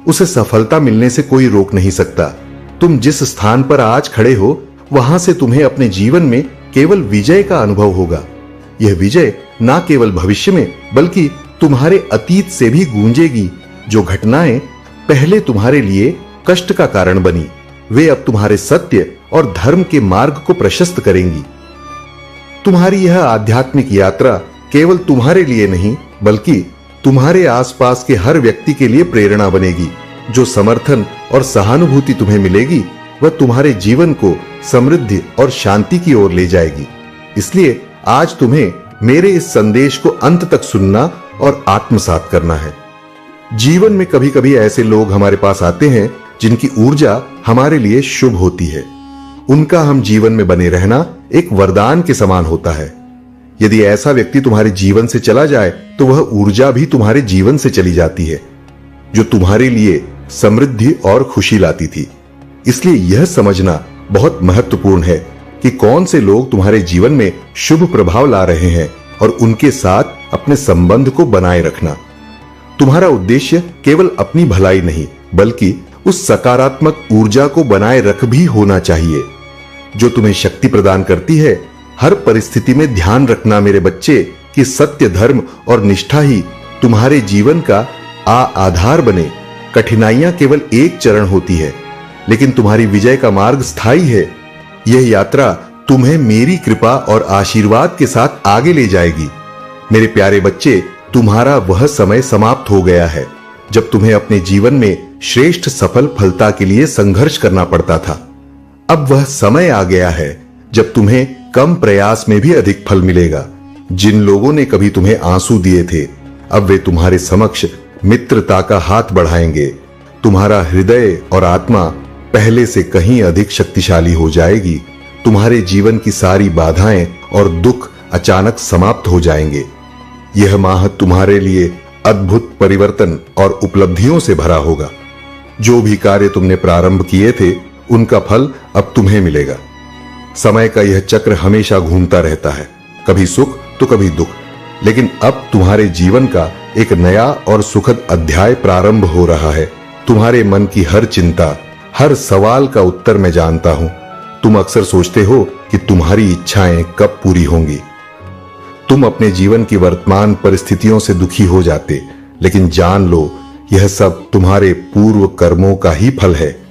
उसे सफलता मिलने से कोई रोक नहीं सकता। तुम जिस स्थान पर आज खड़े हो वहां से तुम्हें अपने जीवन में केवल विजय का अनुभव होगा। यह विजय ना केवल भविष्य में बल्कि तुम्हारे अतीत से भी गूंजेगी। जो घटनाएं पहले तुम्हारे लिए कष्ट का कारण बनी वे अब तुम्हारे सत्य और धर्म के मार्ग को प्रशस्त करेंगी। तुम्हारी यह आध्यात्मिक यात्रा केवल तुम्हारे लिए नहीं बल्कि तुम्हारे आसपास के हर व्यक्ति के लिए प्रेरणा बनेगी। जो समर्थन और सहानुभूति तुम्हें मिलेगी वह तुम्हारे जीवन को समृद्धि और शांति की ओर ले जाएगी। इसलिए आज तुम्हें मेरे इस संदेश को अंत तक सुनना और आत्मसात करना है। जीवन में कभी-कभी ऐसे लोग हमारे पास आते हैं जिनकी ऊर्जा हमारे लिए शुभ होती है। उनका हम जीवन में बने रहना एक वरदान के समान होता है। यदि ऐसा व्यक्ति तुम्हारे जीवन से चला जाए तो वह ऊर्जा भी तुम्हारे जीवन से चली जाती है जो तुम्हारे लिए समृद्धि और खुशी लाती थी। इसलिए यह समझना बहुत महत्वपूर्ण है कि कौन से लोग तुम्हारे जीवन में शुभ प्रभाव ला रहे हैं और उनके साथ अपने संबंध को बनाए रखना। तुम्हारा उद्देश्य केवल अपनी भलाई नहीं बल्कि उस सकारात्मक ऊर्जा को बनाए रख भी होना चाहिए जो तुम्हें शक्ति प्रदान करती है। हर परिस्थिति में ध्यान रखना मेरे बच्चे कि सत्य, धर्म और निष्ठा ही तुम्हारे जीवन का आधार बने। कठिनाइयां केवल एक चरण होती है लेकिन तुम्हारी विजय का मार्ग स्थायी है। यह यात्रा तुम्हें मेरी कृपा और आशीर्वाद के साथ आगे ले जाएगी। मेरे प्यारे बच्चे, तुम्हारा वह समय समाप्त हो गया है जब तुम्हें अपने जीवन में श्रेष्ठ सफलता के लिए संघर्ष करना पड़ता था। अब वह समय आ गया है जब तुम्हें कम प्रयास में भी अधिक फल मिलेगा। जिन लोगों ने कभी तुम्हें आंसू दिए थे अब वे तुम्हारे समक्ष मित्रता का हाथ बढ़ाएंगे। तुम्हारा हृदय और आत्मा पहले से कहीं अधिक शक्तिशाली हो जाएगी। तुम्हारे जीवन की सारी बाधाएं और दुख अचानक समाप्त हो जाएंगे। यह माह तुम्हारे लिए अद्भुत परिवर्तन और उपलब्धियों से भरा होगा। जो भी कार्य तुमने प्रारंभ किए थे उनका फल अब तुम्हें मिलेगा। समय का यह चक्र हमेशा घूमता रहता है, कभी सुख तो कभी दुख, लेकिन अब तुम्हारे जीवन का एक नया और सुखद अध्याय प्रारंभ हो रहा है। तुम्हारे मन की हर चिंता, हर सवाल का उत्तर मैं जानता हूं। तुम अक्सर सोचते हो कि तुम्हारी इच्छाएं कब पूरी होंगी। तुम अपने जीवन की वर्तमान परिस्थितियों से दुखी हो जाते, लेकिन जान लो यह सब तुम्हारे पूर्व कर्मों का ही फल है।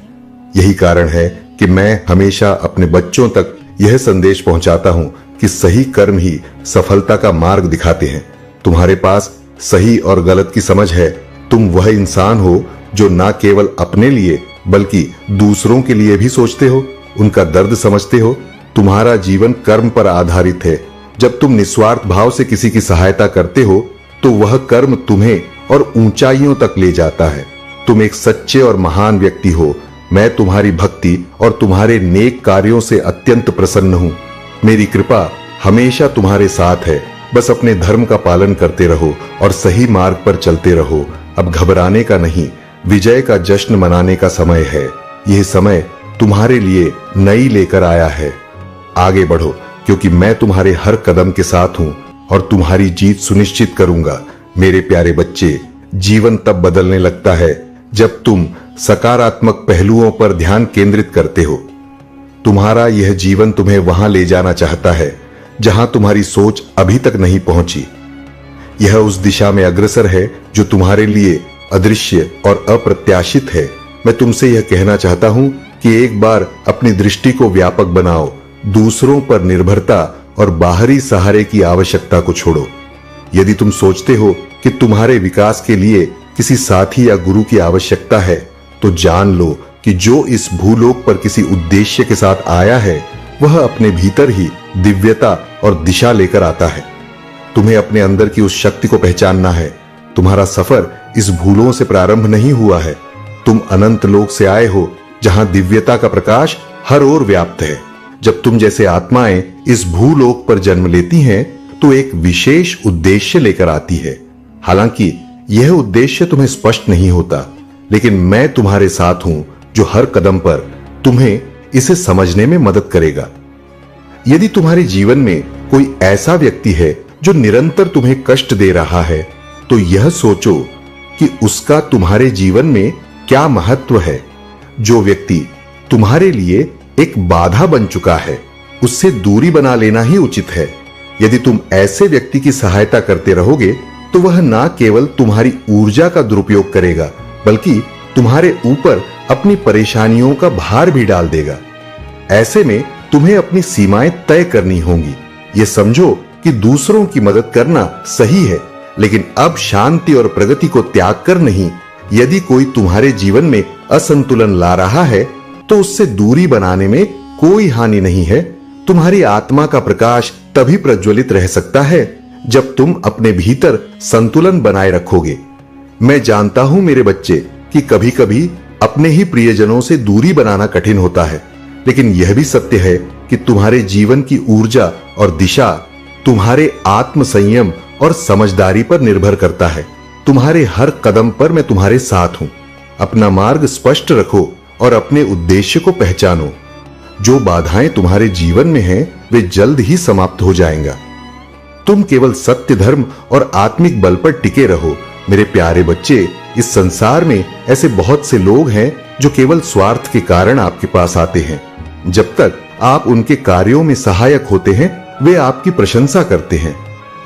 यही कारण है कि मैं हमेशा अपने बच्चों तक यह संदेश पहुंचाता हूं कि सही कर्म ही सफलता का मार्ग दिखाते हैं। तुम्हारे पास सही और गलत की समझ है। तुम वह इंसान हो जो न केवल अपने लिए बल्कि दूसरों के लिए भी सोचते हो, उनका दर्द समझते हो। तुम्हारा जीवन कर्म पर आधारित है। जब तुम निस्वार्थ भाव से किसी की सहायता करते हो तो वह कर्म तुम्हें और ऊंचाइयों तक ले जाता है। तुम एक सच्चे और महान व्यक्ति हो। मैं तुम्हारी भक्ति और तुम्हारे नेक कार्यों से अत्यंत प्रसन्न हूं। मेरी कृपा हमेशा तुम्हारे साथ है। बस अपने धर्म का पालन करते रहो और सही मार्ग पर चलते रहो। अब घबराने का नहीं, विजय का जश्न मनाने का समय है। यह समय तुम्हारे लिए नई लेकर आया है। आगे बढ़ो, क्योंकि मैं तुम्हारे हर कदम के साथ हूं और तुम्हारी जीत सुनिश्चित करूंगा। मेरे प्यारे बच्चे, जीवन तब बदलने लगता है जब तुम सकारात्मक पहलुओं पर ध्यान केंद्रित करते हो। तुम्हारा यह जीवन तुम्हें वहां ले जाना चाहता है जहां तुम्हारी सोच अभी तक नहीं पहुंची। यह उस दिशा में अग्रसर है जो तुम्हारे लिए अदृश्य और अप्रत्याशित है। मैं तुमसे यह कहना चाहता हूं कि एक बार अपनी दृष्टि को व्यापक बनाओ। दूसरों पर निर्भरता और बाहरी सहारे की आवश्यकता को छोड़ो। यदि तुम सोचते हो कि तुम्हारे विकास के लिए किसी साथी या गुरु की आवश्यकता है, तो जान लो कि जो इस भूलोक पर किसी उद्देश्य के साथ आया है वह अपने भीतर ही दिव्यता और दिशा लेकर आता है। तुम्हें अपने अंदर की उस शक्ति को पहचानना है। तुम्हारा सफर इस भूलों से प्रारंभ नहीं हुआ है। तुम अनंत लोक से आए हो जहां दिव्यता का प्रकाश हर ओर व्याप्त है। जब तुम जैसे आत्माएं इस भूलोक पर जन्म लेती हैं तो एक विशेष उद्देश्य लेकर आती है। हालांकि यह उद्देश्य तुम्हें स्पष्ट नहीं होता, लेकिन मैं तुम्हारे साथ हूं जो हर कदम पर तुम्हें इसे समझने में मदद करेगा। यदि तुम्हारे जीवन में कोई ऐसा व्यक्ति है जो निरंतर तुम्हें कष्ट दे रहा है, तो यह सोचो कि उसका तुम्हारे जीवन में क्या महत्व है। जो व्यक्ति तुम्हारे लिए एक बाधा बन चुका है, उससे दूरी बना लेना ही उचित है। यदि तुम ऐसे व्यक्ति की सहायता करते रहोगे तो वह न केवल तुम्हारी ऊर्जा का दुरुपयोग करेगा, बल्कि तुम्हारे ऊपर अपनी परेशानियों का भार भी डाल देगा। ऐसे में तुम्हें अपनी सीमाएं तय करनी होंगी। ये समझो कि दूसरों की मदद करना सही है, लेकिन अब शांति और प्रगति को त्याग कर नहीं। यदि कोई तुम्हारे जीवन में असंतुलन ला रहा है तो उससे दूरी बनाने में कोई हानि नहीं है। तुम्हारी आत्मा का प्रकाश तभी प्रज्वलित रह सकता है जब तुम अपने भीतर संतुलन बनाए रखोगे। मैं जानता हूं मेरे बच्चे कि कभी-कभी अपने ही प्रियजनों से दूरी बनाना कठिन होता है, लेकिन यह भी सत्य है कि तुम्हारे जीवन की ऊर्जा और दिशा तुम्हारे आत्म संयम और समझदारी पर निर्भर करता है। तुम्हारे हर कदम पर मैं तुम्हारे साथ हूं। अपना मार्ग स्पष्ट रखो और अपने उद्देश्य को पहचानो। जो बाधाएं तुम्हारे जीवन में हैं, वे जल्द ही समाप्त हो जाएंगा। तुम केवल सत्य, धर्म और आत्मिक बल पर टिके रहो। मेरे प्यारे बच्चे, इस संसार में ऐसे बहुत से लोग हैं जो केवल स्वार्थ के कारण आपके पास आते हैं। जब तक आप उनके कार्यों में सहायक होते हैं, वे आपकी प्रशंसा करते हैं,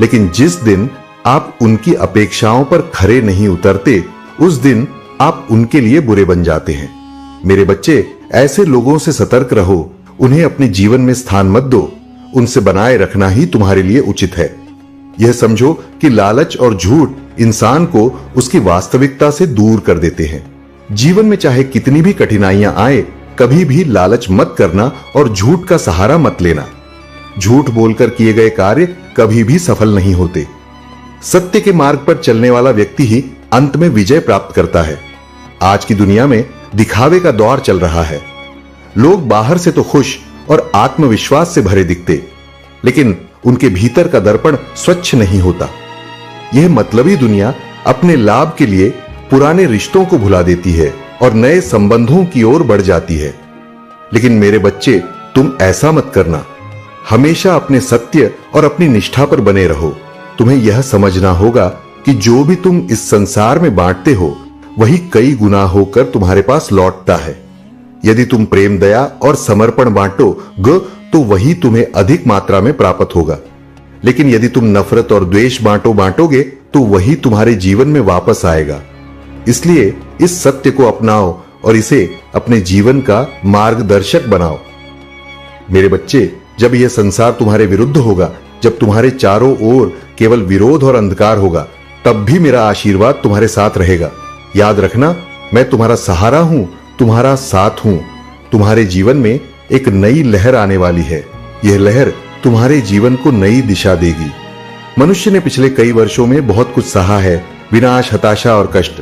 लेकिन जिस दिन आप उनकी अपेक्षाओं पर खरे नहीं उतरते, उस दिन आप उनके लिए बुरे बन जाते हैं। मेरे बच्चे, ऐसे लोगों से सतर्क रहो। उन्हें अपने जीवन में स्थान मत दो। उनसे बनाए रखना ही तुम्हारे लिए उचित है। यह समझो कि लालच और झूठ इंसान को उसकी वास्तविकता से दूर कर देते हैं। जीवन में चाहे कितनी भी कठिनाइयां आए, कभी भी लालच मत करना और झूठ का सहारा मत लेना। झूठ बोलकर किए गए कार्य कभी भी सफल नहीं होते। सत्य के मार्ग पर चलने वाला व्यक्ति ही अंत में विजय प्राप्त करता है। आज की दुनिया में दिखावे का दौर चल रहा है। लोग बाहर से तो खुश और आत्मविश्वास से भरे दिखते, लेकिन उनके भीतर का दर्पण स्वच्छ नहीं होता। यह मतलबी दुनिया अपने लाभ के लिए पुराने रिश्तों को भुला देती है और नए संबंधों की ओर बढ़ जाती है। लेकिन मेरे बच्चे, तुम ऐसा मत करना। हमेशा अपने सत्य और अपनी निष्ठा पर बने रहो। तुम्हें यह समझना होगा कि जो भी तुम इस संसार में बांटते हो वही कई गुना होकर तुम्हारे पास लौटता है। यदि तुम प्रेम, दया और समर्पण बांटोगे तो वही तुम्हें अधिक मात्रा में प्राप्त होगा। लेकिन यदि तुम नफरत और द्वेष बांटोगे तो वही तुम्हारे जीवन में वापस आएगा। इसलिए इस सत्य को अपनाओ और इसे अपने जीवन का मार्गदर्शक बनाओ। मेरे बच्चे, जब यह संसार तुम्हारे विरुद्ध होगा, जब तुम्हारे चारों ओर केवल विरोध और अंधकार होगा, तब भी मेरा आशीर्वाद तुम्हारे साथ रहेगा। याद रखना, मैं तुम्हारा सहारा हूं, तुम्हारा साथ हूं। तुम्हारे जीवन में एक नई लहर आने वाली है। यह लहर तुम्हारे जीवन को नई दिशा देगी। मनुष्य ने पिछले कई वर्षों में बहुत कुछ सहा है, विनाश, हताशा और कष्ट।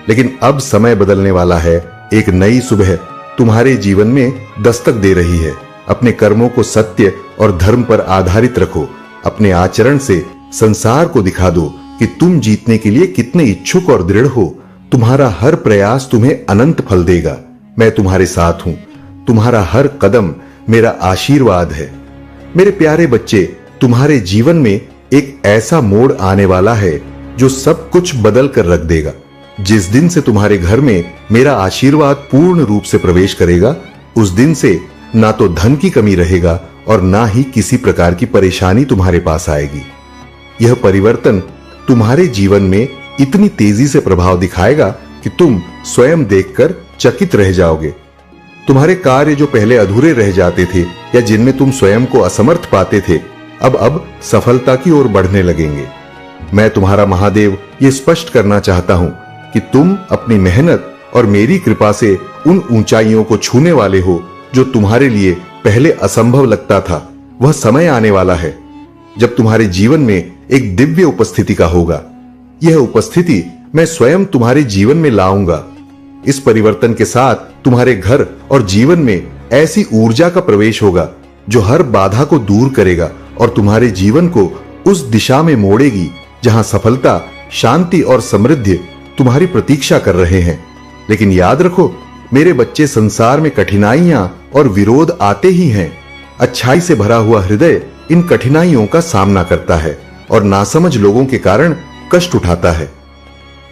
लेकिन अब समय बदलने वाला है। एक नई सुबह तुम्हारे जीवन में दस्तक दे रही है। अपने कर्मों को सत्य और धर्म पर आधारित रखो। अपने आचरण से संसार को दिखा दो कि तुम जीतने के लिए कितने इच्छुक और दृढ़ हो। तुम्हारा हर प्रयास तुम्हें अनंत फल देगा। मैं तुम्हारे साथ हूं। तुम्हारा हर कदम मेरा आशीर्वाद है। मेरे प्यारे बच्चे, तुम्हारे जीवन में एक ऐसा मोड़ आने वाला है जो सब कुछ बदल कर रख देगा। जिस दिन से तुम्हारे घर में मेरा आशीर्वाद पूर्ण रूप से प्रवेश करेगा, उस दिन से ना तो धन की कमी रहेगा और ना ही किसी प्रकार की परेशानी तुम्हारे पास आएगी। यह परिवर्तन तुम्हारे जीवन में इतनी तेजी से प्रभाव दिखाएगा कि तुम स्वयं देखकर चकित रह जाओगे। तुम्हारे कार्य जो पहले अधूरे रह जाते थे या जिनमें तुम स्वयं को असमर्थ पाते थे, अब सफलता की ओर बढ़ने लगेंगे। मैं तुम्हारा महादेव ये स्पष्ट करना चाहता हूं कि तुम अपनी मेहनत और मेरी कृपा से उन ऊंचाइयों को छूने वाले हो जो तुम्हारे लिए पहले असंभव लगता था। वह समय आने वाला है जब तुम्हारे जीवन में एक दिव्य उपस्थिति का होगा। यह उपस्थिति मैं स्वयं तुम्हारे जीवन में लाऊंगा। इस परिवर्तन के साथ तुम्हारे घर और जीवन में ऐसी ऊर्जा का प्रवेश होगा जो हर बाधा को दूर करेगा और तुम्हारे जीवन को उस दिशा में मोड़ेगी जहां सफलता, शांति और समृद्धि तुम्हारी प्रतीक्षा कर रहे हैं। लेकिन याद रखो मेरे बच्चे, संसार में कठिनाइयां और विरोध आते ही हैं। अच्छाई से भरा हुआ हृदय इन कठिनाइयों का सामना करता है और नासमझ लोगों के कारण कष्ट उठाता है।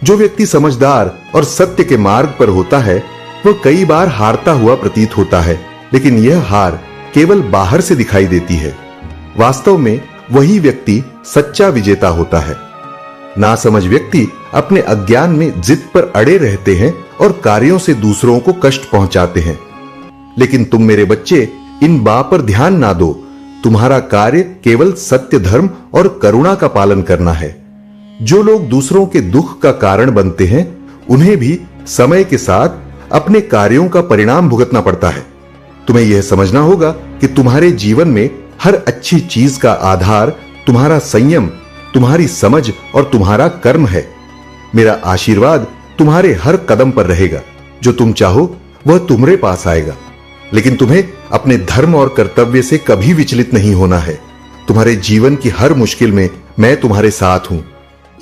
जो व्यक्ति समझदार और सत्य के मार्ग पर होता है वह कई बार हारता हुआ प्रतीत होता है, लेकिन यह हार केवल बाहर से दिखाई देती है। वास्तव में वही व्यक्ति सच्चा विजेता होता है। नासमझ व्यक्ति अपने अज्ञान में जिद पर अड़े रहते हैं और कार्यों से दूसरों को कष्ट पहुंचाते हैं। लेकिन तुम मेरे बच्चे इन बात पर ध्यान ना दो। तुम्हारा कार्य केवल सत्य, धर्म और करुणा का पालन करना है। जो लोग दूसरों के दुख का कारण बनते हैं उन्हें भी समय के साथ अपने कार्यों का परिणाम भुगतना पड़ता है। तुम्हें यह समझना होगा कि तुम्हारे जीवन में हर अच्छी चीज का आधार तुम्हारा संयम, तुम्हारी समझ और तुम्हारा कर्म है। मेरा आशीर्वाद तुम्हारे हर कदम पर रहेगा। जो तुम चाहो वह तुम्हारे पास आएगा। लेकिन तुम्हें अपने धर्म और कर्तव्य से कभी विचलित नहीं होना है। तुम्हारे जीवन की हर मुश्किल में मैं तुम्हारे साथ हूं।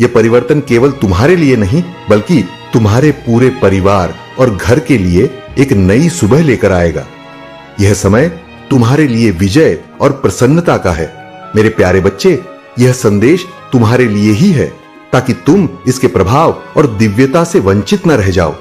यह परिवर्तन केवल तुम्हारे लिए नहीं बल्कि तुम्हारे पूरे परिवार और घर के लिए एक नई सुबह लेकर आएगा। यह समय तुम्हारे लिए विजय और प्रसन्नता का है। मेरे प्यारे बच्चे, यह संदेश तुम्हारे लिए ही है ताकि तुम इसके प्रभाव और दिव्यता से वंचित न रह जाओ।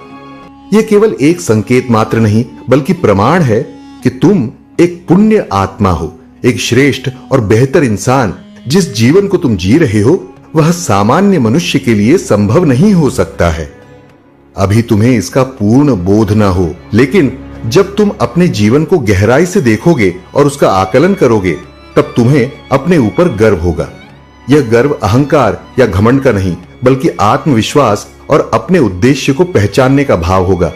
यह केवल एक संकेत मात्र नहीं बल्कि प्रमाण है कि तुम एक पुण्य आत्मा हो, एक श्रेष्ठ और बेहतर इंसान। जिस जीवन को तुम जी रहे हो वह सामान्य मनुष्य के लिए संभव नहीं हो सकता है। अभी तुम्हें इसका पूर्ण बोध न हो, लेकिन जब तुम अपने जीवन को गहराई से देखोगे और उसका आकलन करोगे तब तुम्हें अपने ऊपर गर्व होगा। यह गर्व अहंकार या घमंड का नहीं बल्कि आत्मविश्वास और अपने उद्देश्य को पहचानने का भाव होगा।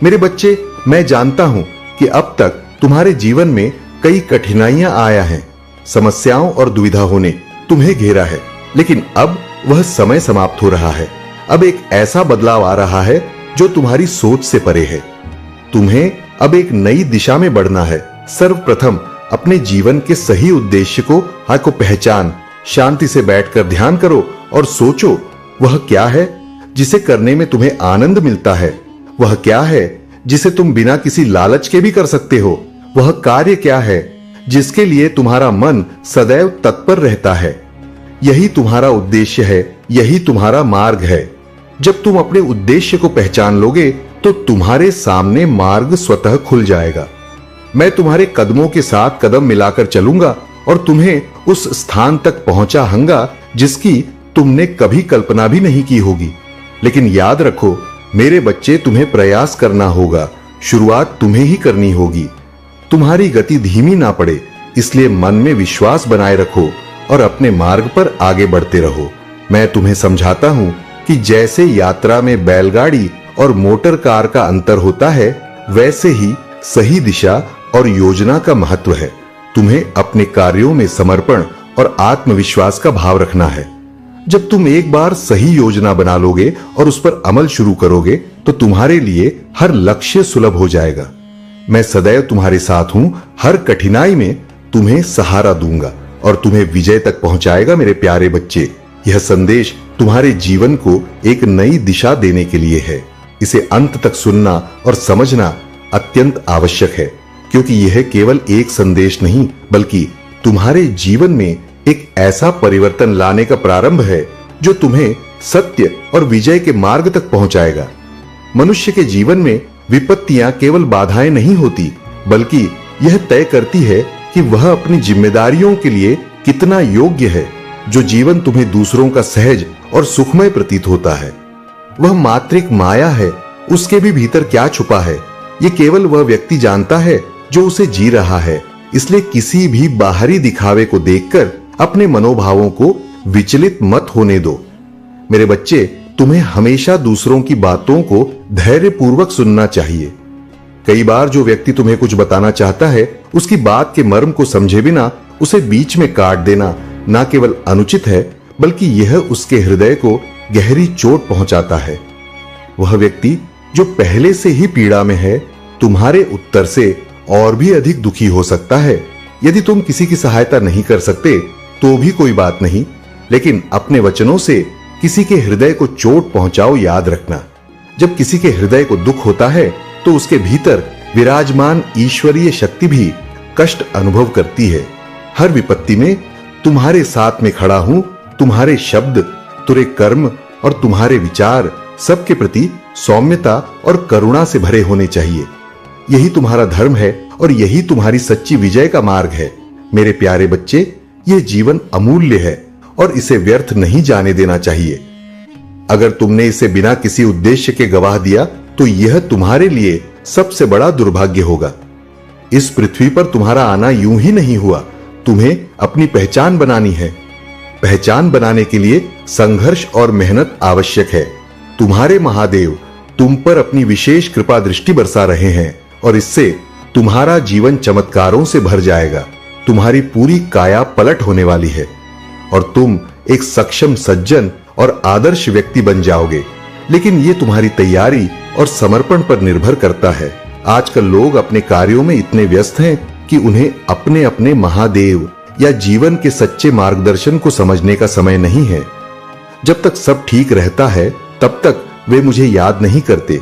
मेरे बच्चे, मैं जानता हूं कि अब तक तुम्हारे जीवन में कई कठिनाइयां आया हैं, समस्याओं और दुविधाओं ने तुम्हें घेरा है, लेकिन अब वह समय समाप्त हो रहा है। अब एक ऐसा बदलाव आ रहा है जो तुम्हारी सोच से परे है। तुम्हें अब एक नई दिशा में बढ़ना है। सर्वप्रथम अपने जीवन के सही उद्देश्य को पहचान, शांति से बैठकर ध्यान करो और सोचो वह क्या है जिसे करने में तुम्हें आनंद मिलता है। वह क्या है जिसे तुम बिना किसी लालच के भी कर सकते हो। वह कार्य क्या है जिसके लिए तुम्हारा मन सदैव तत्पर रहता है। यही तुम्हारा उद्देश्य है, यही तुम्हारा मार्ग है। जब तुम अपने उद्देश्य को पहचान लोगे तो तुम्हारे सामने मार्ग स्वतः खुल जाएगा। मैं तुम्हारे कदमों के साथ कदम मिलाकर चलूंगा और तुम्हें उस स्थान तक पहुंचाऊंगा जिसकी तुमने कभी कल्पना भी नहीं की होगी। लेकिन याद रखो मेरे बच्चे, तुम्हें प्रयास करना होगा, शुरुआत तुम्हें ही करनी होगी। तुम्हारी गति धीमी ना पड़े, इसलिए मन में विश्वास बनाए रखो और अपने मार्ग पर आगे बढ़ते रहो। मैं तुम्हें समझाता हूं कि जैसे यात्रा में बैलगाड़ी और मोटर कार का अंतर होता है, वैसे ही सही दिशा और योजना का महत्व है। तुम्हें अपने कार्यों में समर्पण और आत्मविश्वास का भाव रखना है। जब तुम एक बार सही योजना बना लोगे और उस पर अमल शुरू करोगे तो तुम्हारे लिए हर लक्ष्य सुलभ हो जाएगा। मैं सदैव तुम्हारे साथ हूं, हर कठिनाई में तुम्हें सहारा दूंगा और तुम्हें विजय तक पहुंचाएगा। मेरे प्यारे बच्चे, यह संदेश तुम्हारे जीवन को एक नई दिशा देने के लिए है। इसे अंत तक सुनना और समझना अत्यंत आवश्यक है, क्योंकि यह केवल एक संदेश नहीं बल्कि तुम्हारे जीवन में एक ऐसा परिवर्तन लाने का प्रारंभ है जो तुम्हें सत्य और विजय के मार्ग तक पहुंचाएगा। मनुष्य के जीवन में विपत्तियां केवल बाधाएं नहीं होती, बल्कि यह तय करती है कि वह अपनी जिम्मेदारियों के लिए कितना योग्य है। जो जीवन तुम्हें दूसरों का सहज और सुखमय प्रतीत होता है, वह मात्रिक माया है। उसके भी भीतर क्या छुपा है, ये केवल वह व्यक्ति जानता है जो उसे जी रहा है। इसलिए किसी भी बाहरी दिखावे को देखकर अपने मनोभावों को विचलित मत होने दो। मेरे बच्चे, तुम्हें हमेशा दूसरों की बातों को धैर्यपूर्वक सुनना चाहिए। कई बार जो व्यक्ति तुम्हें कुछ बताना चाहता है, उसकी बात के मर्म को समझे बिना उसे बीच में काट देना न केवल अनुचित है, बल्कि यह उसके हृदय को गहरी चोट पहुंचाता है। वह व्यक्ति जो पहले से ही पीड़ा में है, तुम्हारे उत्तर से और भी अधिक दुखी हो सकता है। यदि तुम किसी की सहायता नहीं कर सकते तो भी कोई बात नहीं, लेकिन अपने वचनों से किसी के हृदय को चोट पहुंचाओ। याद रखना, जब किसी के हृदय को दुख होता है तो उसके भीतर विराजमान ईश्वरीय शक्ति भी कष्ट अनुभव करती है। हर विपत्ति में तुम्हारे साथ में खड़ा हूं। तुम्हारे शब्द, तुरे कर्म और तुम्हारे विचार सबके प्रति सौम्यता और करुणा से भरे होने चाहिए। यही तुम्हारा धर्म है और यही तुम्हारी सच्ची विजय का मार्ग है। मेरे प्यारे बच्चे, यह जीवन अमूल्य है और इसे व्यर्थ नहीं जाने देना चाहिए। अगर तुमने इसे बिना किसी उद्देश्य के गंवा दिया तो यह तुम्हारे लिए सबसे बड़ा दुर्भाग्य होगा। इस पृथ्वी पर तुम्हारा आना यूं ही नहीं हुआ। तुम्हें अपनी पहचान बनानी है। पहचान बनाने के लिए संघर्ष और मेहनत आवश्यक है। तुम्हारे महादेव तुम पर अपनी विशेष कृपा दृष्टि बरसा रहे हैं और इससे तुम्हारा जीवन चमत्कारों से भर जाएगा। तुम्हारी पूरी काया पलट होने वाली है और तुम एक सक्षम सज्जन और आदर्श व्यक्ति बन जाओगे। लेकिन यह तुम्हारी तैयारी और समर्पण पर निर्भर करता है। आजकल लोग अपने कार्यों में इतने व्यस्त हैं कि उन्हें अपने अपने महादेव या जीवन के सच्चे मार्गदर्शन को समझने का समय नहीं है। जब तक सब ठीक रहता है तब तक वे मुझे याद नहीं करते,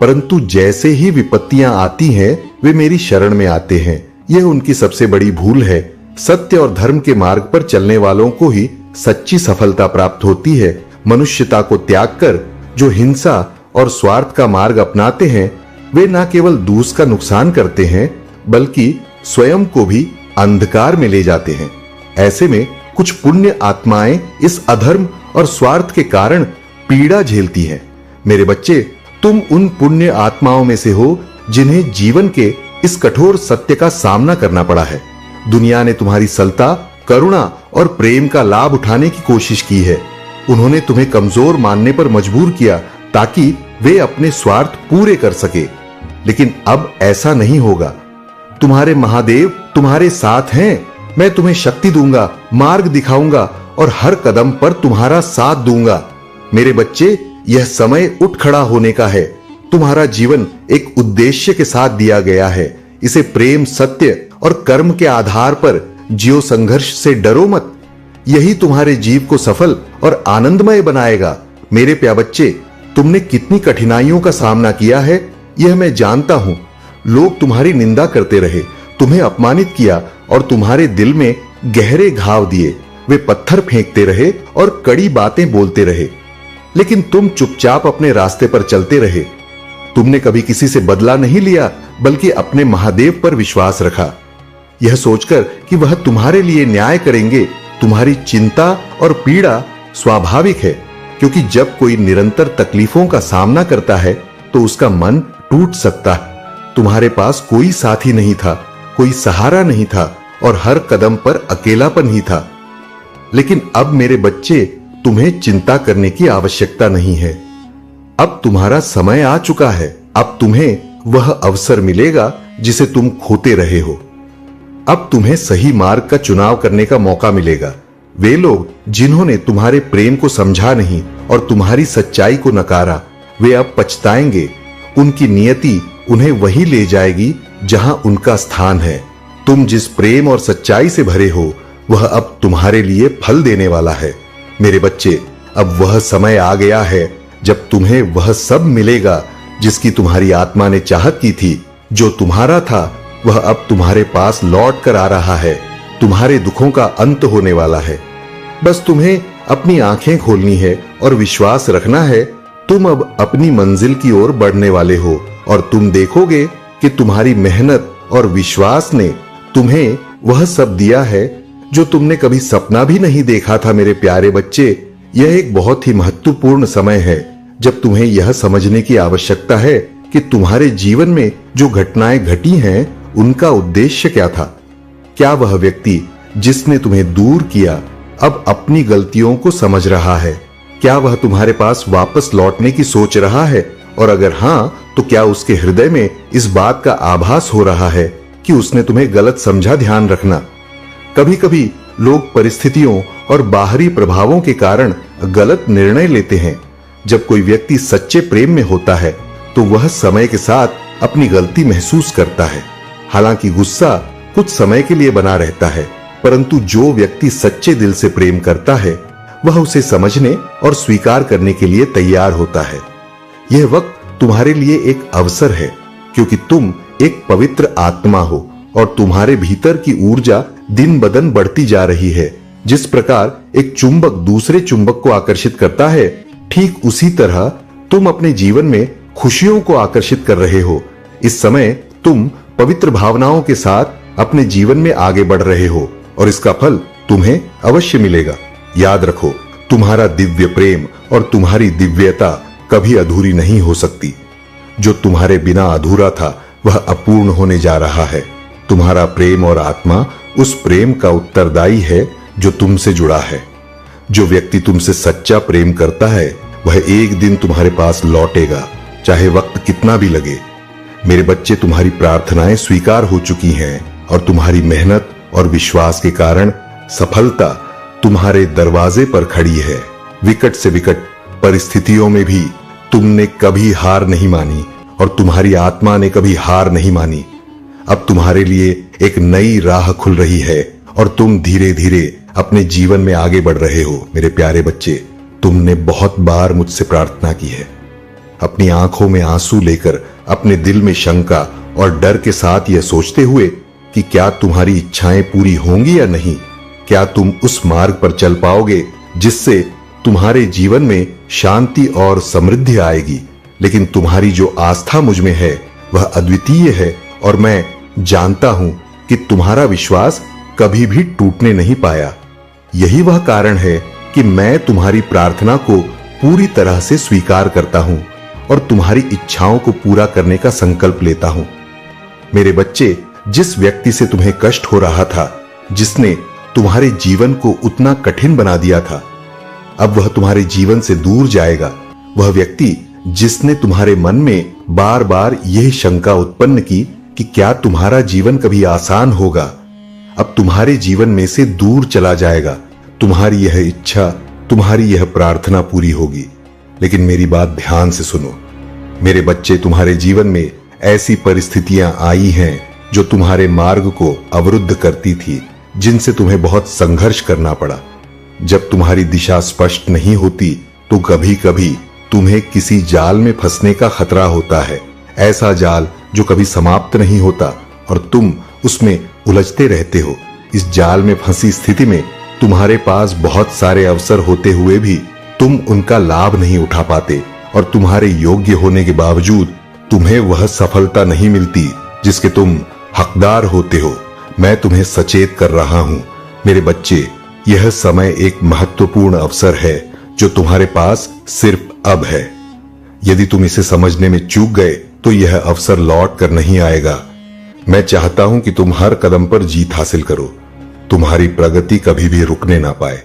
परंतु जैसे ही विपत्तियां आती हैं वे मेरी शरण में आते हैं। यह उनकी सबसे बड़ी भूल है। सत्य और धर्म के मार्ग पर चलने वालों को ही सच्ची सफलता प्राप्त होती है। मनुष्यता को त्याग कर जो हिंसा और स्वार्थ का मार्ग अपनाते हैं, वे न केवल दूसरों का नुकसान करते हैं बल्कि स्वयं को भी अंधकार में ले जाते हैं। ऐसे में कुछ पुण्य आत्माएं इस अधर्म और स्वार्थ के कारण पीड़ा झेलती हैं। मेरे बच्चे, तुम उन पुण्य आत्माओं में से हो जिन्हें जीवन के इस कठोर सत्य का सामना करना पड़ा है। दुनिया ने तुम्हारी सरलता, करुणा और प्रेम का लाभ उठाने की कोशिश की है। उन्होंने तुम्हें कमजोर मानने पर मजबूर किया ताकि वे अपने स्वार्थ पूरे कर सके। लेकिन अब ऐसा नहीं होगा। तुम्हारे महादेव तुम्हारे साथ हैं। मैं तुम्हें शक्ति दूंगा, मार्ग दिखाऊंगा और हर कदम पर तुम्हारा साथ दूंगा। मेरे बच्चे, यह समय उठ खड़ा होने का है। तुम्हारा जीवन एक उद्देश्य के साथ दिया गया है। इसे प्रेम, सत्य और कर्म के आधार पर जियो। संघर्ष से डरो मत। यही तुम्हारे जीव को सफल और आनंदमय बनाएगा। मेरे प्यारे बच्चे, तुमने कितनी कठिनाइयों का सामना किया है यह मैं जानता हूं। लोग तुम्हारी निंदा करते रहे, तुम्हें अपमानित किया और तुम्हारे दिल में गहरे घाव दिए। वे पत्थर फेंकते रहे और कड़ी बातें बोलते रहे, लेकिन तुम चुपचाप अपने रास्ते पर चलते रहे। तुमने कभी किसी से बदला नहीं लिया, बल्कि अपने महादेव पर विश्वास रखा, यह सोचकर कि वह तुम्हारे लिए न्याय करेंगे। तुम्हारी चिंता और पीड़ा स्वाभाविक है, क्योंकि जब कोई निरंतर तकलीफों का सामना करता है तो उसका मन टूट सकता है। तुम्हारे पास कोई साथी नहीं था, कोई सहारा नहीं था और हर कदम पर अकेलापन ही था। लेकिन अब मेरे बच्चे, तुम्हें चिंता करने की आवश्यकता नहीं है। अब तुम्हारा समय आ चुका है। अब तुम्हें वह अवसर मिलेगा जिसे तुम खोते रहे हो। अब तुम्हें सही मार्ग का चुनाव करने का मौका मिलेगा। वे लोग जिन्होंने तुम्हारे प्रेम को समझा नहीं और तुम्हारी सच्चाई को नकारा, वे अब पछताएंगे। उनकी नियति उन्हें वहीं ले जाएगी जहां उनका स्थान है। तुम जिस प्रेम और सच्चाई से भरे हो, वह अब तुम्हारे लिए फल देने वाला है। मेरे बच्चे, अब वह समय आ गया है जब तुम्हें वह सब मिलेगा जिसकी तुम्हारी आत्मा ने चाहत की थी। जो तुम्हारा था वह अब तुम्हारे पास लौट कर आ रहा है। तुम्हारे दुखों का अंत होने वाला है। बस तुम्हें अपनी आंखें खोलनी है और विश्वास रखना है। तुम अब अपनी मंजिल की ओर बढ़ने वाले हो और तुम देखोगे कि तुम्हारी मेहनत और विश्वास ने तुम्हें वह सब दिया है जो तुमने कभी सपना भी नहीं देखा था। मेरे प्यारे बच्चे, यह एक बहुत ही महत्वपूर्ण समय है जब तुम्हें यह समझने की आवश्यकता है कि तुम्हारे जीवन में जो घटनाएं घटी हैं, उनका उद्देश्य क्या था। क्या वह व्यक्ति जिसने तुम्हें दूर किया अब अपनी गलतियों को समझ रहा है? क्या वह तुम्हारे पास वापस लौटने की सोच रहा है? और अगर हां, तो क्या उसके हृदय में इस बात का आभास हो रहा है कि उसने तुम्हें गलत समझा? ध्यान रखना, कभी कभी लोग परिस्थितियों और बाहरी प्रभावों के कारण गलत निर्णय लेते हैं। जब कोई व्यक्ति सच्चे प्रेम में होता है तो वह समय के साथ अपनी गलती महसूस करता है। हालांकि गुस्सा कुछ समय के लिए बना रहता है, परंतु जो व्यक्ति सच्चे दिल से प्रेम करता है वह उसे समझने और स्वीकार करने के लिए तैयार होता है। यह वक्त तुम्हारे लिए एक अवसर है, क्योंकि तुम एक पवित्र आत्मा हो और तुम्हारे भीतर की ऊर्जा दिन ब दिन बढ़ती जा रही है। जिस प्रकार एक चुंबक दूसरे चुंबक को आकर्षित करता है, ठीक उसी तरह तुम अपने जीवन में खुशियों को आकर्षित कर रहे हो। इस समय तुम पवित्र भावनाओं के साथ अपने जीवन में आगे बढ़ रहे हो और इसका फल तुम्हें अवश्य मिलेगा। याद रखो, तुम्हारा दिव्य प्रेम और तुम्हारी दिव्यता कभी अधूरी नहीं हो सकती। जो तुम्हारे बिना अधूरा था वह अपूर्ण होने जा रहा है। तुम्हारा प्रेम और आत्मा उस प्रेम का उत्तरदायी है जो तुमसे जुड़ा है। जो व्यक्ति तुमसे सच्चा प्रेम करता है वह एक दिन तुम्हारे पास लौटेगा, चाहे वक्त कितना भी लगे। मेरे बच्चे, तुम्हारी प्रार्थनाएं स्वीकार हो चुकी हैं और तुम्हारी मेहनत और विश्वास के कारण सफलता तुम्हारे दरवाजे पर खड़ी है। विकट से विकट परिस्थितियों में भी तुमने कभी हार नहीं मानी और तुम्हारी आत्मा ने कभी हार नहीं मानी। अब तुम्हारे लिए एक नई राह खुल रही है और तुम धीरे धीरे अपने जीवन में आगे बढ़ रहे हो। मेरे प्यारे बच्चे, तुमने बहुत बार मुझसे प्रार्थना की है, अपनी आंखों में आंसू लेकर, अपने दिल में शंका और डर के साथ यह सोचते हुए कि क्या तुम्हारी इच्छाएं पूरी होंगी या नहीं, क्या तुम उस मार्ग पर चल पाओगे जिससे तुम्हारे जीवन में शांति और समृद्धि आएगी। लेकिन तुम्हारी जो आस्था मुझ में है वह अद्वितीय है और मैं जानता हूं कि तुम्हारा विश्वास कभी भी टूटने नहीं पाया। यही वह कारण है कि मैं तुम्हारी प्रार्थना को पूरी तरह से स्वीकार करता हूं और तुम्हारी इच्छाओं को पूरा करने का संकल्प लेता हूं। मेरे बच्चे, जिस व्यक्ति से तुम्हें कष्ट हो रहा था, जिसने तुम्हारे जीवन को उतना कठिन बना दिया था, अब वह तुम्हारे जीवन से दूर जाएगा। वह व्यक्ति जिसने तुम्हारे मन में बार बार यह शंका उत्पन्न की कि क्या तुम्हारा जीवन कभी आसान होगा, अब तुम्हारे जीवन में से दूर चला जाएगा। तुम्हारी यह इच्छा, तुम्हारी यह प्रार्थना पूरी होगी। लेकिन मेरी बात ध्यान से सुनो मेरे बच्चे, तुम्हारे जीवन में ऐसी परिस्थितियां आई हैं जो तुम्हारे मार्ग को अवरुद्ध करती थी, जिनसे तुम्हें बहुत संघर्ष करना पड़ा। जब तुम्हारी दिशा स्पष्ट नहीं होती तो कभी कभी तुम्हें किसी जाल में फंसने का खतरा होता है, ऐसा जाल जो कभी समाप्त नहीं होता और तुम उसमें उलझते रहते हो। इस जाल में फंसी स्थिति में तुम्हारे पास बहुत सारे अवसर होते हुए भी तुम उनका लाभ नहीं उठा पाते और तुम्हारे योग्य होने के बावजूद तुम्हें वह सफलता नहीं मिलती जिसके तुम हकदार होते हो। मैं तुम्हें सचेत कर रहा हूं मेरे बच्चे, यह समय एक महत्वपूर्ण अवसर है जो तुम्हारे पास सिर्फ अब है। यदि तुम इसे समझने में चूक गए तो यह अवसर लौट कर नहीं आएगा। मैं चाहता हूं कि तुम हर कदम पर जीत हासिल करो, तुम्हारी प्रगति कभी भी रुकने ना पाए।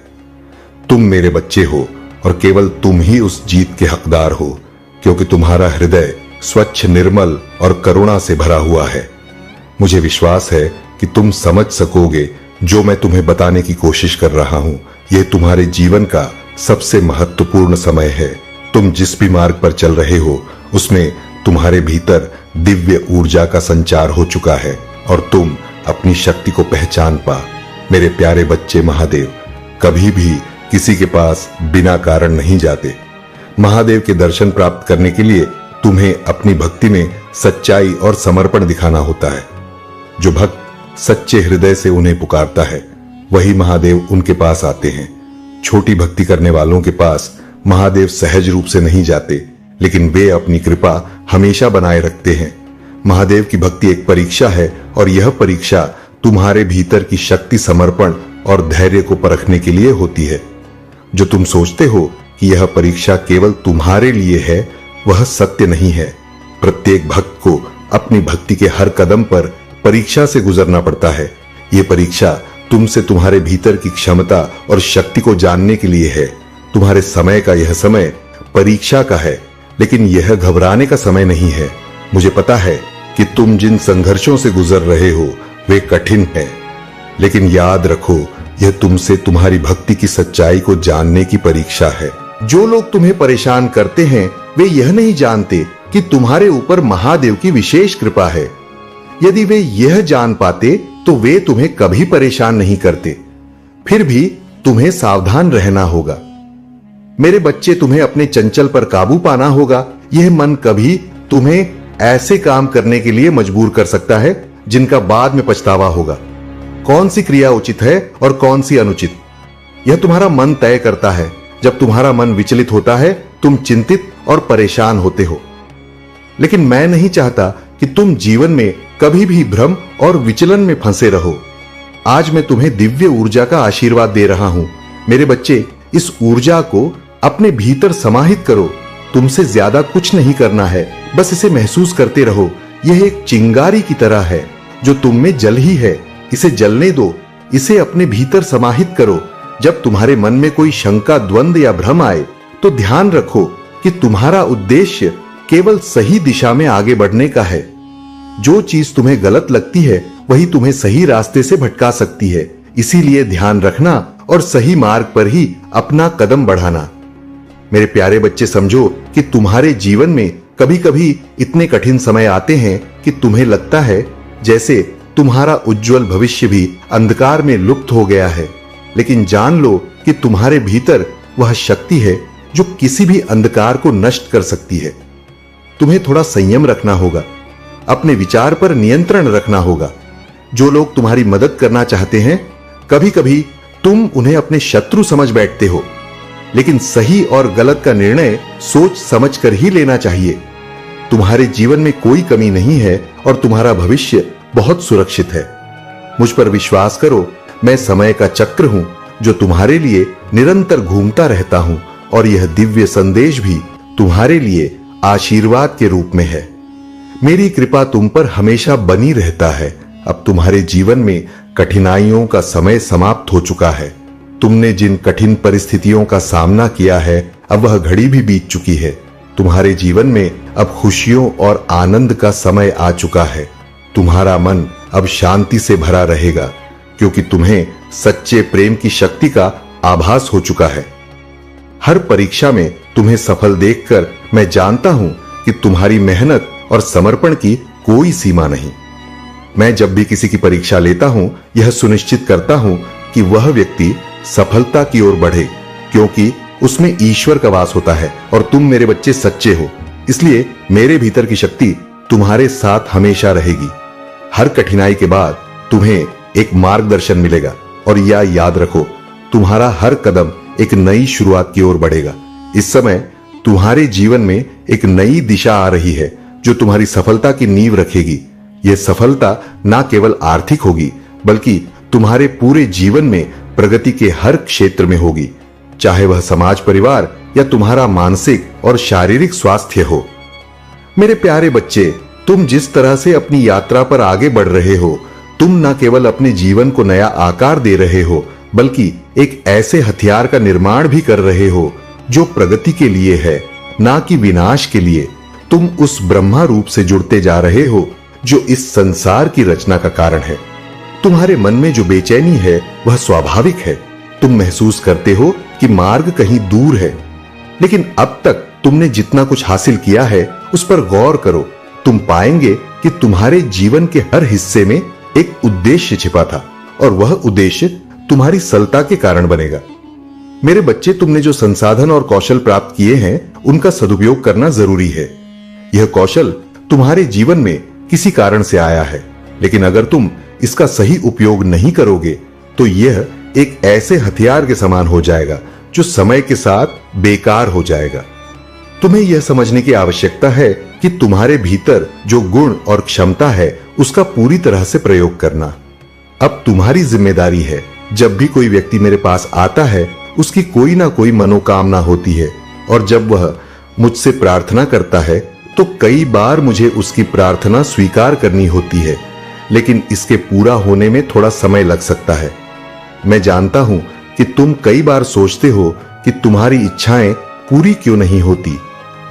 तुम मेरे बच्चे हो और केवल तुम ही उस जीत के हकदार हो, क्योंकि तुम्हारा हृदय स्वच्छ, निर्मल और करुणा से भरा हुआ है। मुझे विश्वास है कि तुम समझ सकोगे जो मैं तुम्हें बताने की कोशिश कर रहा हूं। यह तुम्हारे जीवन का सबसे महत्वपूर्ण समय है। तुम जिस भी मार्ग पर चल रहे हो उसमें तुम्हारे भीतर दिव्य ऊर्जा का संचार हो चुका है और तुम अपनी शक्ति को पहचान पा। मेरे प्यारे बच्चे, महादेव कभी भी किसी के पास बिना कारण नहीं जाते। महादेव के दर्शन प्राप्त करने के लिए तुम्हें अपनी भक्ति में सच्चाई और समर्पण दिखाना होता है। जो भक्त सच्चे हृदय से उन्हें पुकारता है वही महादेव उनके पास आते हैं। छोटी भक्ति करने वालों के पास महादेव सहज रूप से नहीं जाते, लेकिन वे अपनी कृपा हमेशा बनाए रखते हैं। महादेव की भक्ति एक परीक्षा है और यह परीक्षा तुम्हारे भीतर की शक्ति, समर्पण और धैर्य को परखने के लिए होती है। जो तुम सोचते हो कि यह परीक्षा केवल तुम्हारे लिए है, वह सत्य नहीं है। प्रत्येक भक्त को अपनी भक्ति के हर कदम पर परीक्षा से गुजरना पड़ता है। यह परीक्षा तुमसे तुम्हारे भीतर की क्षमता और शक्ति को जानने के लिए है। तुम्हारे समय का यह समय परीक्षा का है, लेकिन यह घबराने का समय नहीं है। मुझे पता है कि तुम जिन संघर्षों से गुजर रहे हो वे कठिन हैं, लेकिन याद रखो यह तुमसे तुम्हारी भक्ति की सच्चाई को जानने की परीक्षा है। जो लोग तुम्हें परेशान करते हैं वे यह नहीं जानते कि तुम्हारे ऊपर महादेव की विशेष कृपा है। यदि वे यह जान पाते तो वे तुम्हें कभी परेशान नहीं करते। फिर भी तुम्हें सावधान रहना होगा मेरे बच्चे। तुम्हें अपने चंचल पर काबू पाना होगा। यह मन कभी तुम्हें ऐसे काम करने के लिए मजबूर कर सकता है जिनका बाद में पछतावा होगा। कौन सी क्रिया उचित है और कौन सी अनुचित, यह तुम्हारा मन तय करता है। जब तुम्हारा मन विचलित होता है तुम चिंतित और परेशान होते हो, लेकिन मैं नहीं चाहता कि तुम जीवन में कभी भी भ्रम और विचलन में फंसे रहो। आज मैं तुम्हें दिव्य ऊर्जा का आशीर्वाद दे रहा हूं मेरे बच्चे। इस ऊर्जा को अपने भीतर समाहित करो। तुमसे ज्यादा कुछ नहीं करना है, बस इसे महसूस करते रहो। यह एक चिंगारी की तरह है जो तुम में जल ही है। इसे जलने दो, इसे अपने भीतर समाहित करो। जब तुम्हारे मन में कोई शंका, द्वंद या भ्रम आए तो ध्यान रखो कि तुम्हारा उद्देश्य केवल सही दिशा में आगे बढ़ने का है। जो चीज तुम्हें गलत लगती है वही तुम्हें सही रास्ते से भटका सकती है। इसीलिए ध्यान रखना और सही मार्ग पर ही अपना कदम बढ़ाना। मेरे प्यारे बच्चे, समझो कि तुम्हारे जीवन में कभी कभी इतने कठिन समय आते हैं कि तुम्हें लगता है जैसे तुम्हारा उज्जवल भविष्य भी अंधकार में लुप्त हो गया है। लेकिन जान लो कि तुम्हारे भीतर वह शक्ति है जो किसी भी अंधकार को नष्ट कर सकती है। तुम्हें थोड़ा संयम रखना होगा, अपने विचार पर नियंत्रण रखना होगा। जो लोग तुम्हारी मदद करना चाहते हैं कभी कभी तुम उन्हें अपने शत्रु समझ बैठते हो, लेकिन सही और गलत का निर्णय सोच समझ कर ही लेना चाहिए। तुम्हारे जीवन में कोई कमी नहीं है और तुम्हारा भविष्य बहुत सुरक्षित है। मुझ पर विश्वास करो, मैं समय का चक्र हूं जो तुम्हारे लिए निरंतर घूमता रहता हूं और यह दिव्य संदेश भी तुम्हारे लिए आशीर्वाद के रूप में है। मेरी कृपा तुम पर हमेशा बनी रहता है। अब तुम्हारे जीवन में कठिनाइयों का समय समाप्त हो चुका है। तुमने जिन कठिन परिस्थितियों का सामना किया है अब वह घड़ी भी बीत चुकी है। तुम्हारे जीवन में अब खुशियों और आनंद का समय आ चुका है। तुम्हारा मन अब शांति से भरा रहेगा क्योंकि तुम्हें सच्चे प्रेम की शक्ति का आभास हो चुका है। हर परीक्षा में तुम्हें सफल देखकर मैं जानता हूं कि तुम्हारी मेहनत और समर्पण की कोई सीमा नहीं। मैं जब भी किसी की परीक्षा लेता हूं यह सुनिश्चित करता हूं कि वह व्यक्ति सफलता की ओर बढ़े, क्योंकि उसमें ईश्वर का वास होता है और तुम मेरे बच्चे सच्चे हो। इसलिए मेरे भीतर की शक्ति तुम्हारे साथ हमेशा रहेगी। हर कठिनाई के बाद तुम्हें एक मार्गदर्शन मिलेगा और यह याद रखो, तुम्हारा हर कदम एक नई शुरुआत की ओर बढ़ेगा। इस समय तुम्हारे जीवन में एक नई दिशा आ रही है जो तुम्हारी सफलता की नींव रखेगी। यह सफलता ना केवल आर्थिक होगी बल्कि तुम्हारे पूरे जीवन में प्रगति के हर क्षेत्र में होगी, चाहे वह समाज परिवार या तुम्हारा मानसिक और शारीरिक स्वास्थ्य हो। मेरे प्यारे बच्चे, तुम जिस तरह से अपनी यात्रा पर आगे बढ़ रहे हो, तुम न केवल अपने जीवन को नया आकार दे रहे हो बल्कि एक ऐसे हथियार का निर्माण भी कर रहे हो जो प्रगति के लिए है, ना कि विनाश के लिए। तुम उस ब्रह्मा रूप से जुड़ते जा रहे हो जो इस संसार की रचना का कारण है। तुम्हारे मन में जो बेचैनी है वह स्वाभाविक है। तुम महसूस करते हो कि मार्ग कहीं दूर है, लेकिन अब तक तुमने जितना कुछ हासिल किया है उस पर गौर करो। तुम पाएंगे कि तुम्हारे जीवन के हर हिस्से में एक उद्देश्य छिपा था और वह उद्देश्य तुम्हारी सफलता के कारण बनेगा। मेरे बच्चे, तुमने जो संसाधन और कौशल प्राप्त किए हैं उनका सदुपयोग करना जरूरी है। यह कौशल तुम्हारे जीवन में किसी कारण से आया है, लेकिन अगर तुम इसका सही उपयोग नहीं करोगे तो यह एक ऐसे हथियार के समान हो जाएगा जो समय के साथ बेकार हो जाएगा। तुम्हें यह समझने की आवश्यकता है कि तुम्हारे भीतर जो गुण और क्षमता है उसका पूरी तरह से प्रयोग करना अब तुम्हारी जिम्मेदारी है। जब भी कोई व्यक्ति मेरे पास आता है उसकी कोई ना कोई मनोकामना होती है, और जब वह मुझसे प्रार्थना करता है तो कई बार मुझे उसकी प्रार्थना स्वीकार करनी होती है, लेकिन इसके पूरा होने में थोड़ा समय लग सकता है। मैं जानता हूं कि तुम कई बार सोचते हो कि तुम्हारी इच्छाएं पूरी क्यों नहीं होती,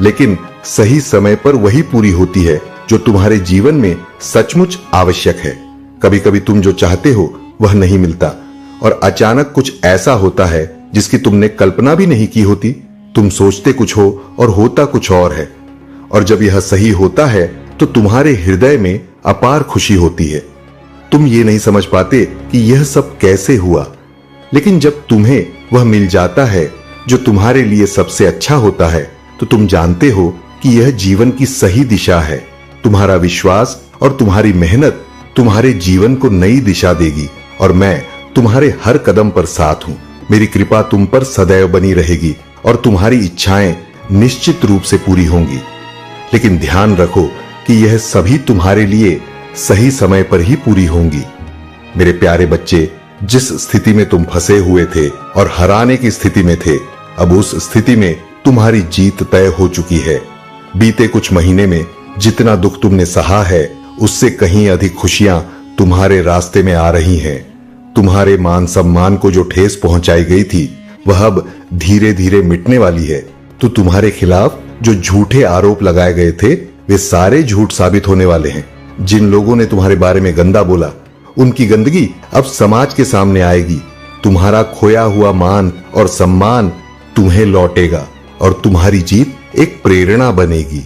लेकिन सही समय पर वही पूरी होती है जो तुम्हारे जीवन में सचमुच आवश्यक है। कभी कभी तुम जो चाहते हो वह नहीं मिलता और अचानक कुछ ऐसा होता है जिसकी तुमने कल्पना भी नहीं की होती। तुम सोचते कुछ हो और होता कुछ और है, और जब यह सही होता है तो तुम्हारे हृदय में अपार खुशी होती है। तुम ये नहीं समझ पाते कि यह सब कैसे हुआ, लेकिन जब तुम्हें वह मिल जाता है जो तुम्हारे लिए सबसे अच्छा होता है तो तुम जानते हो कि यह जीवन की सही दिशा है। तुम्हारा विश्वास और तुम्हारी मेहनत तुम्हारे जीवन को नई दिशा देगी, और मैं तुम्हारे हर कदम पर साथ हूं। मेरी कृपा तुम पर सदैव बनी रहेगी और तुम्हारी इच्छाएं निश्चित रूप से पूरी होंगी। लेकिन ध्यान रखो कि यह सभी तुम्हारे लिए सही समय पर ही पूरी होंगी। मेरे प्यारे बच्चे, जिस स्थिति में तुम फंसे हुए थे और हराने की स्थिति में थे, अब उस स्थिति में तुम्हारी जीत तय हो चुकी है। बीते कुछ महीने में जितना दुख तुमने सहा है उससे कहीं अधिक खुशियां तुम्हारे रास्ते में आ रही हैं। तुम्हारे मान सम्मान को जो ठेस पहुंचाई गई थी वह अब धीरे धीरे मिटने वाली है। तो तुम्हारे खिलाफ जो झूठे आरोप लगाए गए थे वे सारे झूठ साबित होने वाले हैं। जिन लोगों ने तुम्हारे बारे में गंदा बोला उनकी गंदगी अब समाज के सामने आएगी। तुम्हारा खोया हुआ मान और सम्मान तुम्हें लौटेगा और तुम्हारी जीत एक प्रेरणा बनेगी।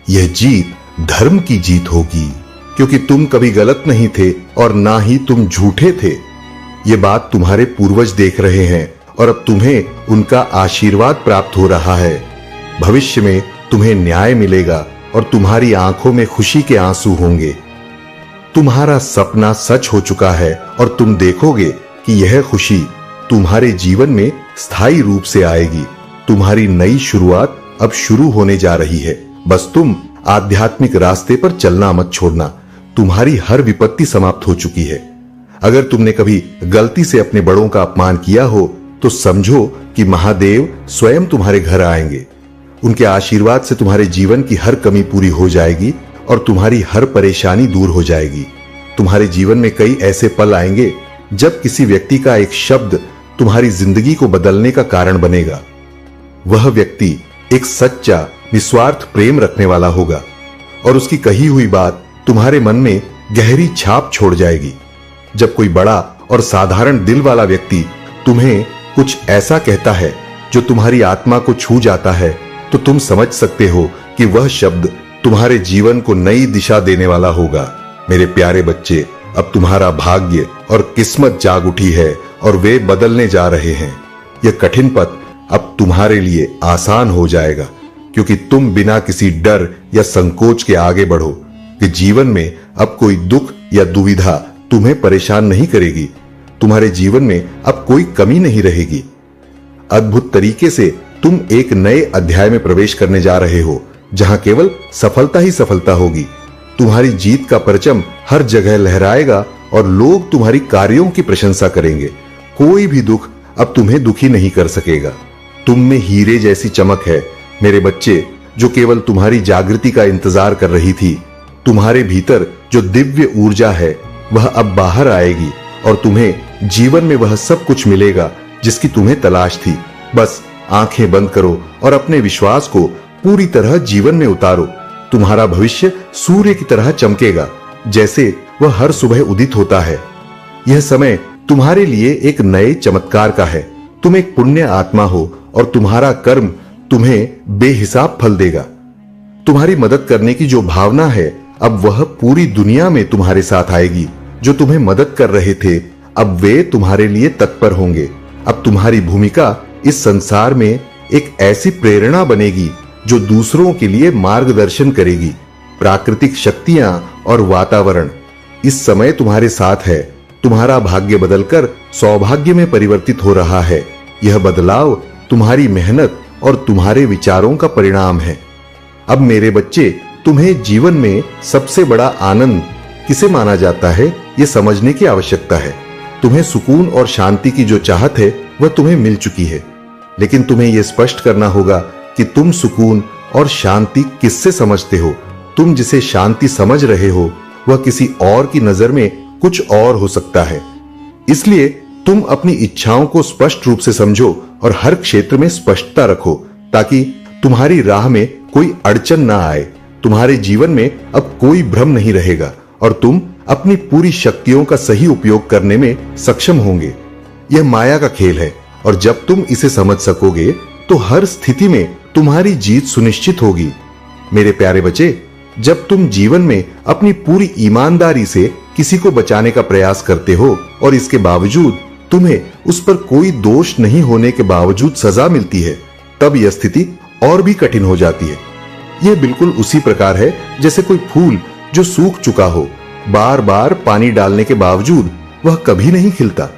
यह जीत धर्म की जीत होगी, क्योंकि तुम कभी गलत नहीं थे और ना ही तुम झूठे थे। ये बात तुम्हारे पूर्वज देख रहे हैं और अब तुम्हें उनका आशीर्वाद प्राप्त हो रहा है। भविष्य में तुम्हें न्याय मिलेगा और तुम्हारी आंखों में खुशी के आंसू होंगे। तुम्हारा सपना सच हो चुका है और तुम देखोगे कि यह खुशी तुम्हारे जीवन में स्थायी रूप से आएगी। तुम्हारी नई शुरुआत अब शुरू होने जा रही है। बस तुम आध्यात्मिक रास्ते पर चलना मत छोड़ना। तुम्हारी हर विपत्ति समाप्त हो चुकी है। अगर तुमने कभी गलती से अपने बड़ों का अपमान किया हो तो समझो कि महादेव स्वयं तुम्हारे घर आएंगे। उनके आशीर्वाद से तुम्हारे जीवन की हर कमी पूरी हो जाएगी और तुम्हारी हर परेशानी दूर हो जाएगी। तुम्हारे जीवन में कई ऐसे पल आएंगे जब किसी व्यक्ति का एक शब्द तुम्हारी जिंदगी को बदलने का कारण बनेगा। वह व्यक्ति एक सच्चा निस्वार्थ प्रेम रखने वाला होगा और उसकी कही हुई बात तुम्हारे मन में गहरी छाप छोड़ जाएगी। जब कोई बड़ा और साधारण दिल वाला व्यक्ति तुम्हें कुछ ऐसा कहता है जो तुम्हारी आत्मा को छू जाता है तो तुम समझ सकते हो कि वह शब्द तुम्हारे जीवन को नई दिशा देने वाला होगा। मेरे प्यारे बच्चे, अब तुम्हारा भाग्य और किस्मत जाग उठी है और वे बदलने जा रहे हैं। यह कठिन पथ अब तुम्हारे लिए आसान हो जाएगा, क्योंकि तुम बिना किसी डर या संकोच के आगे बढ़ो कि जीवन में अब कोई दुख या दुविधा तुम्हें परेशान नहीं करेगी। तुम्हारे जीवन में अब कोई कमी नहीं रहेगी। अद्भुत तरीके से तुम एक नए अध्याय में प्रवेश करने जा रहे हो, जहां केवल सफलता ही सफलता होगी। तुम्हारी जीत का परचम हर जगह लहराएगा और लोग तुम्हारी कार्यों की प्रशंसा करेंगे। कोई भी दुख अब तुम्हें दुखी नहीं कर सकेगा। तुम में हीरे जैसी चमक है मेरे बच्चे, जो केवल तुम्हारी जागृति का इंतजार कर रही थी। तुम्हारे भीतर जो दिव्य ऊर्जा है वह अब बाहर आएगी और तुम्हें जीवन में वह सब कुछ मिलेगा जिसकी तुम्हें तलाश थी। बस आंखें बंद करो और अपने विश्वास को पूरी तरह जीवन में उतारो। तुम्हारा भविष्य सूर्य की तरह चमकेगा, जैसे वह हर सुबह उदित होता है। यह समय तुम्हारे लिए एक नए चमत्कार का है। तुम एक पुण्य आत्मा हो और तुम्हारा कर्म तुम्हें बेहिसाब फल देगा। तुम्हारी मदद करने की जो भावना है अब वह पूरी दुनिया में तुम्हारे साथ आएगी। जो तुम्हें मदद कर रहे थे अब वे तुम्हारे लिए तत्पर होंगे। अब तुम्हारी भूमिका इस संसार में एक ऐसी प्रेरणा बनेगी जो दूसरों के लिए मार्गदर्शन करेगी। प्राकृतिक शक्तियां और वातावरण इस समय तुम्हारे साथ है। तुम्हारा भाग्य बदलकर सौभाग्य में परिवर्तित हो रहा है। यह बदलाव तुम्हारी मेहनत और तुम्हारे विचारों का परिणाम है। अब मेरे बच्चे, तुम्हें जीवन में सबसे बड़ा आनंद किसे माना जाता है यह समझने की आवश्यकता है। तुम्हें सुकून और शांति की जो चाहत है वह तुम्हें मिल चुकी है, लेकिन तुम्हें यह स्पष्ट करना होगा कि तुम सुकून और शांति किससे समझते हो। तुम जिसे शांति समझ रहे हो वह किसी और की नजर में कुछ और हो सकता है। इसलिए तुम अपनी इच्छाओं को स्पष्ट रूप से समझो और हर क्षेत्र में स्पष्टता रखो, ताकि तुम्हारी राह में कोई अड़चन ना आए। तुम्हारे जीवन में अब कोई भ्रम नहीं रहेगा और तुम अपनी पूरी शक्तियों का सही उपयोग करने में सक्षम होंगे। यह माया का खेल है और जब तुम इसे समझ सकोगे तो हर स्थिति में तुम्हारी जीत सुनिश्चित होगी। मेरे प्यारे बच्चे, जब तुम जीवन में अपनी पूरी ईमानदारी से किसी को बचाने का प्रयास करते हो और इसके बावजूद तुम्हें उस पर कोई दोष नहीं होने के बावजूद सजा मिलती है, तब यह स्थिति और भी कठिन हो जाती है। यह बिल्कुल उसी प्रकार है जैसे कोई फूल जो सूख चुका हो, बार बार पानी डालने के बावजूद वह कभी नहीं खिलता।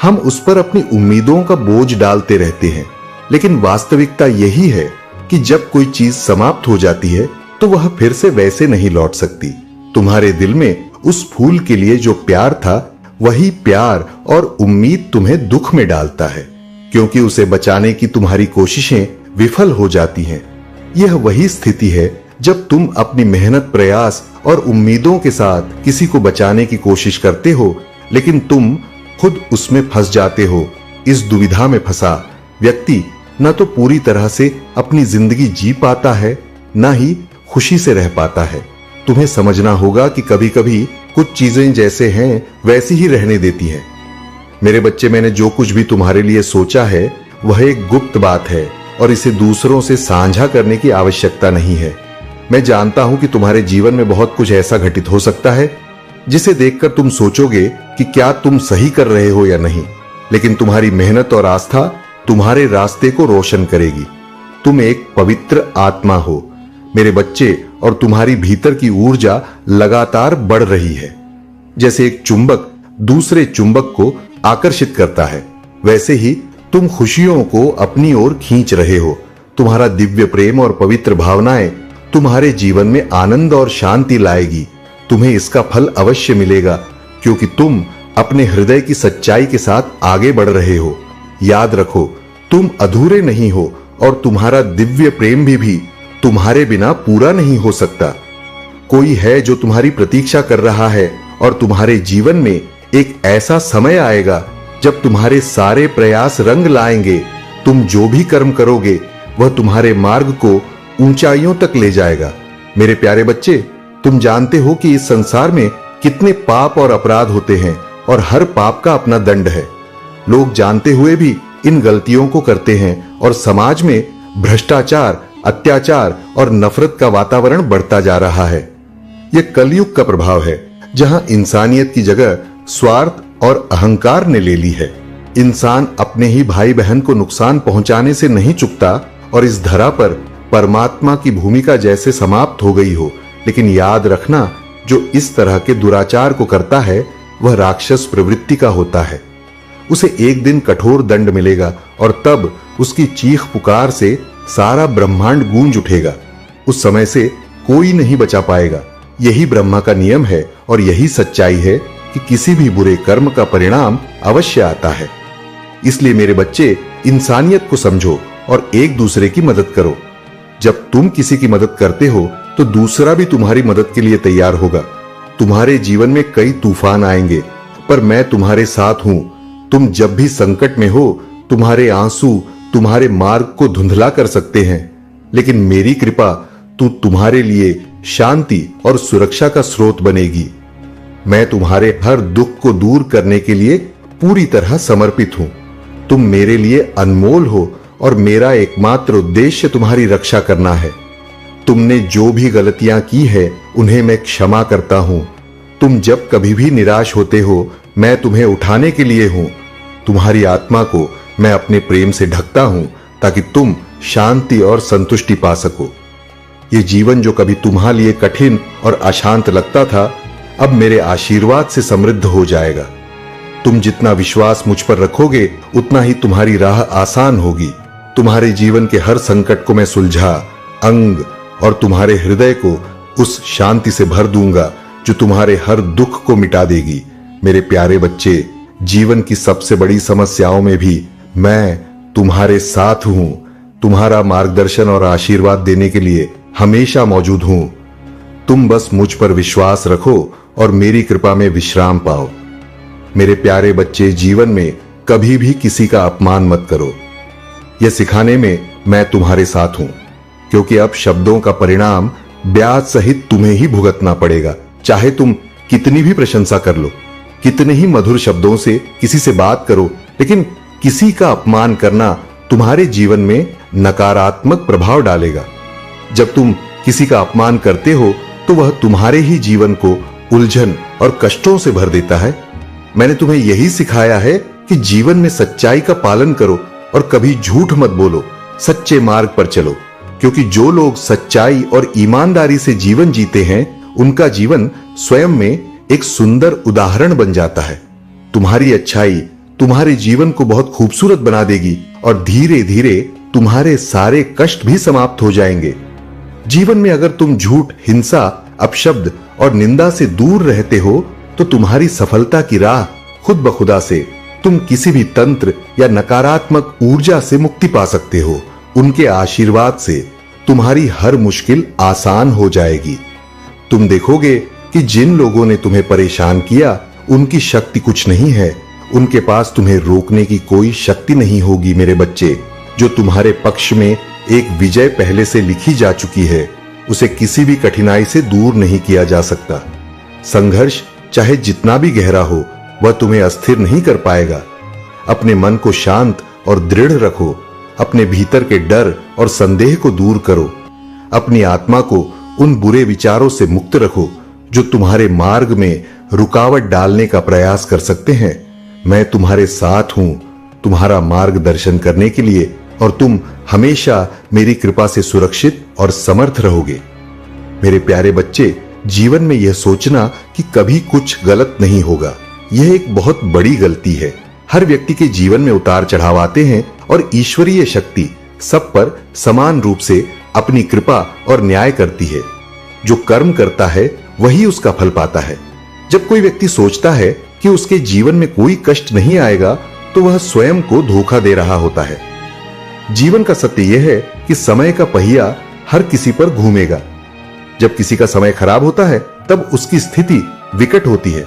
हम उस पर अपनी उम्मीदों का बोझ डालते रहते हैं, लेकिन वास्तविकता यही है कि जब कोई चीज समाप्त हो जाती है तो वह फिर से वैसे नहीं लौट सकती। तुम्हारे दिल में उस फूल के लिए जो प्यार था, वही प्यार और उम्मीद तुम्हें दुख में डालता है, क्योंकि उसे बचाने की तुम्हारी कोशिशें विफल हो जाती हैं। यह वही स्थिति है जब तुम अपनी मेहनत, प्रयास और उम्मीदों के साथ किसी को बचाने की कोशिश करते हो, लेकिन तुम खुद उसमें फंस जाते हो। इस दुविधा में फंसा व्यक्ति न तो पूरी तरह से अपनी जिंदगी जी पाता है, न ही खुशी से रह पाता है। तुम्हें समझना होगा कि कभी कभी कुछ चीजें जैसे हैं वैसी ही रहने देती हैं। मेरे बच्चे, मैंने जो कुछ भी तुम्हारे लिए सोचा है वह एक गुप्त बात है और इसे दूसरों से साझा करने की आवश्यकता नहीं है। मैं जानता हूं कि तुम्हारे जीवन में बहुत कुछ ऐसा घटित हो सकता है जिसे देखकर तुम सोचोगे कि क्या तुम सही कर रहे हो या नहीं, लेकिन तुम्हारी मेहनत और आस्था तुम्हारे रास्ते को रोशन करेगी। तुम एक पवित्र आत्मा हो मेरे बच्चे, और तुम्हारी भीतर की ऊर्जा लगातार बढ़ रही है। जैसे एक चुंबक दूसरे चुंबक को आकर्षित करता है, वैसे ही तुम खुशियों को अपनी ओर खींच रहे हो। तुम्हारा दिव्य प्रेम और पवित्र भावनाएं तुम्हारे जीवन में आनंद और शांति लाएगी। तुम्हें इसका फल अवश्य मिलेगा, क्योंकि तुम अपने हृदय की सच्चाई के साथ आगे बढ़ रहे हो। याद रखो, तुम अधूरे नहीं हो और तुम्हारा दिव्य प्रेम भी तुम्हारे बिना पूरा नहीं हो सकता। कोई है जो तुम्हारी प्रतीक्षा कर रहा है और तुम्हारे जीवन में एक ऐसा समय आएगा जब तुम्हारे सारे प्रयास रंग लाएंगे। तुम जो भी कर्म करोगे वह तुम्हारे मार्ग को ऊंचाइयों तक ले जाएगा। मेरे प्यारे बच्चे, तुम जानते हो कि इस संसार में कितने पाप और अपराध होते हैं और हर पाप का अपना दंड है। लोग जानते हुए भी इन गलतियों को करते हैं और समाज में भ्रष्टाचार, अत्याचार और नफरत का वातावरण बढ़ता जा रहा है। यह कलयुग का प्रभाव है, जहां इंसानियत की जगह स्वार्थ और अहंकार ने ले ली है। इंसान अपने ही भाई बहन को नुकसान पहुंचाने से नहीं चूकता और इस धरा पर परमात्मा की भूमिका जैसे समाप्त हो गई हो। लेकिन याद रखना, जो इस तरह के दुराचार को करता है वह राक्षस प्रवृत्ति का होता है। उसे एक दिन कठोर दंड मिलेगा और तब उसकी चीख पुकार से सारा ब्रह्मांड गूंज उठेगा। उस समय से कोई नहीं बचा पाएगा। यही ब्रह्मा का नियम है और यही सच्चाई है कि किसी भी बुरे कर्म का परिणाम अवश्य आता है। इसलिए मेरे बच्चे, इंसानियत को समझो और एक दूसरे की मदद करो। जब तुम किसी की मदद करते हो तो दूसरा भी तुम्हारी मदद के लिए तैयार होगा। तुम्हारे जीवन में कई तूफान आएंगे, पर मैं तुम्हारे साथ हूं। तुम जब भी संकट में हो, तुम्हारे आंसू तुम्हारे मार्ग को धुंधला कर सकते हैं, लेकिन मेरी कृपा तुम्हारे लिए शांति और सुरक्षा का स्रोत बनेगी। मैं तुम्हारे हर दुख को दूर करने के लिए पूरी तरह समर्पित हूं। तुम मेरे लिए अनमोल हो और मेरा एकमात्र उद्देश्य तुम्हारी रक्षा करना है। तुमने जो भी गलतियां की है उन्हें मैं क्षमा करता हूं। तुम जब कभी भी निराश होते हो, मैं तुम्हें उठाने के लिए हूं। तुम्हारी आत्मा को मैं अपने प्रेम से ढकता हूं ताकि तुम शांति और संतुष्टि पा सको। ये जीवन जो कभी तुम्हारे लिए कठिन और अशांत लगता था, अब मेरे आशीर्वाद से समृद्ध हो जाएगा। तुम जितना विश्वास मुझ पर रखोगे, उतना ही तुम्हारी राह आसान होगी। तुम्हारे जीवन के हर संकट को मैं सुलझा अंग और तुम्हारे हृदय को उस शांति से भर दूंगा जो तुम्हारे हर दुख को मिटा देगी। मेरे प्यारे बच्चे, जीवन की सबसे बड़ी समस्याओं में भी मैं तुम्हारे साथ हूं। तुम्हारा मार्गदर्शन और आशीर्वाद देने के लिए हमेशा मौजूद हूं। तुम बस मुझ पर विश्वास रखो और मेरी कृपा में विश्राम पाओ। मेरे प्यारे बच्चे, जीवन में कभी भी किसी का अपमान मत करो। यह सिखाने में मैं तुम्हारे साथ हूं, क्योंकि अब शब्दों का परिणाम ब्याज सहित तुम्हें ही भुगतना पड़ेगा। चाहे तुम कितनी भी प्रशंसा कर लो, कितने ही मधुर शब्दों से किसी से बात करो, लेकिन किसी का अपमान करना तुम्हारे जीवन में नकारात्मक प्रभाव डालेगा। जब तुम किसी का अपमान करते हो तो वह तुम्हारे ही जीवन को उलझन और कष्टों से भर देता है। मैंने तुम्हें यही सिखाया है कि जीवन में सच्चाई का पालन करो और कभी झूठ मत बोलो। सच्चे मार्ग पर चलो, क्योंकि जो लोग सच्चाई और ईमानदारी से जीवन जीते हैं, उनका जीवन स्वयं में एक सुंदर उदाहरण बन जाता है। तुम्हारी अच्छाई तुम्हारे जीवन को बहुत खूबसूरत बना देगी और धीरे धीरे तुम्हारे सारे कष्ट भी समाप्त हो जाएंगे। जीवन में अगर तुम झूठ, हिंसा, अपशब्द और निंदा से दूर रहते हो तो तुम्हारी सफलता की राह खुद ब खुदा से तुम किसी भी तंत्र या नकारात्मक ऊर्जा से मुक्ति पा सकते हो। उनके आशीर्वाद से तुम्हारी हर मुश्किल आसान हो जाएगी। तुम देखोगे कि जिन लोगों ने तुम्हें परेशान किया, उनकी शक्ति कुछ नहीं है। उनके पास तुम्हें रोकने की कोई शक्ति नहीं होगी। मेरे बच्चे, जो तुम्हारे पक्ष में एक विजय पहले से लिखी जा चुकी है, उसे किसी भी कठिनाई से दूर नहीं किया जा सकता। संघर्ष चाहे जितना भी गहरा हो, वह तुम्हें अस्थिर नहीं कर पाएगा। अपने मन को शांत और दृढ़ रखो। अपने भीतर के डर और संदेह को दूर करो। अपनी आत्मा को उन बुरे विचारों से मुक्त रखो जो तुम्हारे मार्ग में रुकावट डालने का प्रयास कर सकते हैं। मैं तुम्हारे साथ हूं, तुम्हारा मार्गदर्शन करने के लिए, और तुम हमेशा मेरी कृपा से सुरक्षित और समर्थ रहोगे। मेरे प्यारे बच्चे, जीवन में यह सोचना कि कभी कुछ गलत नहीं होगा, यह एक बहुत बड़ी गलती है। हर व्यक्ति के जीवन में उतार चढ़ाव आते हैं और ईश्वरीय शक्ति सब पर समान रूप से अपनी कृपा और न्याय करती है। जो कर्म करता है वही उसका फल पाता है। जब कोई व्यक्ति सोचता है कि उसके जीवन में कोई कष्ट नहीं आएगा, तो वह स्वयं को धोखा दे रहा होता है। जीवन का सत्य यह है कि समय का पहिया हर किसी पर घूमेगा। जब किसी का समय खराब होता है, तब उसकी स्थिति विकट होती है,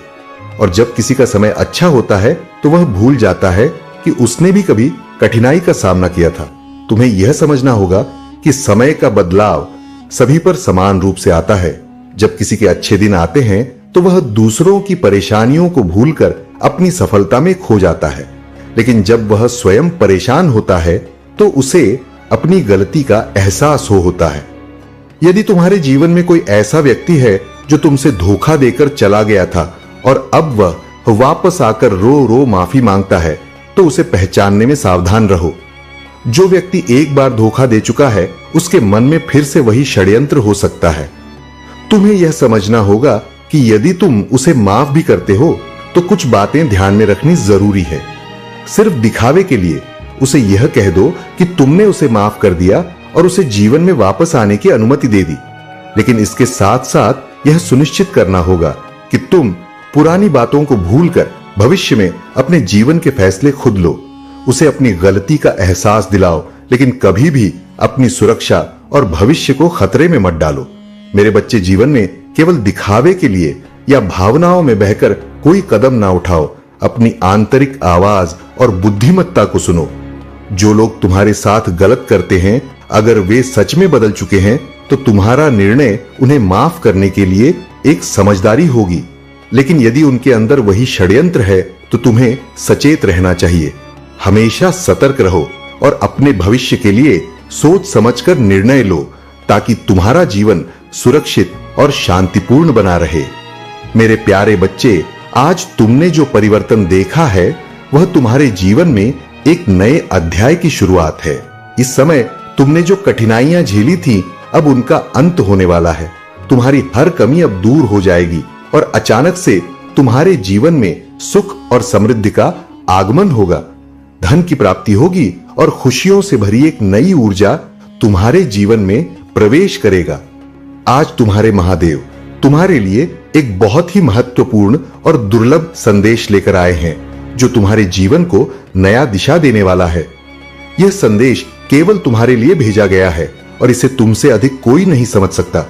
और जब किसी का समय अच्छा होता है तो वह भूल जाता है कि उसने भी कभी कठिनाई का सामना किया था। तुम्हें यह समझना होगा कि समय का बदलाव सभी पर समान रूप से आता है। जब किसी के अच्छे दिन आते हैं तो वह दूसरों की परेशानियों को भूलकर अपनी सफलता में खो जाता है, लेकिन जब वह स्वयं परेशान होता है तो उसे अपनी गलती का एहसास होता है। यदि तुम्हारे जीवन में कोई ऐसा व्यक्ति है जो तुमसे धोखा देकर चला गया था और अब वह वापस आकर रो रो माफी मांगता है, तो उसे पहचानने में सावधान रहो। जो व्यक्ति एक बार धोखा दे चुका है, उसके मन में फिर से वही षड्यंत्र हो सकता है। तुम्हें यह समझना होगा कि यदि तुम उसे माफ भी करते हो तो कुछ बातें ध्यान में रखनी जरूरी है। सिर्फ दिखावे के लिए उसे यह कह दो कि तुमने उसे माफ कर दिया और उसे जीवन में वापस आने की अनुमति दे दी। लेकिन इसके साथ साथ यह सुनिश्चित करना होगा कि तुम पुरानी बातों को भूलकर भविष्य में अपने जीवन के फैसले खुद लो। उसे अपनी गलती का एहसास दिलाओ, लेकिन कभी भी अपनी सुरक्षा और भविष्य को खतरे में मत डालो। मेरे बच्चे, जीवन में केवल दिखावे के लिए या भावनाओं में बहकर कोई कदम ना उठाओ। अपनी आंतरिक आवाज और बुद्धिमत्ता को सुनो। जो लोग तुम्हारे साथ गलत करते हैं, अगर वे सच में बदल चुके हैं तो तुम्हारा निर्णय उन्हें माफ करने के लिए एक समझदारी होगी। लेकिन यदि उनके अंदर वही षड्यंत्र है तो तुम्हें सचेत रहना चाहिए। हमेशा सतर्क रहो और अपने भविष्य के लिए सोच समझकर निर्णय लो, ताकि तुम्हारा जीवन सुरक्षित और शांतिपूर्ण बना रहे। मेरे प्यारे बच्चे, आज तुमने जो परिवर्तन देखा है वह तुम्हारे जीवन में एक नए अध्याय की शुरुआत है। इस समय तुमने जो कठिनाइयां झेली थी, अब उनका अंत होने वाला है। तुम्हारी हर कमी अब दूर हो जाएगी और अचानक से तुम्हारे जीवन में सुख और समृद्धि का आगमन होगा। धन की प्राप्ति होगी और खुशियों से भरी एक नई ऊर्जा तुम्हारे जीवन में प्रवेश करेगा। आज तुम्हारे महादेव तुम्हारे लिए एक बहुत ही महत्वपूर्ण और दुर्लभ संदेश लेकर आए हैं, जो तुम्हारे जीवन को नया दिशा देने वाला है। यह संदेश केवल तुम्हारे लिए भेजा गया है और इसे तुमसे अधिक कोई नहीं समझ सकता।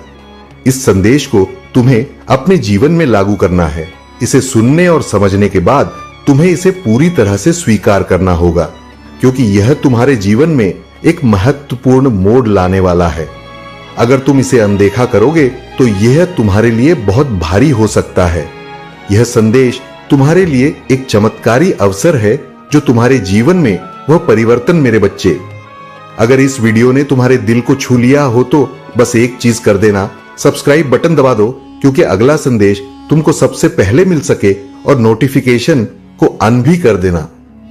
इस संदेश को तुम्हें अपने जीवन में लागू करना है। इसे सुनने और समझने के बाद तुम्हें इसे पूरी तरह से स्वीकार करना होगा, क्योंकि यह तुम्हारे जीवन में एक महत्वपूर्ण मोड़ लाने वाला है। अगर तुम इसे अनदेखा करोगे तो यह तुम्हारे लिए बहुत भारी हो सकता है। यह संदेश तुम्हारे लिए एक चमत्कारी अवसर है, जो तुम्हारे जीवन में वह परिवर्तन। मेरे बच्चे, अगर इस वीडियो ने तुम्हारे दिल को छू लिया हो तो बस एक चीज कर देना, सब्सक्राइब बटन दबा दो, क्योंकि अगला संदेश तुमको सबसे पहले मिल सके, और नोटिफिकेशन को ऑन भी कर देना,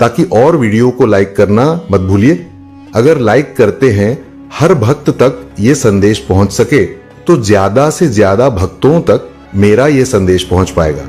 ताकि और वीडियो को लाइक करना मत भूलिए। अगर लाइक करते हैं हर भक्त तक ये संदेश पहुंच सके तो ज्यादा से ज्यादा भक्तों तक मेरा ये संदेश पहुंच पाएगा।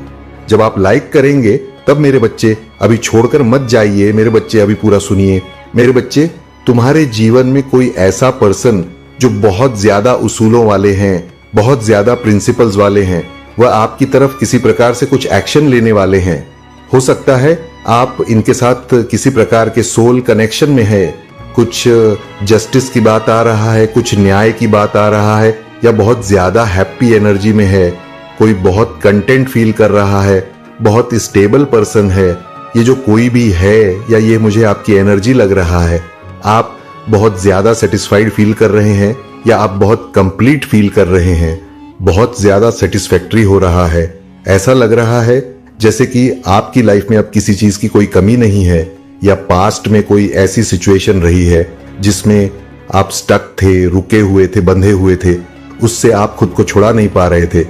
जब आप लाइक करेंगे तब मेरे बच्चे अभी छोड़कर मत जाइए। मेरे बच्चे अभी पूरा सुनिए। मेरे बच्चे, तुम्हारे जीवन में कोई ऐसा पर्सन जो बहुत ज्यादा उसूलों वाले हैं, बहुत ज्यादा प्रिंसिपल्स वाले हैं, वह आपकी तरफ किसी प्रकार से कुछ एक्शन लेने वाले हैं। हो सकता है आप इनके साथ किसी प्रकार के सोल कनेक्शन में है, कुछ जस्टिस की बात आ रहा है, कुछ न्याय की बात आ रहा है, या बहुत ज्यादा हैप्पी एनर्जी में है, कोई बहुत कंटेंट फील कर रहा है, बहुत स्टेबल पर्सन है। ये जो कोई भी है, या ये मुझे आपकी एनर्जी लग रहा है, आप बहुत ज्यादा सेटिस्फाइड फील कर रहे हैं, या आप बहुत कंप्लीट फील कर रहे हैं, बहुत ज्यादा सेटिस्फैक्टरी हो रहा है। ऐसा लग रहा है जैसे कि आपकी लाइफ में अब किसी चीज की कोई कमी नहीं है, या पास्ट में कोई ऐसी सिचुएशन रही है जिसमें आप स्टक थे, रुके हुए थे, बंधे हुए थे, उससे आप खुद को छुड़ा नहीं पा रहे थे।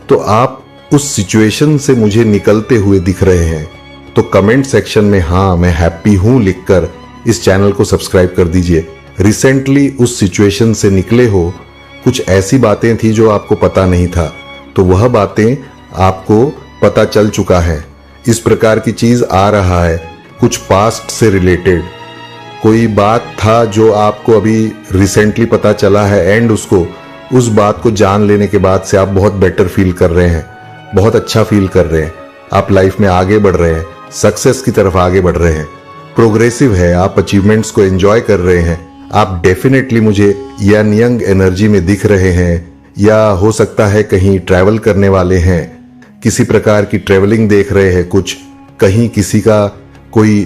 तो आप उस सिचुएशन से मुझे निकलते हुए दिख रहे हैं। तो कमेंट सेक्शन में हाँ मैं हैप्पी हूं लिखकर इस चैनल को सब्सक्राइब कर दीजिए। रिसेंटली उस सिचुएशन से निकले हो, कुछ ऐसी बातें थी जो आपको पता नहीं था, तो वह बातें आपको पता चल चुका है। इस प्रकार की चीज आ रहा है, कुछ पास्ट से रिलेटेड कोई बात था जो आपको अभी रिसेंटली पता चला है, एंड उस बात को जान लेने के बाद से आप बहुत बेटर फील कर रहे हैं, बहुत अच्छा फील कर रहे हैं। आप लाइफ में आगे बढ़ रहे हैं, सक्सेस की तरफ आगे बढ़ रहे हैं, प्रोग्रेसिव है, आप अचीवमेंट्स को एंजॉय कर रहे हैं। आप डेफिनेटली मुझे यंग एनर्जी में दिख रहे हैं, या हो सकता है कहीं ट्रैवल करने वाले हैं, किसी प्रकार की ट्रैवलिंग देख रहे हैं, कुछ कहीं किसी का कोई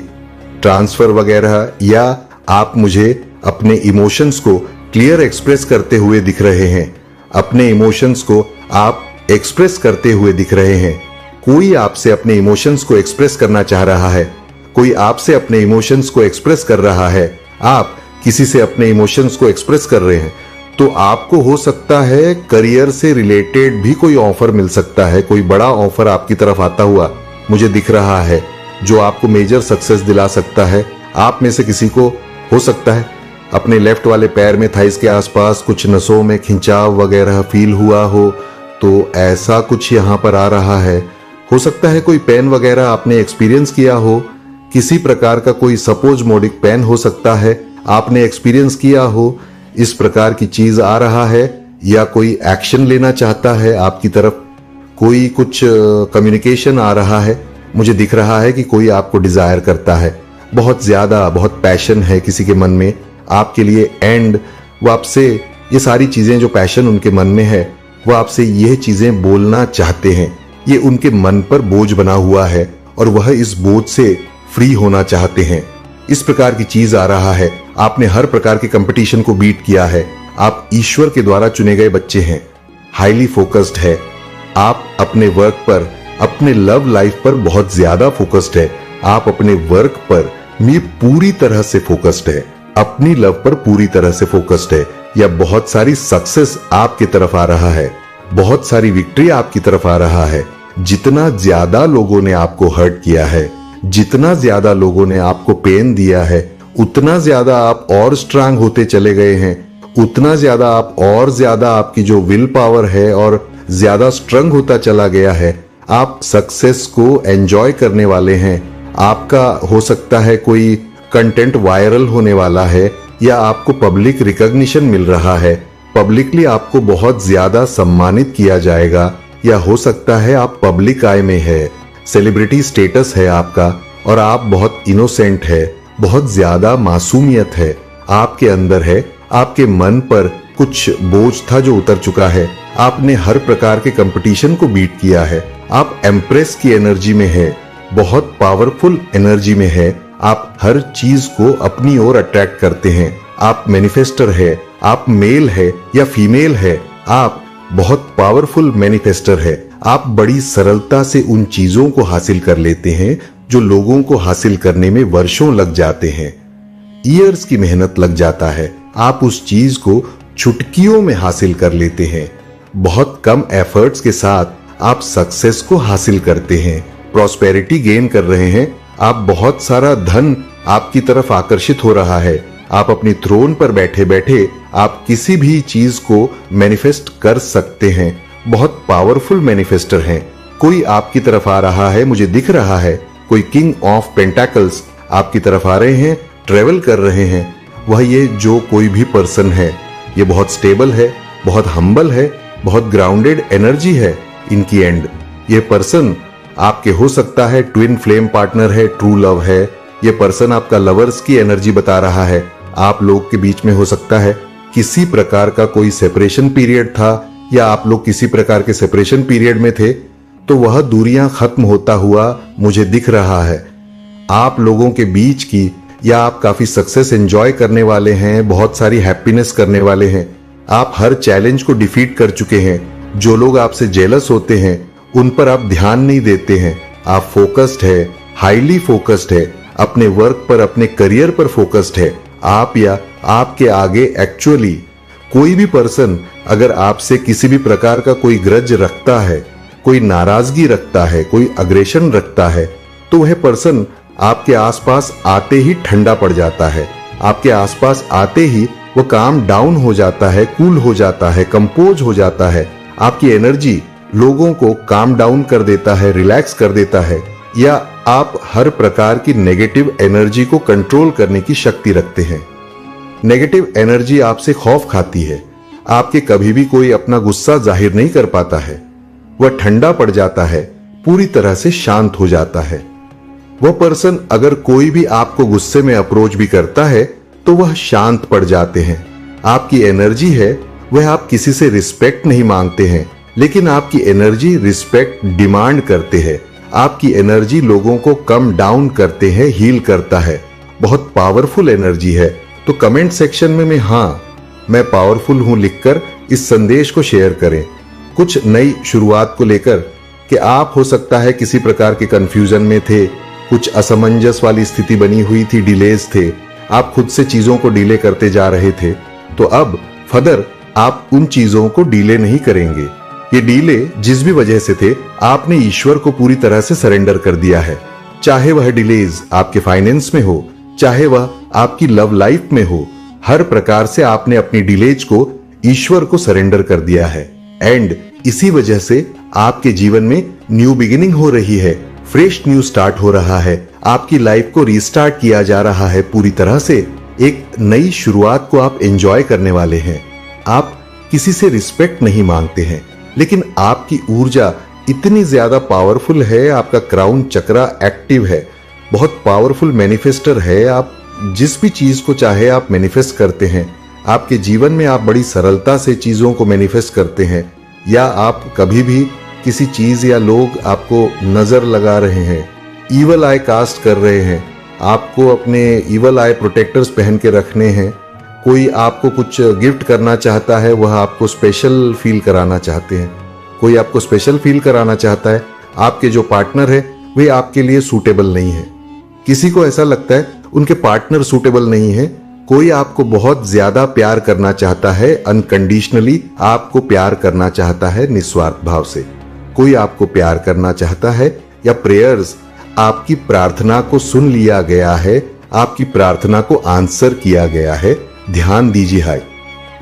ट्रांसफर वगैरह, या आप मुझे अपने इमोशंस को क्लियर एक्सप्रेस करते हुए दिख रहे हैं। अपने इमोशंस को आप एक्सप्रेस करते हुए दिख रहे हैं। कोई आपसे अपने इमोशंस को एक्सप्रेस करना चाह रहा है, कोई आपसे अपने इमोशंस को एक्सप्रेस कर रहा है, आप किसी से अपने इमोशंस को एक्सप्रेस कर रहे हैं। तो आपको हो सकता है करियर से रिलेटेड भी कोई ऑफर मिल सकता है, कोई बड़ा ऑफर आपकी तरफ आता हुआ मुझे दिख रहा है, जो आपको मेजर सक्सेस दिला सकता है। आप में से किसी को हो सकता है अपने लेफ्ट वाले पैर में, थाइस के आसपास कुछ नसों में खिंचाव वगैरह फील हुआ हो, तो ऐसा कुछ यहाँ पर आ रहा है। हो सकता है कोई पेन वगैरह आपने एक्सपीरियंस किया हो, किसी प्रकार का कोई सपोजमोडिक पेन हो सकता है, आपने एक्सपीरियंस किया हो, इस प्रकार की चीज आ रहा है, या कोई एक्शन लेना चाहता है आपकी तरफ, कोई कुछ कम्युनिकेशन आ रहा है, मुझे दिख रहा है कि कोई आपको डिजायर करता है, बहुत ज्यादा, बहुत पैशन है किसी के मन में आपके लिए, एंड वो आपसे ये सारी चीजें, जो पैशन उनके मन में है, वो आपसे ये चीजें बोलना चाहते हैं। ये उनके मन पर बोझ बना हुआ है और वह इस बोझ से फ्री होना चाहते हैं। इस प्रकार की चीज आ रहा है। आपने हर प्रकार के कंपटीशन को बीट किया है। आप ईश्वर के द्वारा चुने गए बच्चे हैं, हाईली फोकस्ड है। आप अपने वर्क पर, अपने लव लाइफ पर बहुत ज्यादा फोकस्ड है। आप अपने वर्क पर भी पूरी तरह से फोकस्ड है, अपनी लव पर पूरी तरह से फोकस्ड है, या बहुत सारी सक्सेस आपकी तरफ आ रहा है, बहुत सारी विक्ट्री आपकी तरफ आ रहा है। जितना ज्यादा लोगों ने आपको हर्ट किया है, जितना ज्यादा लोगों ने आपको पेन दिया है, उतना ज्यादा आप और स्ट्रांग होते चले गए हैं, उतना ज्यादा आप और ज्यादा, आपकी जो विल पावर है और ज्यादा स्ट्रंग होता चला गया है। आप सक्सेस को एंजॉय करने वाले हैं। आपका हो सकता है कोई कंटेंट वायरल होने वाला है, या आपको पब्लिक रिकॉग्निशन मिल रहा है, पब्लिकली आपको बहुत ज्यादा सम्मानित किया जाएगा, या हो सकता है आप पब्लिक आई में है, सेलिब्रिटी स्टेटस है आपका, और आप बहुत इनोसेंट है, बहुत ज्यादा मासूमियत है आपके अंदर है। आपके मन पर कुछ बोझ था जो उतर चुका है। आपने हर प्रकार के कंपटीशन को बीट किया है। आप एम्प्रेस की एनर्जी में है, बहुत पावरफुल एनर्जी में है। आप हर चीज को अपनी ओर अट्रैक्ट करते हैं। आप मैनिफेस्टर है, आप मेल है या फीमेल है, आप बहुत पावरफुल मैनिफेस्टर है। आप बड़ी सरलता से उन चीजों को हासिल कर लेते हैं जो लोगों को हासिल करने में वर्षों लग जाते हैं, ईयर्स की मेहनत लग जाता है। आप उस चीज को चुटकियों में हासिल कर लेते हैं। बहुत कम एफर्ट्स के साथ आप सक्सेस को हासिल करते हैं, प्रॉस्पेरिटी गेन कर रहे हैं। आप बहुत सारा धन आपकी तरफ आकर्षित हो रहा है। आप अपनी थ्रोन पर बैठे बैठे आप किसी भी चीज को मैनिफेस्ट कर सकते हैं। बहुत पावरफुल मैनिफेस्टर हैं। कोई आपकी तरफ आ रहा है, मुझे दिख रहा है, कोई किंग ऑफ पेंटाकल्स आपकी तरफ आ रहे हैं, ट्रेवल कर रहे हैं। वह ये जो कोई भी पर्सन है, ये बहुत स्टेबल है, बहुत हम्बल है, बहुत ग्राउंडेड एनर्जी है इनकी एंड। ये पर्सन आपके हो सकता है ट्विन फ्लेम पार्टनर है, ट्रू लव है। ये पर्सन आपका लवर्स की एनर्जी बता रहा है। आप लोग के बीच में हो सकता है किसी प्रकार का कोई सेपरेशन पीरियड था, या आप लोग किसी प्रकार के सेपरेशन पीरियड में थे, तो वह दूरियां खत्म होता हुआ मुझे दिख रहा है आप लोगों के बीच की। या आप काफी सक्सेस एंजॉय करने वाले हैं, बहुत सारी हैप्पीनेस करने वाले हैं। आप हर चैलेंज को डिफीट कर चुके हैं। जो लोग आपसे जेलस होते हैं उन पर आप ध्यान नहीं देते हैं। आप फोकस्ड है, हाईली फोकस्ड है, अपने वर्क पर, अपने करियर पर फोकस्ड है। आप या आपके आगे एक्चुअली कोई भी पर्सन अगर आपसे किसी भी प्रकार का कोई ग्रज रखता है, कोई नाराजगी रखता है, कोई अग्रेशन रखता है, तो वह पर्सन आपके आसपास आते ही ठंडा पड़ जाता है। आपके आसपास आते ही वो काम डाउन हो जाता है, कूल हो जाता है, कंपोज हो जाता है। आपकी एनर्जी लोगों को काम डाउन कर देता है, रिलैक्स कर देता है। या आप हर प्रकार की नेगेटिव एनर्जी को कंट्रोल करने की शक्ति रखते हैं। नेगेटिव एनर्जी आपसे खौफ खाती है। आपके कभी भी कोई अपना गुस्सा जाहिर नहीं कर पाता है। वह ठंडा पड़ जाता है, पूरी तरह से शांत हो जाता है। वह पर्सन अगर कोई भी आपको गुस्से में अप्रोच भी करता है तो वह शांत पड़ जाते हैं। आपकी एनर्जी है वह आप किसी से रिस्पेक्ट नहीं मांगते हैं, लेकिन आपकी एनर्जी रिस्पेक्ट डिमांड करते हैं। आपकी एनर्जी लोगों को कम डाउन करते हैं, हील करता है। बहुत पावरफुल एनर्जी है। तो कमेंट सेक्शन में हाँ मैं पावरफुल हूं लिखकर इस संदेश को शेयर करें। कुछ नई शुरुआत को लेकर कि आप हो सकता है किसी प्रकार के कंफ्यूजन में थे, कुछ असमंजस वाली स्थिति बनी हुई थी, डिलेज थे, आप खुद से चीजों को डिले करते जा रहे थे। तो अब फर्दर आप उन चीजों को डिले नहीं करेंगे। ये डिले जिस भी वजह से थे, आपने ईश्वर को पूरी तरह से सरेंडर कर दिया है। चाहे वह डिलेज आपके फाइनेंस में हो, चाहे वह आपकी लव लाइफ में हो, हर प्रकार से आपने अपनी डिलेज को ईश्वर को सरेंडर कर दिया है। एंड इसी वजह से आपके जीवन में न्यू बिगिनिंग हो रही है, फ्रेश न्यू स्टार्ट हो रहा है। आपकी लाइफ को रीस्टार्ट किया जा रहा है पूरी तरह से। एक नई शुरुआत को आप एंजॉय करने वाले हैं। आप किसी से रिस्पेक्ट नहीं मांगते हैं, लेकिन आपकी ऊर्जा इतनी ज्यादा पावरफुल है, आपका क्राउन चक्रा एक्टिव है, बहुत पावरफुल मैनिफेस्टर है। आप जिस भी चीज को चाहे आप मैनिफेस्ट करते हैं। आपके जीवन में आप बड़ी सरलता से चीजों को मैनिफेस्ट करते हैं, या आप कभी भी किसी चीज या लोग आपको नजर लगा रहे हैं, ईवल आई कास्ट कर रहे हैं, आपको अपने ईवल आई प्रोटेक्टर्स पहन के रखने हैं, कोई आपको कुछ गिफ्ट करना चाहता है, वह आपको स्पेशल फील कराना चाहते हैं, कोई आपको स्पेशल फील कराना चाहता है, आपके जो पार्टनर है वे आपके लिए सूटेबल नहीं है, किसी को ऐसा लगता है उनके पार्टनर सूटेबल नहीं है, कोई आपको बहुत ज्यादा प्यार करना चाहता है, अनकंडीशनली आपको प्यार करना चाहता है निस्वार्थ भाव से, कोई आपको प्यार करना चाहता है, या प्रेयर्स आपकी प्रार्थना को सुन लिया गया है, आपकी प्रार्थना को आंसर किया गया है। ध्यान दीजिए हाय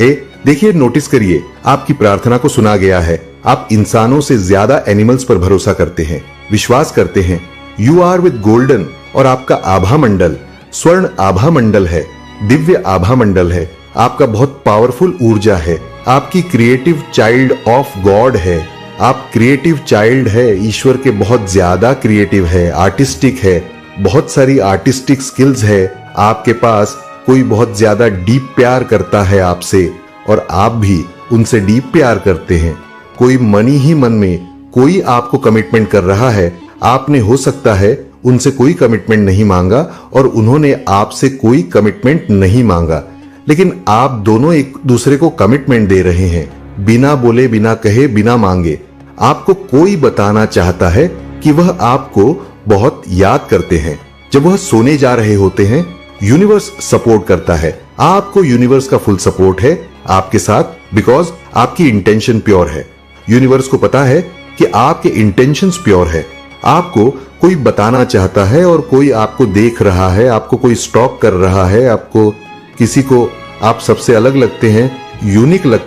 देखिए, नोटिस करिए, आपकी प्रार्थना को सुना गया है। आप इंसानों से ज्यादा एनिमल्स पर भरोसा करते हैं, विश्वास करते हैं। यू आर विद गोल्डन, और आपका आभा मंडल स्वर्ण आभा मंडल है, दिव्य आभा मंडल है। आपका बहुत पावरफुल ऊर्जा है। आपकी क्रिएटिव चाइल्ड ऑफ गॉड है। आप क्रिएटिव चाइल्ड है, ईश्वर के बहुत ज्यादा क्रिएटिव है, आर्टिस्टिक है, बहुत सारी आर्टिस्टिक स्किल्स है आपके पास। कोई बहुत ज्यादा डीप प्यार करता है आपसे, और आप भी उनसे डीप प्यार करते हैं। कोई मन ही मन में कोई आपको कमिटमेंट कर रहा है। आपने हो सकता है उनसे कोई कमिटमेंट नहीं मांगा, और उन्होंने आपसे कोई कमिटमेंट नहीं मांगा, लेकिन आप दोनों एक दूसरे को कमिटमेंट दे रहे हैं, बिना बोले, बिना कहे, बिना मांगे। आपको कोई बताना चाहता है कि वह आपको बहुत याद करते हैं। जब वह सोने जा रहे होते हैं, यूनिवर्स सपोर्ट करता है। आपको यूनिवर्स का फुल सपोर्ट है आपके साथ, बिकॉज आपकी इंटेंशन प्योर है। यूनिवर्स को पता है कि आपके इंटेंशंस प्योर है। आपको कोई बताना चाहता है, और कोई आपको देख रहा है, आपको कोई स्टॉक कर रहा है, आपको किसी को आप सबसे अलग लगते हैं, यूनिक लगते